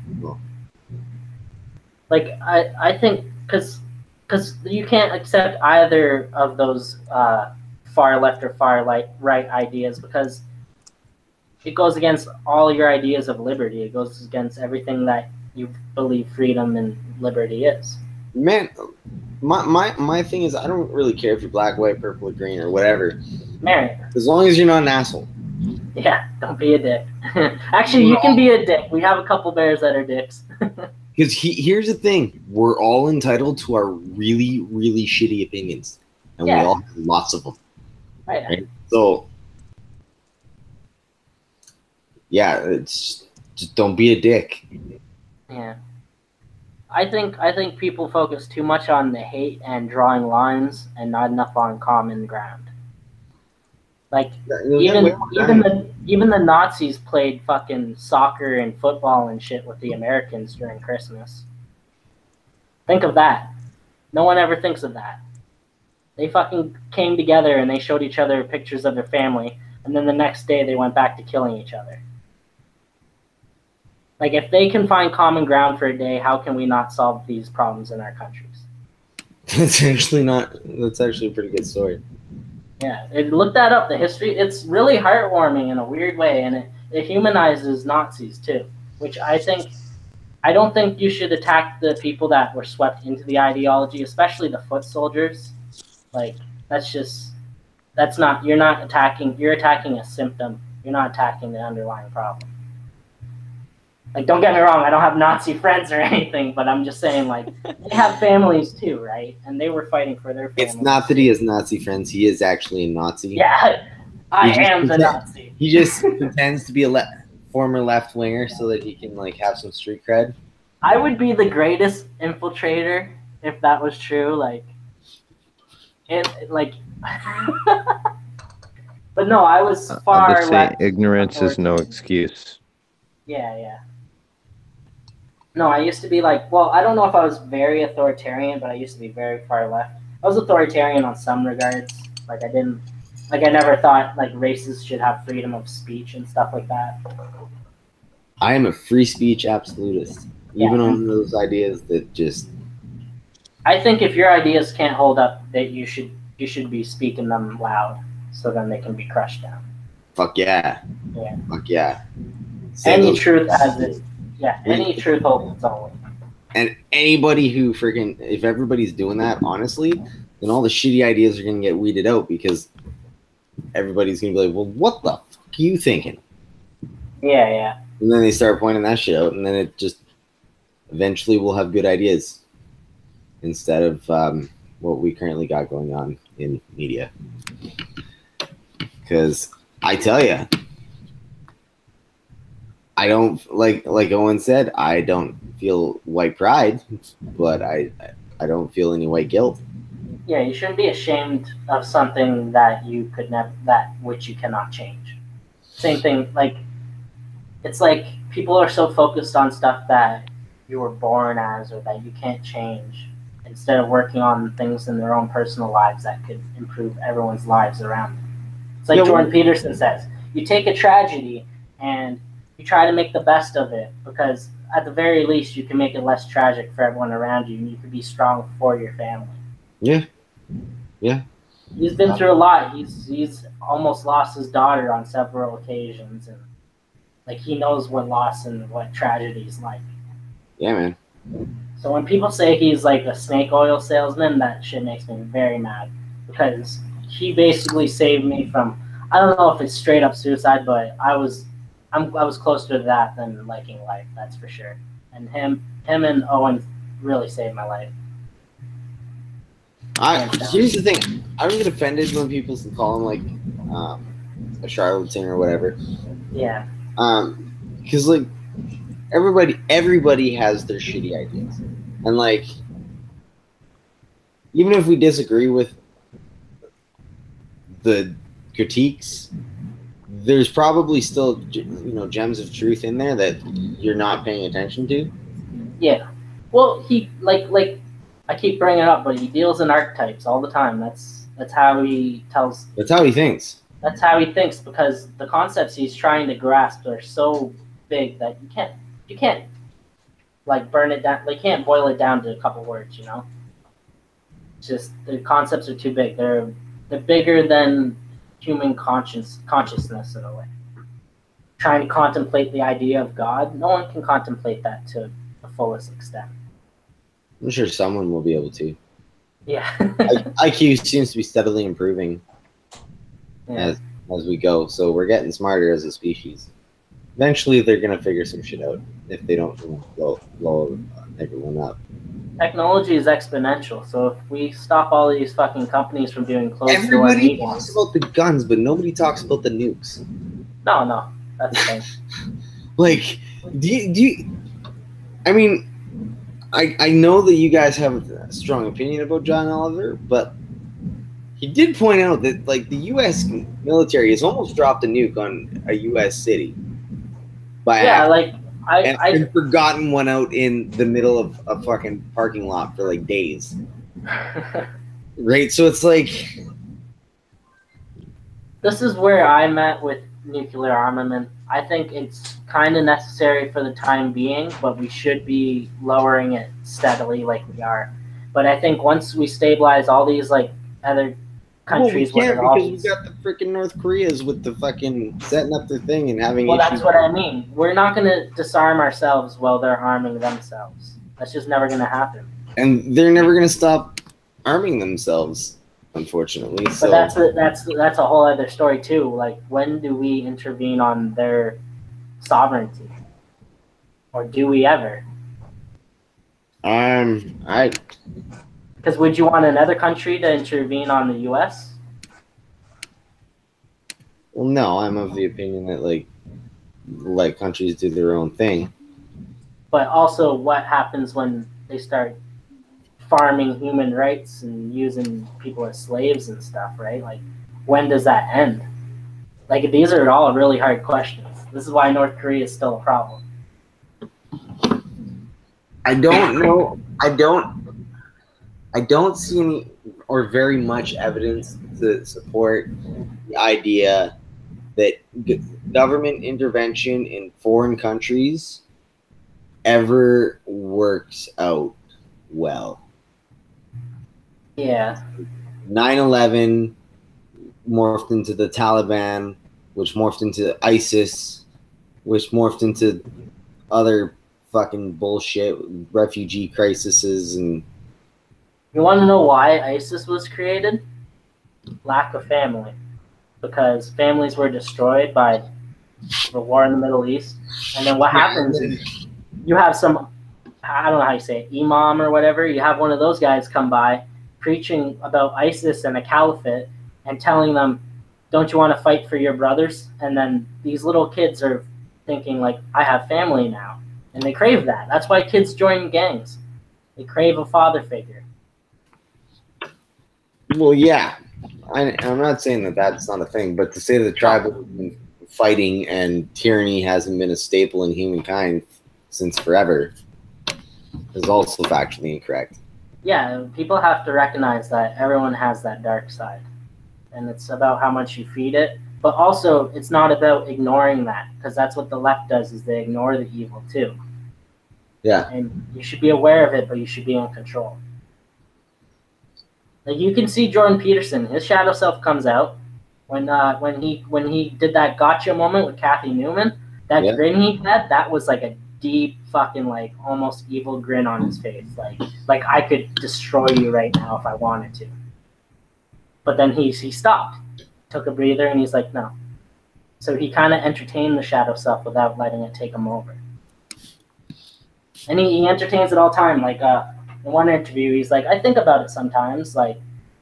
Like I think because you can't accept either of those far left or far right ideas because it goes against all your ideas of liberty. It goes against everything that you believe freedom and liberty is. Man, my thing is I don't really care if you're black, white, purple, or green or whatever. Marry. As long as you're not an asshole. Yeah, don't be a dick. Actually, you can be a dick. We have a couple bears that are dicks. Because here's the thing. We're all entitled to our really, really shitty opinions. And we all have lots of them. Right? So, yeah, it's just don't be a dick. Yeah. I think people focus too much on the hate and drawing lines and not enough on common ground. Like even the Nazis played fucking soccer and football and shit with the Americans during Christmas. Think of that. No one ever thinks of that. They fucking came together and they showed each other pictures of their family, and then the next day they went back to killing each other. Like, if they can find common ground for a day, how can we not solve these problems in our countries? That's actually a pretty good story. Yeah, look that up. The history, it's really heartwarming in a weird way, and it humanizes Nazis too, which I don't think you should attack the people that were swept into the ideology, especially the foot soldiers. Like, you're attacking a symptom. You're not attacking the underlying problem. Like, don't get me wrong, I don't have Nazi friends or anything, but I'm just saying, like, they have families too, right? And they were fighting for their families. It's not that he has Nazi friends. He is actually a Nazi. Yeah, I am the Nazi. He just pretends to be a former left-winger so that he can, like, have some street cred. I would be the greatest infiltrator if that was true. But no, I was far left. Ignorance is no excuse. Yeah. No, I used to be I don't know if I was very authoritarian, but I used to be very far left. I was authoritarian on some regards. I never thought, races should have freedom of speech and stuff like that. I am a free speech absolutist. Even on those ideas that just... I think if your ideas can't hold up, that you should be speaking them loud, so then they can be crushed down. Fuck yeah. Yeah. Fuck yeah. Any truth has it. Yeah, any truth holds its own. And anybody who if everybody's doing that, honestly, then all the shitty ideas are going to get weeded out because everybody's going to be like, well, what the fuck are you thinking? Yeah. And then they start pointing that shit out, and then it just eventually we'll have good ideas instead of what we currently got going on in media. Because I tell you, I don't like Owen said, I don't feel white pride, but I don't feel any white guilt. Yeah, you shouldn't be ashamed of something that you could never, which you cannot change. Same thing, it's like people are so focused on stuff that you were born as or that you can't change, instead of working on things in their own personal lives that could improve everyone's lives around them. It's like Yeah, Jordan Peterson says. You take a tragedy and you try to make the best of it, because at the very least you can make it less tragic for everyone around you, and you can be strong for your family. Yeah. Yeah. He's been through a lot. He's almost lost his daughter on several occasions, and like he knows what loss and what tragedy is like. Yeah, man. So when people say he's like a snake oil salesman, that shit makes me very mad, because he basically saved me from, I don't know if it's straight up suicide, but I was closer to that than liking life, that's for sure. And him and Owen really saved my life. Here's the thing. I don't get offended when people call him like a charlatan or whatever. Yeah. Because like everybody has their shitty ideas, and like even if we disagree with the critiques, there's probably still gems of truth in there that you're not paying attention to. Yeah. Well, he like I keep bringing it up, but he deals in archetypes all the time. That's how he tells. That's how he thinks. That's how he thinks, because the concepts he's trying to grasp are so big that you can't like burn it down. Like, you can't boil it down to a couple words. It's just the concepts are too big. They're bigger than human consciousness in a way. Trying to contemplate the idea of God, no one can contemplate that to the fullest extent. I'm sure someone will be able to. Yeah. IQ seems to be steadily improving as we go, so we're getting smarter as a species. Eventually, they're gonna figure some shit out if they don't blow everyone up. Technology is exponential, so if we stop all these fucking companies from doing closed-door Everybody meetings... talks about the guns, but nobody talks about the nukes. No, that's the thing. Like, do you? I mean, I know that you guys have a strong opinion about John Oliver, but he did point out that like the U.S. military has almost dropped a nuke on a U.S. city. I've forgotten one out in the middle of a fucking parking lot for like days. Right, so it's like, this is where I'm at with nuclear armament. I think it's kind of necessary for the time being, but we should be lowering it steadily like we are. But I think once we stabilize all these like other countries, we can't, because we got the freaking North Koreas with the fucking setting up their thing and having. Well, that's what I mean. We're not going to disarm ourselves while they're arming themselves. That's just never going to happen. And they're never going to stop arming themselves, unfortunately. But that's a whole other story too. Like, when do we intervene on their sovereignty, or do we ever? Because would you want another country to intervene on the U.S.? Well, no, I'm of the opinion that like countries do their own thing. But also, what happens when they start farming human rights and using people as slaves and stuff, right? Like, when does that end? Like, these are all really hard questions. This is why North Korea is still a problem. I don't know. I don't see any or very much evidence to support the idea that government intervention in foreign countries ever works out well. Yeah. 9/11 morphed into the Taliban, which morphed into ISIS, which morphed into other fucking bullshit, refugee crises. And you want to know why ISIS was created? Lack of family. Because families were destroyed by the war in the Middle East. And then what happens is you have some, I don't know how you say it, imam or whatever, you have one of those guys come by preaching about ISIS and a caliphate and telling them, don't you want to fight for your brothers? And then these little kids are thinking, like, I have family now. And they crave that. That's why kids join gangs. They crave a father figure. Well, yeah. I'm not saying that that's not a thing, but to say that tribal fighting and tyranny hasn't been a staple in humankind since forever is also factually incorrect. Yeah, people have to recognize that everyone has that dark side. and it's about how much you feed it. But also, it's not about ignoring that, because that's what the left does, is they ignore the evil too. Yeah. And you should be aware of it, but you should be in control. Like, you can see Jordan Peterson, his shadow self comes out when he did that gotcha moment with Kathy Newman. That grin he had, that was like a deep fucking, like, almost evil grin on his face. Like I could destroy you right now if I wanted to. But then he stopped, took a breather, and he's like, no. So he kind of entertained the shadow self without letting it take him over. And he entertains it all the time. Like, in one interview, he's like, I think about it sometimes, like,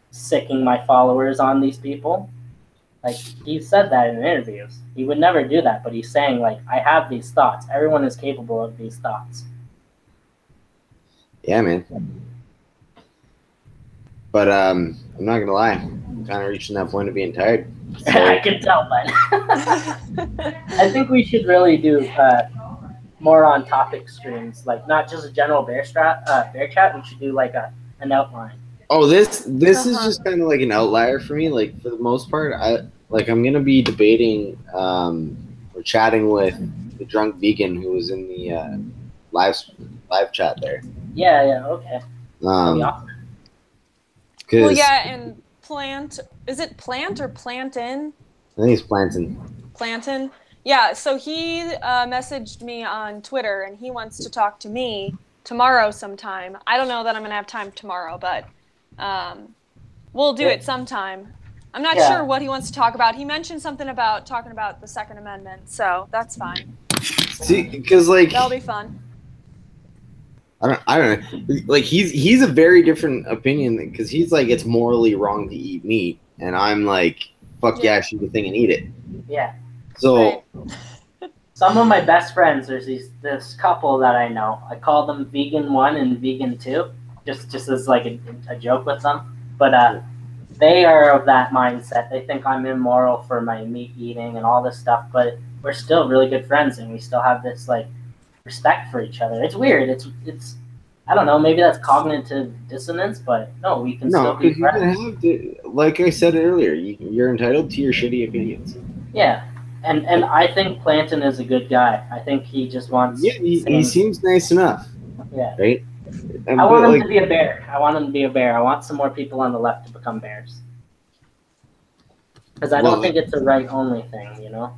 sicking my followers on these people. Like, he said that in interviews. He would never do that, but he's saying, like, I have these thoughts. Everyone is capable of these thoughts. Yeah, man. But I'm not gonna lie, I'm kind of reaching that point of being tired. So. I can tell, but I think we should really do more on topic streams, like not just a general bear chat. We should do like an outline. Oh, this is just kind of like an outlier for me. Like, for the most part, I'm gonna be debating or chatting with the drunk vegan who was in the live chat there. Yeah, okay. That'd be awesome. Well, yeah, and is it Plant or Plantin? I think it's Plantin. Plantin? Yeah, so he messaged me on Twitter, and he wants to talk to me tomorrow sometime. I don't know that I'm going to have time tomorrow, but we'll do it sometime. I'm not sure what he wants to talk about. He mentioned something about talking about the Second Amendment, so that's fine. See, because, like... That'll be fun. I don't know. Like, he's a very different opinion, because he's like, it's morally wrong to eat meat, and I'm like, fuck yeah, shoot the thing and eat it. Yeah. So, some of my best friends, there's this couple that I know. I call them Vegan 1 and Vegan 2, just as like a joke with them. But they are of that mindset. They think I'm immoral for my meat eating and all this stuff, but we're still really good friends, and we still have this like respect for each other. It's weird. It's I don't know. Maybe that's cognitive dissonance, but no, we can still be friends. Like I said earlier, you're entitled to your shitty opinions. Yeah. And I think Plantin is a good guy. I think he just wants... Yeah, he seems nice enough. Yeah. Right? I want him to be a bear. I want some more people on the left to become bears. Because I don't think it's a right-only thing, you know?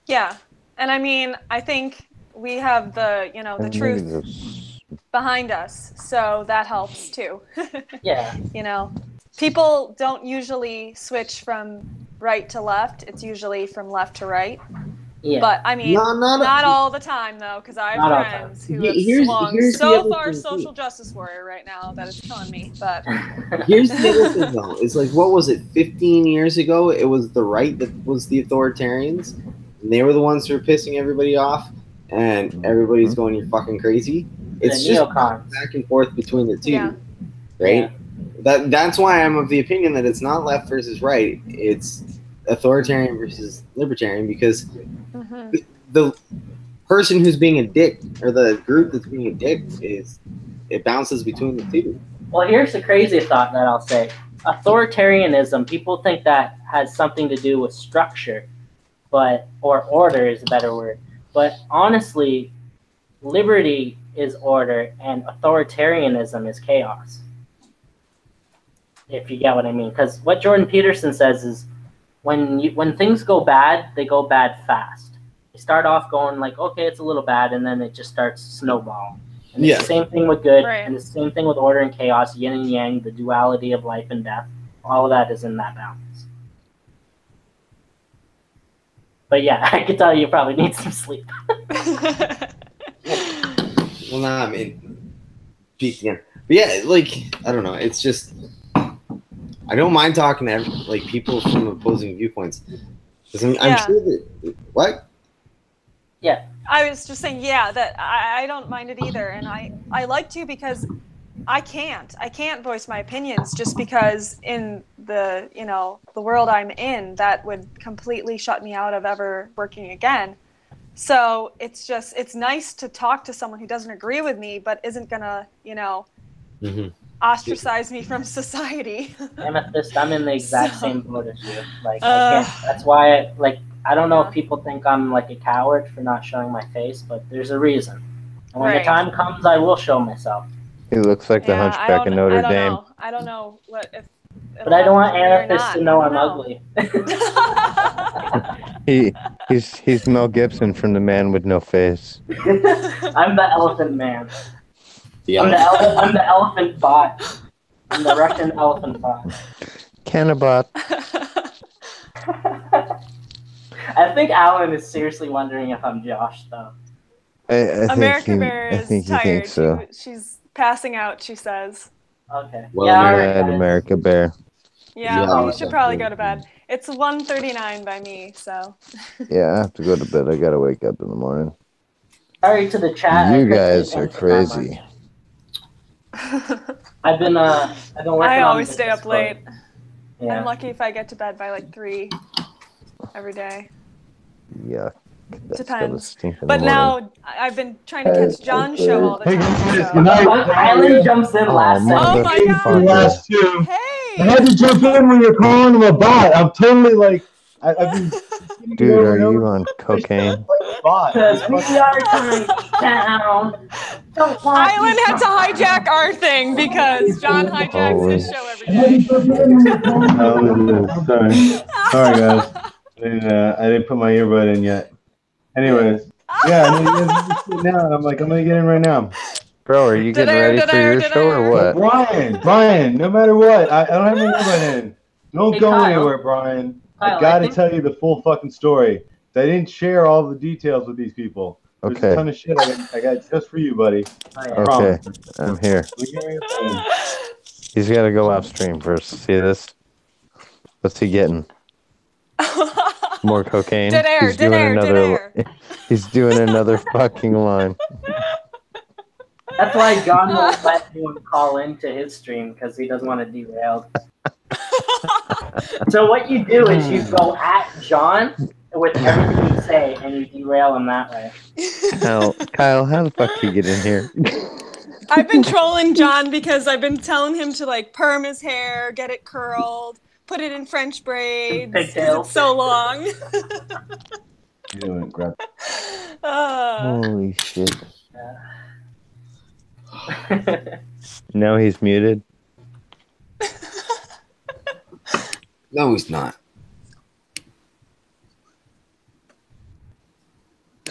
Yeah. And I mean, I think we have the truth behind us, so that helps too. Yeah. You know, people don't usually switch from right to left. It's usually from left to right. Yeah. But I mean, not all the time though, because I have friends who have swung so far social justice warrior right now that it's killing me. But here's the other thing though: it's like, what was it? 15 years ago, it was the right that was the authoritarians, and they were the ones who were pissing everybody off, and everybody's going, "You're fucking crazy." It's just back and forth between the two, right? Yeah. That's why I'm of the opinion that it's not left versus right. It's authoritarian versus libertarian, because the person who's being a dick, or the group that's being a dick, it bounces between the two. Well, here's the crazy thought that I'll say. Authoritarianism, people think that has something to do with structure, or order is a better word. But honestly, liberty is order and authoritarianism is chaos. If you get what I mean. Because what Jordan Peterson says is, when things go bad, they go bad fast. They start off going like, okay, it's a little bad, and then it just starts snowballing. And it's the same thing with good, and the same thing with order and chaos, yin and yang, the duality of life and death. All of that is in that balance. But yeah, I can tell you probably need some sleep. Well, nah, I mean, peak again. But yeah, like, I don't know. It's just, I don't mind talking to like people from opposing viewpoints. Because I'm sure that, what? Yeah. I was just saying, that I don't mind it either. And I like to, because I can't voice my opinions just because in the, the world I'm in, that would completely shut me out of ever working again. So it's nice to talk to someone who doesn't agree with me, but isn't gonna, ostracize me from society. Amethyst, I'm in the exact So- same boat as you. Like, I can't. That's why, I don't know Yeah. if people think I'm like a coward for not showing my face, but there's a reason. And when Right. the time comes, I will show myself. He looks like the Yeah, Hunchback of Notre Dame. Know. I don't know what if. But I don't want Amethyst to know I'm ugly. He's Mel Gibson from The Man with No Face. I'm the elephant man. The I'm the elephant bot. I'm the Russian elephant bot. Cannabot. I think Alan is seriously wondering if I'm Josh, though. I America Bear is think he tired. thinks so. She's passing out. She says. Okay. Well, yeah, all America- right, Bad guys. America Bear. Yeah, Yeah, we should probably go to bed. It's 1:39 by me, so. Yeah, I have to go to bed. I gotta wake up in the morning. Sorry to the chat. You I couldn't guys get are into that crazy. much. I've been working I on always the stay up Discord. late. Yeah. I'm lucky if I get to bed by like 3 every day. Yeah. Depends. But now I've been trying to catch John's show all the Hey, time. guys, so- good night. Island jumps in last second. Oh my The god! last two. I Hey! had to jump in when you're calling him a bot. I'm totally like, I've been. Dude, are you on cocaine? Bot. Because we are coming down. Don't want Island had to hijack our thing because John hijacks his show every day. Oh, sorry, guys. I didn't put my earbud in yet. Anyways, yeah, I know you guys are just sitting down. I'm like, I'm gonna get in right now. Bro, are you getting ready for your show or what? Brian, no matter what, I don't have my earbud in. Don't Hey, go Kyle. anywhere, Brian. Kyle, I gotta think- tell you the full fucking story. I didn't share all the details with these people. There's Okay. a ton of shit I got just for you, buddy. Oh, yeah. Okay, I'm here. We get right in. He's got to go upstream first. See this? What's he getting? More cocaine? Dead air, He's dead doing air, dead another. air. He's doing another fucking line. That's why John won't let anyone call into his stream because he doesn't want to derail. So what you do is you go at John with everything you say and you derail him that way. Kyle, how the fuck did you get in here? I've been trolling John because I've been telling him to like perm his hair, get it curled, put it in French braids. 'Cause Pigtails. it's so long. You doing, grab. Holy shit. Now he's muted. No, he's not.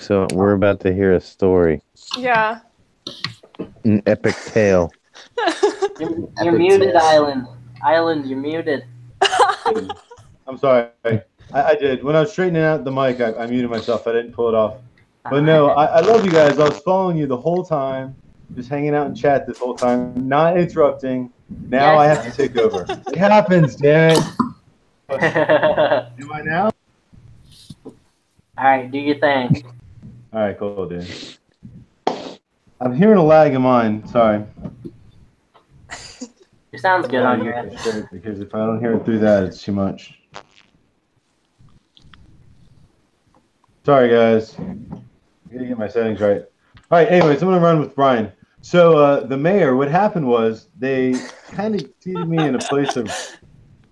So we're about to hear a story. Yeah. An epic tale. You're muted, Island. Island, you're muted. I'm sorry. I did. When I was straightening out the mic, I muted myself. I didn't pull it off. But no, I love you guys. I was following you the whole time, just hanging out in chat this whole time, not interrupting. Now I have to take over. It happens, damn it. Do I now? Alright, do your thing. All right, cool, dude. I'm hearing a lag in mine. Sorry. It sounds good on your end. Because if I don't hear it through that, it's too much. Sorry, guys. I gotta get my settings right. All right, anyways, I'm gonna run with Brian. So the mayor, what happened was they kind of seated me in a place of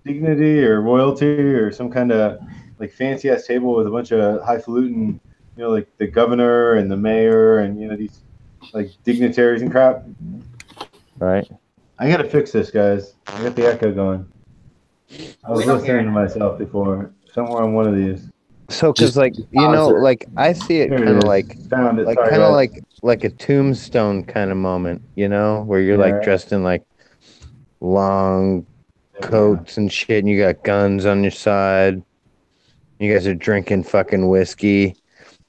dignity or royalty or some kind of like fancy ass table with a bunch of highfalutin, you know, like the governor and the mayor and you know these like dignitaries and crap. Right. I gotta fix this, guys. I got the echo going. I was We don't hear listening to myself before. Somewhere on one of these. So, cause like you know, like I see it Here it kind of is. like Found it. like Sorry, kind of guys. like a tombstone kind of moment, you know, where you're Yeah. like dressed in like long coats and shit, and you got guns on your side. You guys are drinking fucking whiskey,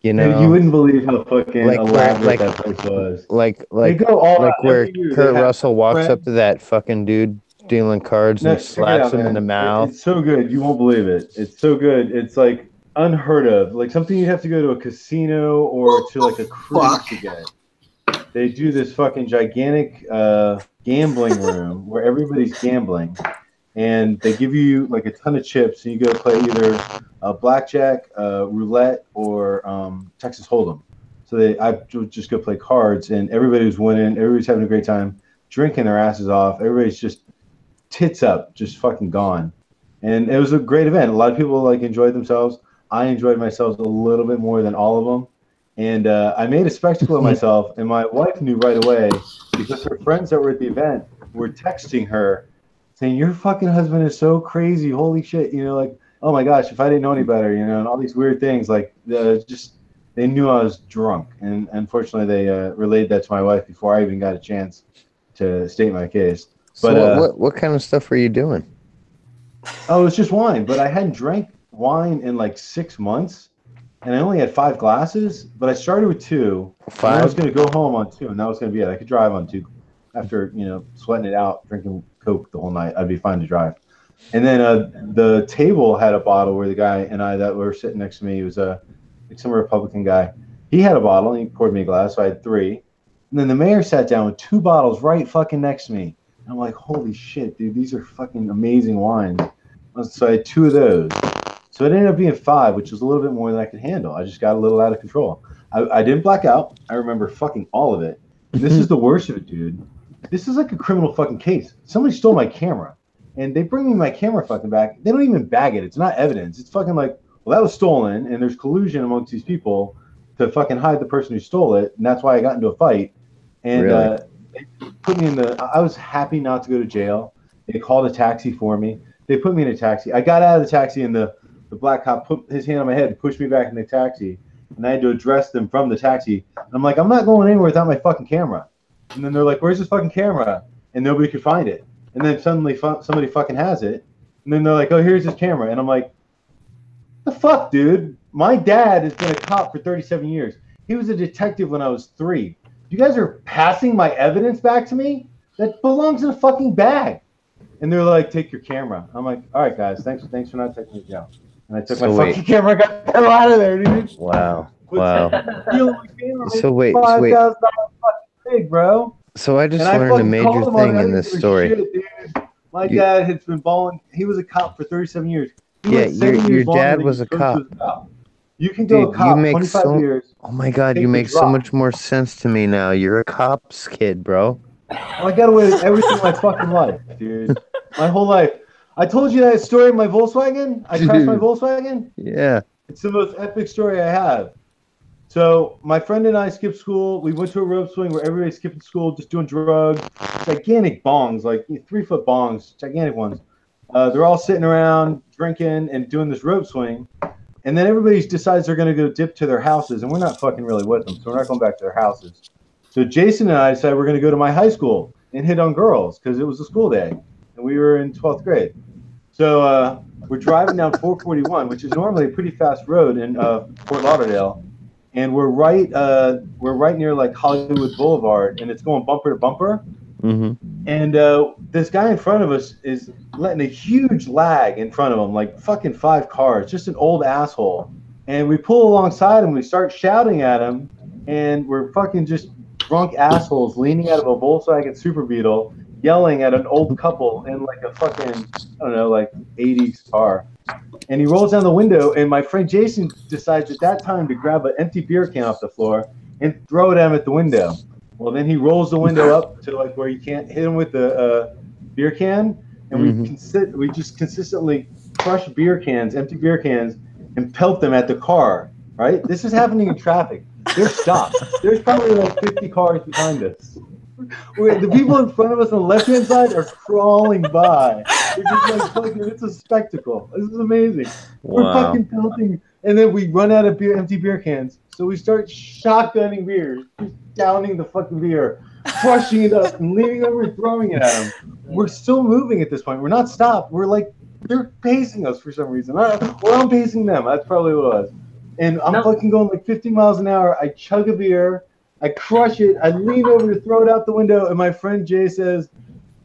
you know. Dude, you wouldn't believe how fucking Like, elaborate like- that place was. like They go all like out where every year. They Kurt have Russell walks friends- up to that fucking dude dealing cards No, and check it slaps out, him in man. the mouth. It's so good. You won't believe it. It's so good. It's like unheard of. Like something you'd have to go to a casino or to like a cruise to get. They do this fucking gigantic gambling room where everybody's gambling. And they give you like a ton of chips, and you go play either blackjack, roulette, or Texas Hold'em. So I would just go play cards, and everybody was winning. Everybody's having a great time. drinking their asses off. Everybody's just tits up, just fucking gone. And it was a great event. A lot of people like enjoyed themselves. I enjoyed myself a little bit more than all of them. And I made a spectacle of myself, and my wife knew right away because her friends that were at the event were texting her saying, your fucking husband is so crazy. Holy shit. You know, like, oh my gosh, if I didn't know any better, you know, and all these weird things, like just they knew I was drunk. And unfortunately, they relayed that to my wife before I even got a chance to state my case. So But what kind of stuff were you doing? oh, it was just wine, but I hadn't drank wine in like 6 months, and I only had 5 glasses, but I started with 2. And I was going to go home on 2, and that was going to be it. I could drive on 2. After, you know, sweating it out, drinking Coke the whole night, I'd be fine to drive. And then the table had a bottle where the guy and I that were sitting next to me, he was like some Republican guy. He had a bottle, and he poured me a glass, so I had 3. And then the mayor sat down with 2 bottles right fucking next to me. And I'm like, holy shit, dude, these are fucking amazing wines. So I had 2 of those. So it ended up being 5, which was a little bit more than I could handle. I just got a little out of control. I didn't black out. I remember fucking all of it. And this is the worst of it, dude. This is like a criminal fucking case. Somebody stole my camera, and they bring me my camera fucking back. They don't even bag it. It's not evidence. It's fucking like, well, that was stolen, and there's collusion amongst these people to fucking hide the person who stole it, and that's why I got into a fight. And Really? they put me in I was happy not to go to jail. They called a taxi for me. They put me in a taxi. I got out of the taxi, and the black cop put his hand on my head and pushed me back in the taxi, and I had to address them from the taxi. And I'm like, I'm not going anywhere without my fucking camera. And then they're like, where's this fucking camera? And nobody could find it. And then suddenly somebody fucking has it. And then they're like, oh, here's his camera. And I'm like, the fuck, dude? My dad has been a cop for 37 years. He was a detective when I was 3. You guys are passing my evidence back to me? That belongs in a fucking bag. And they're like, take your camera. I'm like, all right, guys, thanks for not taking me to jail. And I took my fucking camera and got the hell out of there, dude. Wow. Wow. So wait. $5,000 big, bro. So I just learned a major thing in this story. Shit, my dad has been balling. He was a cop for 37 years. Yeah, your dad was a cop. You can go a cop 25 years. Oh my God, you make so much more sense to me now. You're a cop's kid, bro. I got away with everything in my fucking life, dude. My whole life. I told you that story of my Volkswagen. I crashed my Volkswagen. Yeah. It's the most epic story I have. So my friend and I skipped school. We went to a rope swing where everybody's skipping school, just doing drugs. Gigantic bongs, like 3-foot bongs, gigantic ones. They're all sitting around drinking and doing this rope swing. And then everybody decides they're going to go dip to their houses. And we're not fucking really with them, so we're not going back to their houses. So Jason and I decided we're going to go to my high school and hit on girls because it was a school day. And we were in 12th grade. So we're driving down 441, which is normally a pretty fast road in Fort Lauderdale. And we're right near like Hollywood Boulevard, and it's going bumper to bumper. Mm-hmm. And this guy in front of us is letting a huge lag in front of him, like fucking 5 cars, just an old asshole. And we pull alongside him, we start shouting at him, and we're fucking just drunk assholes leaning out of a Volkswagen Super Beetle, yelling at an old couple in like a fucking, I don't know, like 80s car. And he rolls down the window, and my friend Jason decides at that time to grab an empty beer can off the floor and throw it at him at the window. Well, then he rolls the window up to like where you can't hit him with the beer can, and we just consistently crush beer cans, empty beer cans, and pelt them at the car. Right? This is happening in traffic. They're stopped. There's probably like 50 cars behind us. The people in front of us on the left-hand side are crawling by. They're just like, it's a spectacle. This is amazing. Wow. We're fucking pelting, and then we run out of empty beer cans. So we start shotgunning beers, just downing the fucking beer, crushing it up, and leaning over and throwing it at them. We're still moving at this point. We're not stopped. We're like, they're pacing us for some reason. Or I'm pacing them. That's probably what it was. And I'm fucking going like 50 miles an hour. I chug a beer. I crush it. I lean over to throw it out the window, and my friend Jay says,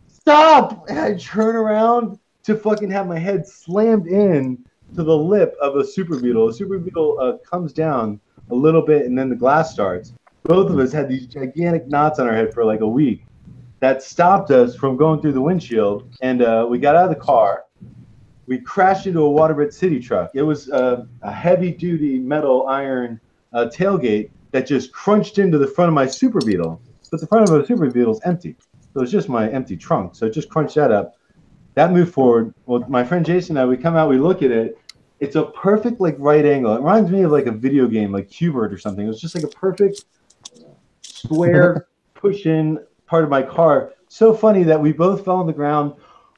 "Stop!" And I turn around to fucking have my head slammed in to the lip of a Super Beetle. A Super Beetle comes down a little bit, and then the glass starts. Both of us had these gigantic knots on our head for like a week. That stopped us from going through the windshield, and we got out of the car. We crashed into a Waterbed City truck. It was a heavy-duty metal iron tailgate that just crunched into the front of my Super Beetle. But the front of a Super Beetle is empty. So it's just my empty trunk. So just crunch that up. That moved forward. Well, my friend Jason and I, we come out, we look at it. It's a perfect like right angle. It reminds me of like a video game, like Qbert or something. It was just like a perfect square push-in part of my car. So funny that we both fell on the ground,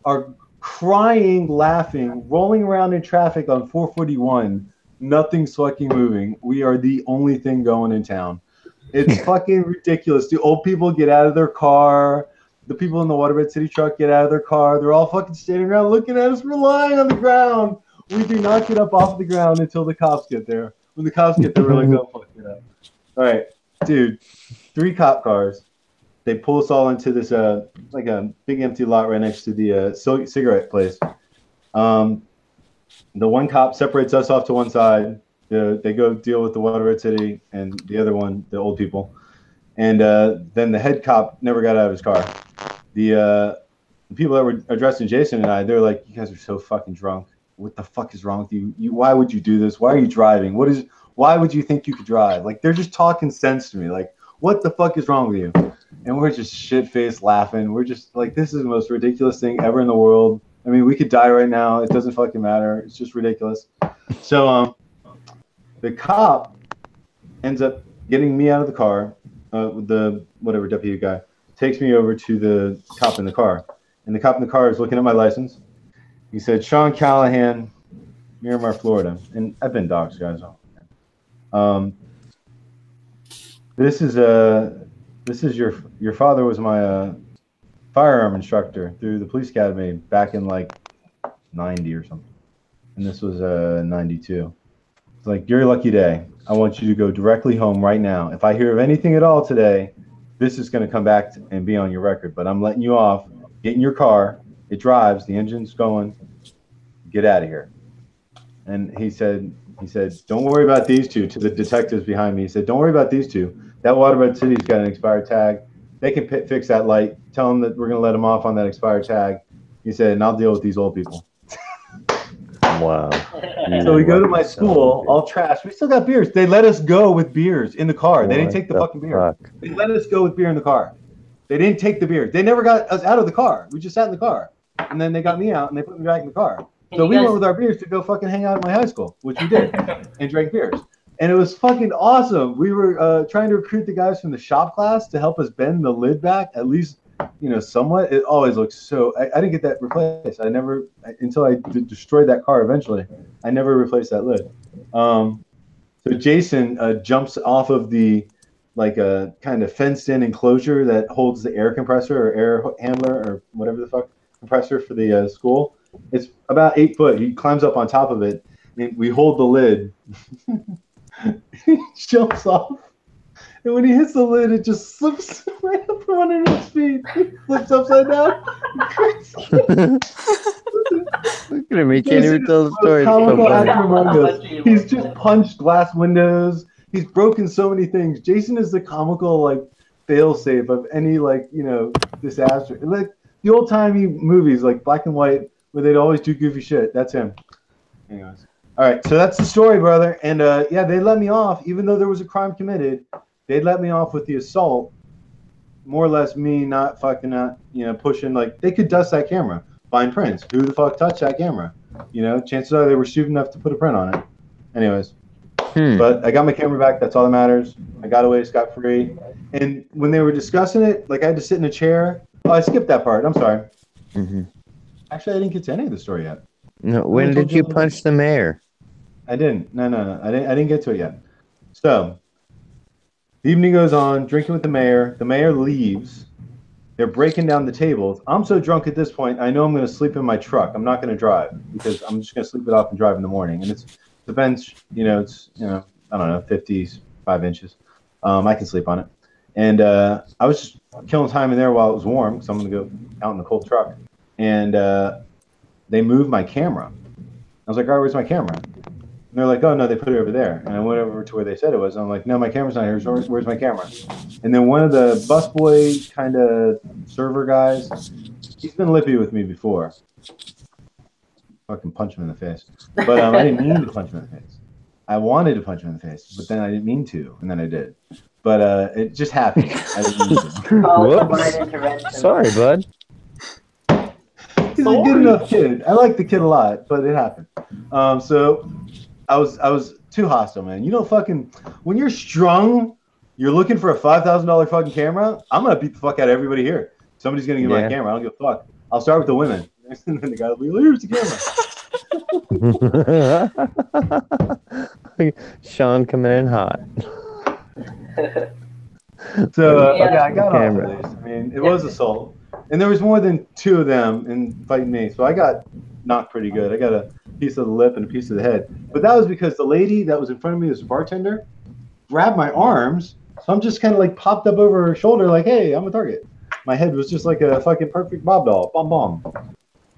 are crying, laughing, rolling around in traffic on 441. Nothing's fucking moving. We are the only thing going in town. It's fucking ridiculous. The old people get out of their car. The people in the Waterbed City truck get out of their car. They're all fucking standing around looking at us. We're lying on the ground. We do not get up off the ground until the cops get there. When the cops get there, we're like, oh, fuck it up. All right, dude, 3 cop cars. They pull us all into this like a big empty lot right next to the cigarette place. The one cop separates us off to one side. They go deal with the Waterbed City and the other one, the old people. And then the head cop never got out of his car. The people that were addressing Jason and I, they're like, you guys are so fucking drunk. What the fuck is wrong with you? Why would you do this? Why are you driving? Why would you think you could drive? Like, they're just talking sense to me. Like, what the fuck is wrong with you? And we're just shit-faced laughing. We're just like, this is the most ridiculous thing ever in the world. I mean, we could die right now. It doesn't fucking matter. It's just ridiculous. So the cop ends up getting me out of the car. The whatever deputy guy takes me over to the cop in the car, and the cop in the car is looking at my license. He said, Sean Callahan, Miramar, Florida, and I've been doxxed, guys. This is your father was my firearm instructor through the police academy back in like 90 or something, and this was 92. It's like, your lucky day. I want you to go directly home right now. If I hear of anything at all today, this is going to come back and be on your record. But I'm letting you off. Get in your car. It drives. The engine's going. Get out of here. And he said, don't worry about these two, to the detectives behind me. He said, don't worry about these two. That Waterbed City's got an expired tag. They can fix that light. Tell them that we're going to let them off on that expired tag. He said, and I'll deal with these old people. Wow. So we go to my school, all trash. We still got beers. They let us go with beers in the car. They didn't take the fucking beer. They let us go with beer in the car. They didn't take the beer. They never got us out of the car. We just sat in the car. And then they got me out and they put me back in the car. So we went with our beers to go fucking hang out at my high school, which we did, and drank beers. And it was fucking awesome. We were trying to recruit the guys from the shop class to help us bend the lid back, at least, somewhat. It always looks so. I didn't get that replaced. Until I destroyed that car eventually, I never replaced that lid. So Jason jumps off of the kind of fenced in enclosure that holds the air compressor or air handler or whatever the fuck compressor for the school. It's about 8 foot. He climbs up on top of it. And we hold the lid. He jumps off. And when he hits the lid, it just slips right up from under his feet. He flips upside down. Look at him. He can't even tell the story. Comical actor among us. He's just punched glass windows. He's broken so many things. Jason is the comical, fail-safe of any, disaster. Like the old-timey movies, like black and white, where they'd always do goofy shit. That's him. Anyways. All right, so that's the story, brother. And, they let me off, even though there was a crime committed. They'd let me off with the assault, more or less me not fucking out, pushing. They could dust that camera. Fine prints. Who the fuck touched that camera? Chances are they were stupid enough to put a print on it. Anyways. But I got my camera back. That's all that matters. I got away scot-free. And when they were discussing it, I had to sit in a chair. Oh, I skipped that part. I'm sorry. Mm-hmm. Actually, I didn't get to any of the story yet. No. When did you punch the mayor? I didn't. No. I didn't get to it yet. So, the evening goes on, drinking with the mayor. The mayor leaves. They're breaking down the tables. I'm so drunk at this point, I know I'm going to sleep in my truck. I'm not going to drive because I'm just going to sleep it off and drive in the morning. And it's the bench, it's, I don't know, 55 inches. I can sleep on it. And I was just killing time in there while it was warm because I'm going to go out in the cold truck. And they moved my camera. I was like, all right, where's my camera? And they're like, oh, no, they put it over there. And I went over to where they said it was. And I'm like, no, my camera's not here. Where's my camera? And then one of the busboy kind of server guys, he's been lippy with me before. Fucking punch him in the face. But I didn't mean to punch him in the face. I wanted to punch him in the face, but then I didn't mean to, and then I did. but it just happened. I didn't mean to. Call it Whoops. divine intervention. Sorry, bud. He's a good enough kid. I like the kid a lot, but it happened. So I was too hostile, man. You know, fucking when you're strung, you're looking for a $5,000 fucking camera. I'm gonna beat the fuck out of everybody here. Somebody's gonna get my camera. I don't give a fuck. I'll start with the women. And then the guy will be, here's the camera. Sean coming in hot. So yeah, I got off of this. I mean, it was assault, and there was more than 2 of them in fighting me. So I got knocked pretty good. I got a piece of the lip and a piece of the head. But that was because the lady that was in front of me, this bartender, grabbed my arms. So I'm just kind of like popped up over her shoulder, like, hey, I'm a target. My head was just like a fucking perfect Bob doll. Bomb bomb.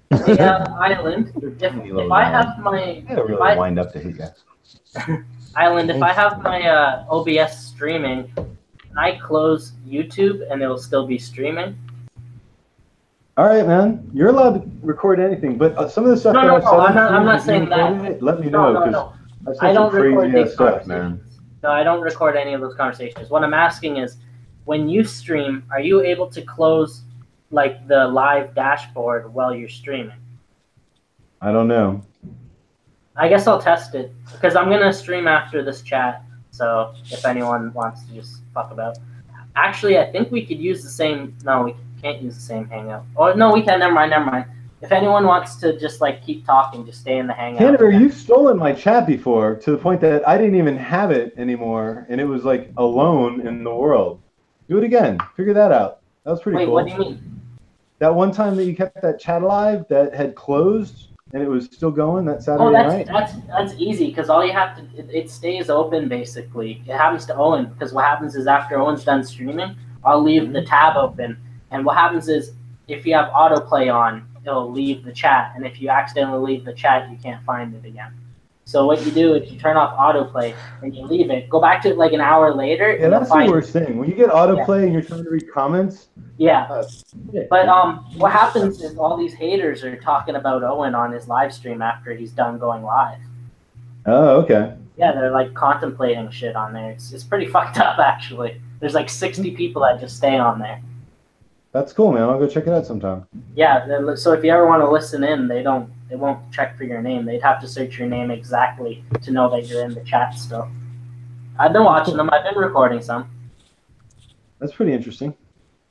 The island. If I have my, I don't really wind up to hit you. Island. If I have my OBS streaming, can I close YouTube and it'll still be streaming? All right, man. You're allowed to record anything, but some of the stuff No, that no, I've no. said, I'm not saying that. it, let me know because that's I don't some record crazy these ass stuff, conversations. man. No, I don't record any of those conversations. What I'm asking is, when you stream, are you able to close like the live dashboard while you're streaming? I don't know. I guess I'll test it because I'm gonna stream after this chat. So if anyone wants to just fuck about, actually, I think we could use the same. No, we can't use the same Hangout. Oh no, we can. Never mind. If anyone wants to just like keep talking, just stay in the Hangout. Canada, you've stolen my chat before to the point that I didn't even have it anymore, and it was like alone in the world. Do it again. Figure that out. That was pretty cool. Wait, what do you mean? That one time that you kept that chat alive that had closed and it was still going that Saturday night? That's easy because all you have to, it stays open basically. It happens to Owen because what happens is after Owen's done streaming, I'll leave the tab open. And what happens is if you have autoplay on, it'll leave the chat. And if you accidentally leave the chat, you can't find it again. So what you do is you turn off autoplay and you leave it. Go back to it like an hour later. Yeah, that's the worst thing. When you get autoplay and you're trying to read comments. Yeah. But what happens is all these haters are talking about Owen on his live stream after he's done going live. Oh, okay. Yeah, they're like contemplating shit on there. It's pretty fucked up actually. There's like 60 people that just stay on there. That's cool, man. I'll go check it out sometime. Yeah, so if you ever want to listen in, they won't check for your name. They'd have to search your name exactly to know that you're in the chat still. I've been watching them. I've been recording some. That's pretty interesting.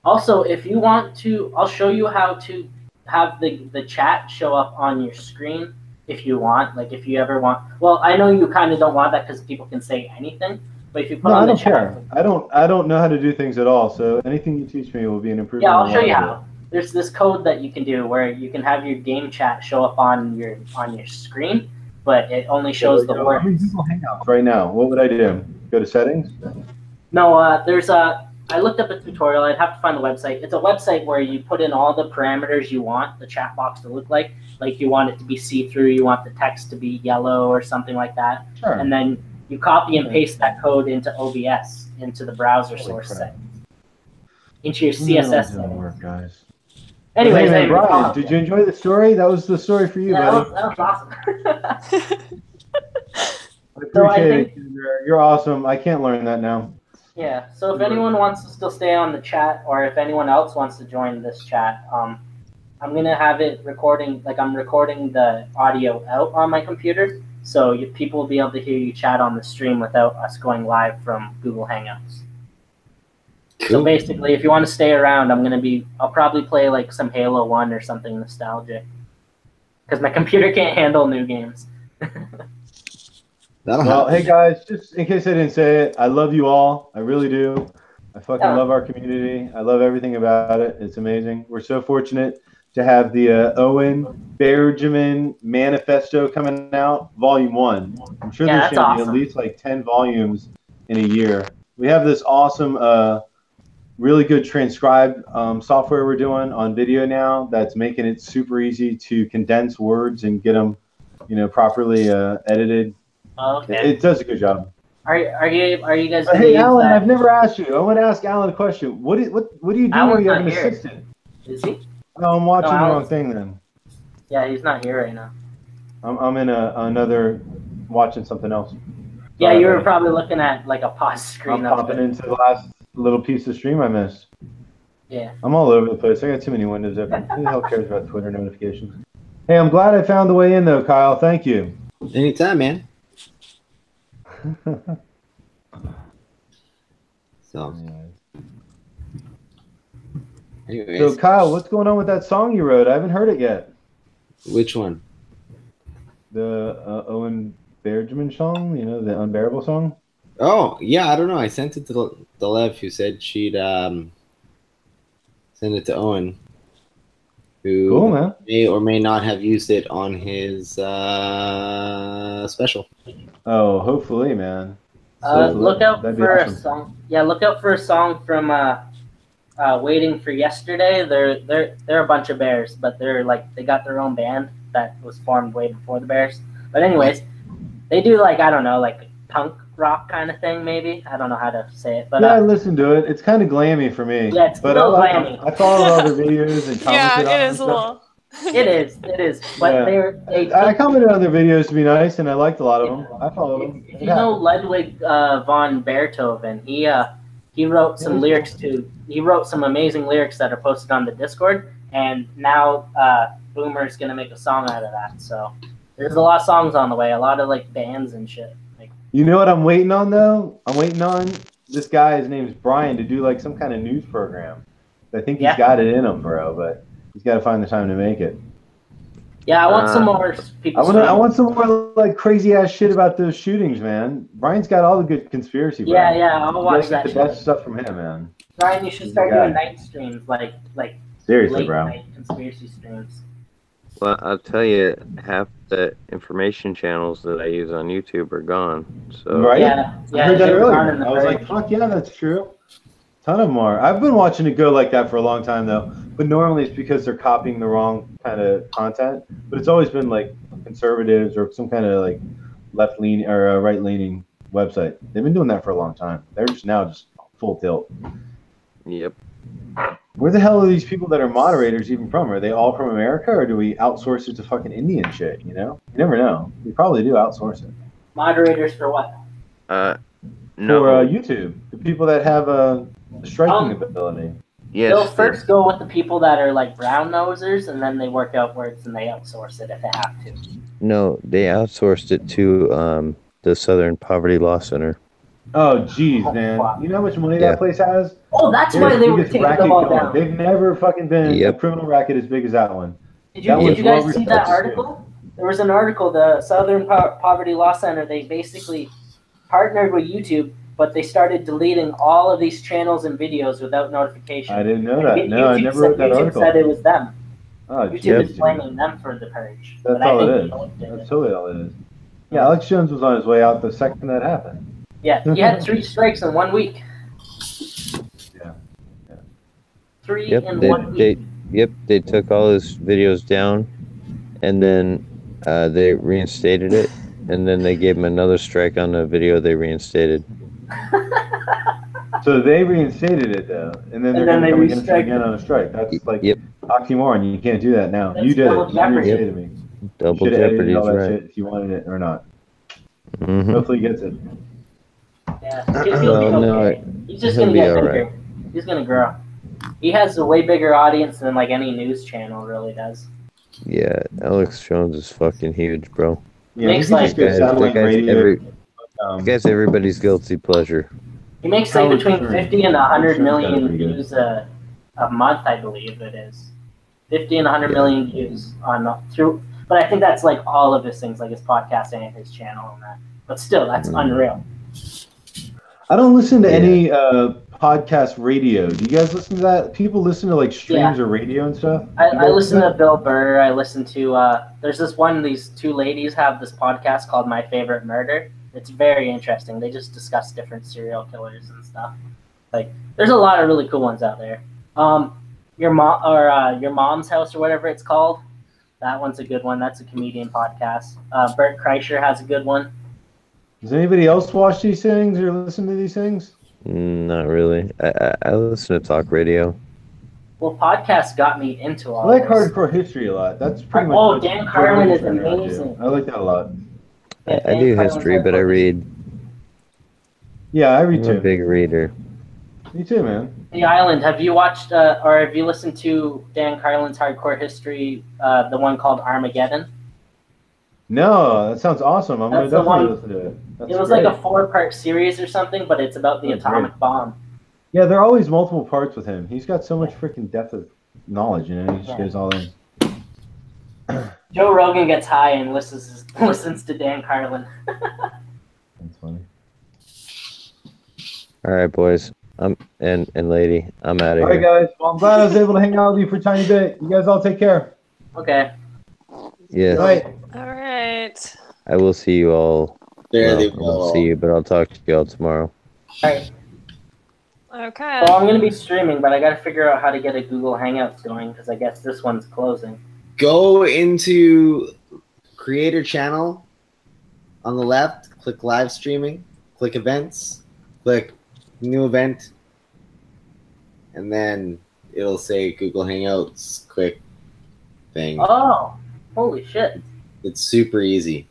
Also, if you want to, I'll show you how to have the chat show up on your screen if you want. Like if you ever want. Well, I know you kind of don't want that because people can say anything. But if you put on the chat, care. I don't know how to do things at all. So anything you teach me will be an improvement. Yeah, I'll show you how. There's this code that you can do where you can have your game chat show up on your screen, but it only shows the words. I'm in Google Hangouts right now. What would I do? Go to settings? No, there's a. I looked up a tutorial. I'd have to find the website. It's a website where you put in all the parameters you want the chat box to look like. Like you want it to be see-through, you want the text to be yellow or something like that. Sure. And then you copy and paste that code into OBS, into the browser source settings, into your CSS settings. Work, guys. Anyways, hey, Brian, did you enjoy the story? That was the story for you, buddy. That was awesome. I appreciate it. You're awesome. I can't learn that now. Yeah. So if anyone wants to still stay on the chat, or if anyone else wants to join this chat, I'm gonna have it recording. Like I'm recording the audio out on my computer, so people will be able to hear you chat on the stream without us going live from Google Hangouts. Cool. So basically, if you want to stay around, I'll probably play like some Halo 1 or something nostalgic, because my computer can't handle new games. Well, hey guys, just in case I didn't say it, I love you all. I really do. I fucking love our community. I love everything about it. It's amazing. We're so fortunate to have the Owen Benjamin Manifesto coming out, Volume 1. I'm sure there's going to be at least like 10 volumes in a year. We have this awesome, really good transcribe software we're doing on video now that's making it super easy to condense words and get them, properly edited. Okay. It does a good job. Are you guys? Hey, Alan, I've never asked you. I want to ask Alan a question. What do you do when you have an assistant? Is he? No, I'm watching the wrong thing then. Yeah, he's not here right now. I'm in another watching something else. Yeah, you were probably looking at like a pause screen. I'm popping into the last little piece of stream I missed. Yeah. I'm all over the place. I got too many windows open. Who the hell cares about Twitter notifications? Hey, I'm glad I found the way in though, Kyle. Thank you. Anytime, man. So, anyways, So, Kyle, what's going on with that song you wrote? I haven't heard it yet. which one? The Owen Benjamin song, the Unbearable song. Oh, yeah, I don't know. I sent it to the Lev, who said she'd send it to Owen, who Cool, man. may or may not have used it on his special. Oh, hopefully, man. Look out That'd be for awesome. a song. Yeah, look out for a song from Waiting for Yesterday. They're a bunch of Bears, but they got their own band that was formed way before the Bears. But anyways, they do I don't know, punk rock kind of thing maybe. I don't know how to say it, but Yeah, I listened to it. It's kind of glammy for me. Yeah, it's a little glammy. I followed all their videos and commented Yeah, on it them is a and little. it is. But Yeah. they I commented on their videos to be nice, and I liked a lot of them. I followed them. If you know Ludwig von Beethoven, he wrote some lyrics to. He wrote some amazing lyrics that are posted on the Discord, and now Boomer's gonna make a song out of that. So there's a lot of songs on the way, a lot of bands and shit. You know what I'm waiting on though? I'm waiting on this guy. His name's Brian to do some kind of news program. I think he's got it in him, bro, but he's got to find the time to make it. Yeah, I want some more people. I want some more crazy ass shit about those shootings, man. Brian's got all the good conspiracy. Bro. Yeah, I'll watch that. The best stuff from him, man. Brian, you should start doing night streams, like seriously, late bro. night conspiracy streams. Well, I'll tell you, half the information channels that I use on YouTube are gone. So Right? Yeah, I heard that they're earlier. gone in the I was purge. like, fuck yeah, that's true. Ton of more. I've been watching it go like that for a long time though, but normally it's because they're copying the wrong kind of content. But it's always been conservatives or some kind of left leaning or right leaning website. They've been doing that for a long time. They're just now full tilt. Yep. Where the hell are these people that are moderators even from? Are they all from America, or do we outsource it to fucking Indian shit? You never know. We probably do outsource it. Moderators for what? No. For YouTube, the people that have a striking ability. Yes. They'll first go with the people that are brown nosers, and then they work outwards and they outsource it if they have to. No, they outsourced it to the Southern Poverty Law Center. Oh, geez, man. You know how much money that place has? Oh, that's They're why the they were biggest taking racket them all going. down. They've never fucking been a criminal racket as big as that one. Did you guys see that article? There was an article, the Southern Poverty Law Center, they basically partnered with YouTube, but they started deleting all of these channels and videos without notification. I didn't know that. No, I never read that YouTube article. said it was them. Oh, YouTube is geez. blaming them for the purge. That's but I all think it they is. both did That's it. totally all it is. Yeah, Alex Jones was on his way out the second that happened. Yeah, he had 3 strikes in 1 week. Yeah. 3 Yep. in 1 week. They took all his videos down, and then they reinstated it, and then they gave him another strike on the video they reinstated. So they reinstated it though, and then they're going to come against it again on a strike. That's oxymoron. You can't do that now. That's You did double it. You jeopardy. reinstated me. Double Should have edited jeopardy, all that right? shit if you wanted it or not. Mhm. Hopefully he gets it. Yeah, he'll be Well, no, okay. He's just he'll gonna be get all bigger. right. He's gonna grow. He has a way bigger audience than any news channel really does. Yeah, Alex Jones is fucking huge, bro. Yeah, Makes he just gets satellite radio. The guy's everybody's guilty pleasure. He makes Howard between Stern. 50 and 100 Stern's got it million pretty good. views a month, I believe it is. 50 and 100 million views on through. But I think that's all of his things, his podcast and his channel and that. But still, that's unreal. I don't listen to any podcast radio. Do you guys listen to that? People listen to streams or radio and stuff? I listen to Bill Burr. I listen to there's this one. These 2 ladies have this podcast called My Favorite Murder. It's very interesting. They just discuss different serial killers and stuff. There's a lot of really cool ones out there. Your mom's house or whatever it's called. That one's a good one. That's a comedian podcast. Bert Kreischer has a good one. Does anybody else watch these things or listen to these things? Not really. I listen to talk radio. Well, podcasts got me into all I like this. hardcore history a lot. That's pretty much. Oh, what Dan hardcore Carlin is history I do. amazing. I like that a lot. Yeah, I Dan do Carlin's history, but I hardcore. read. Yeah, I read I'm a too. big reader. Me too, man. The Island. Have you watched or have you listened to Dan Carlin's Hardcore History, the one called Armageddon? No, that sounds awesome. I'm gonna That's the definitely one- listen to it. That's It was great. like a 4-part series or something, but it's about the That's atomic bomb. Yeah, there are always multiple parts with him. He's got so much freaking depth of knowledge, you know. He just Yeah. goes all in. Joe Rogan gets high and listens to Dan Carlin. That's funny. All right, boys. And lady, I'm out of All right, here. guys. Well, I'm glad I was able to hang out with you for a tiny bit. You guys all take care. Okay. Yes, All right. All right. I will see you all. There they I won't go. see you, but I'll talk to you all tomorrow. All right. Okay. Well, I'm gonna be streaming, but I gotta figure out how to get a Google Hangouts going because I guess this one's closing. Go into creator channel on the left, click live streaming, click events, click new event, and then it'll say Google Hangouts quick thing. Oh, holy shit! It's super easy.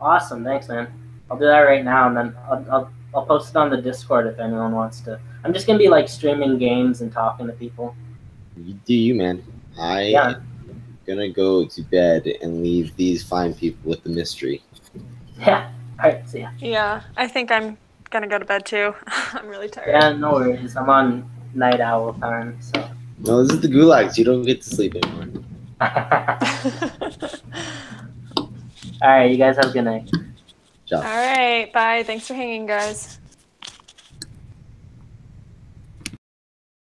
Awesome, thanks, man. I'll do that right now, and then I'll post it on the Discord if anyone wants to. I'm just gonna be like streaming games and talking to people. You do you, man. Yeah. Gonna go to bed and leave these fine people with the mystery. Yeah. All right. See ya. Yeah, I think I'm gonna go to bed too. I'm really tired. Yeah, no worries. I'm on night owl time, so. No, this is the gulags. You don't get to sleep anymore. All right, you guys have a good night. Ciao. All right. Bye. Thanks for hanging, guys.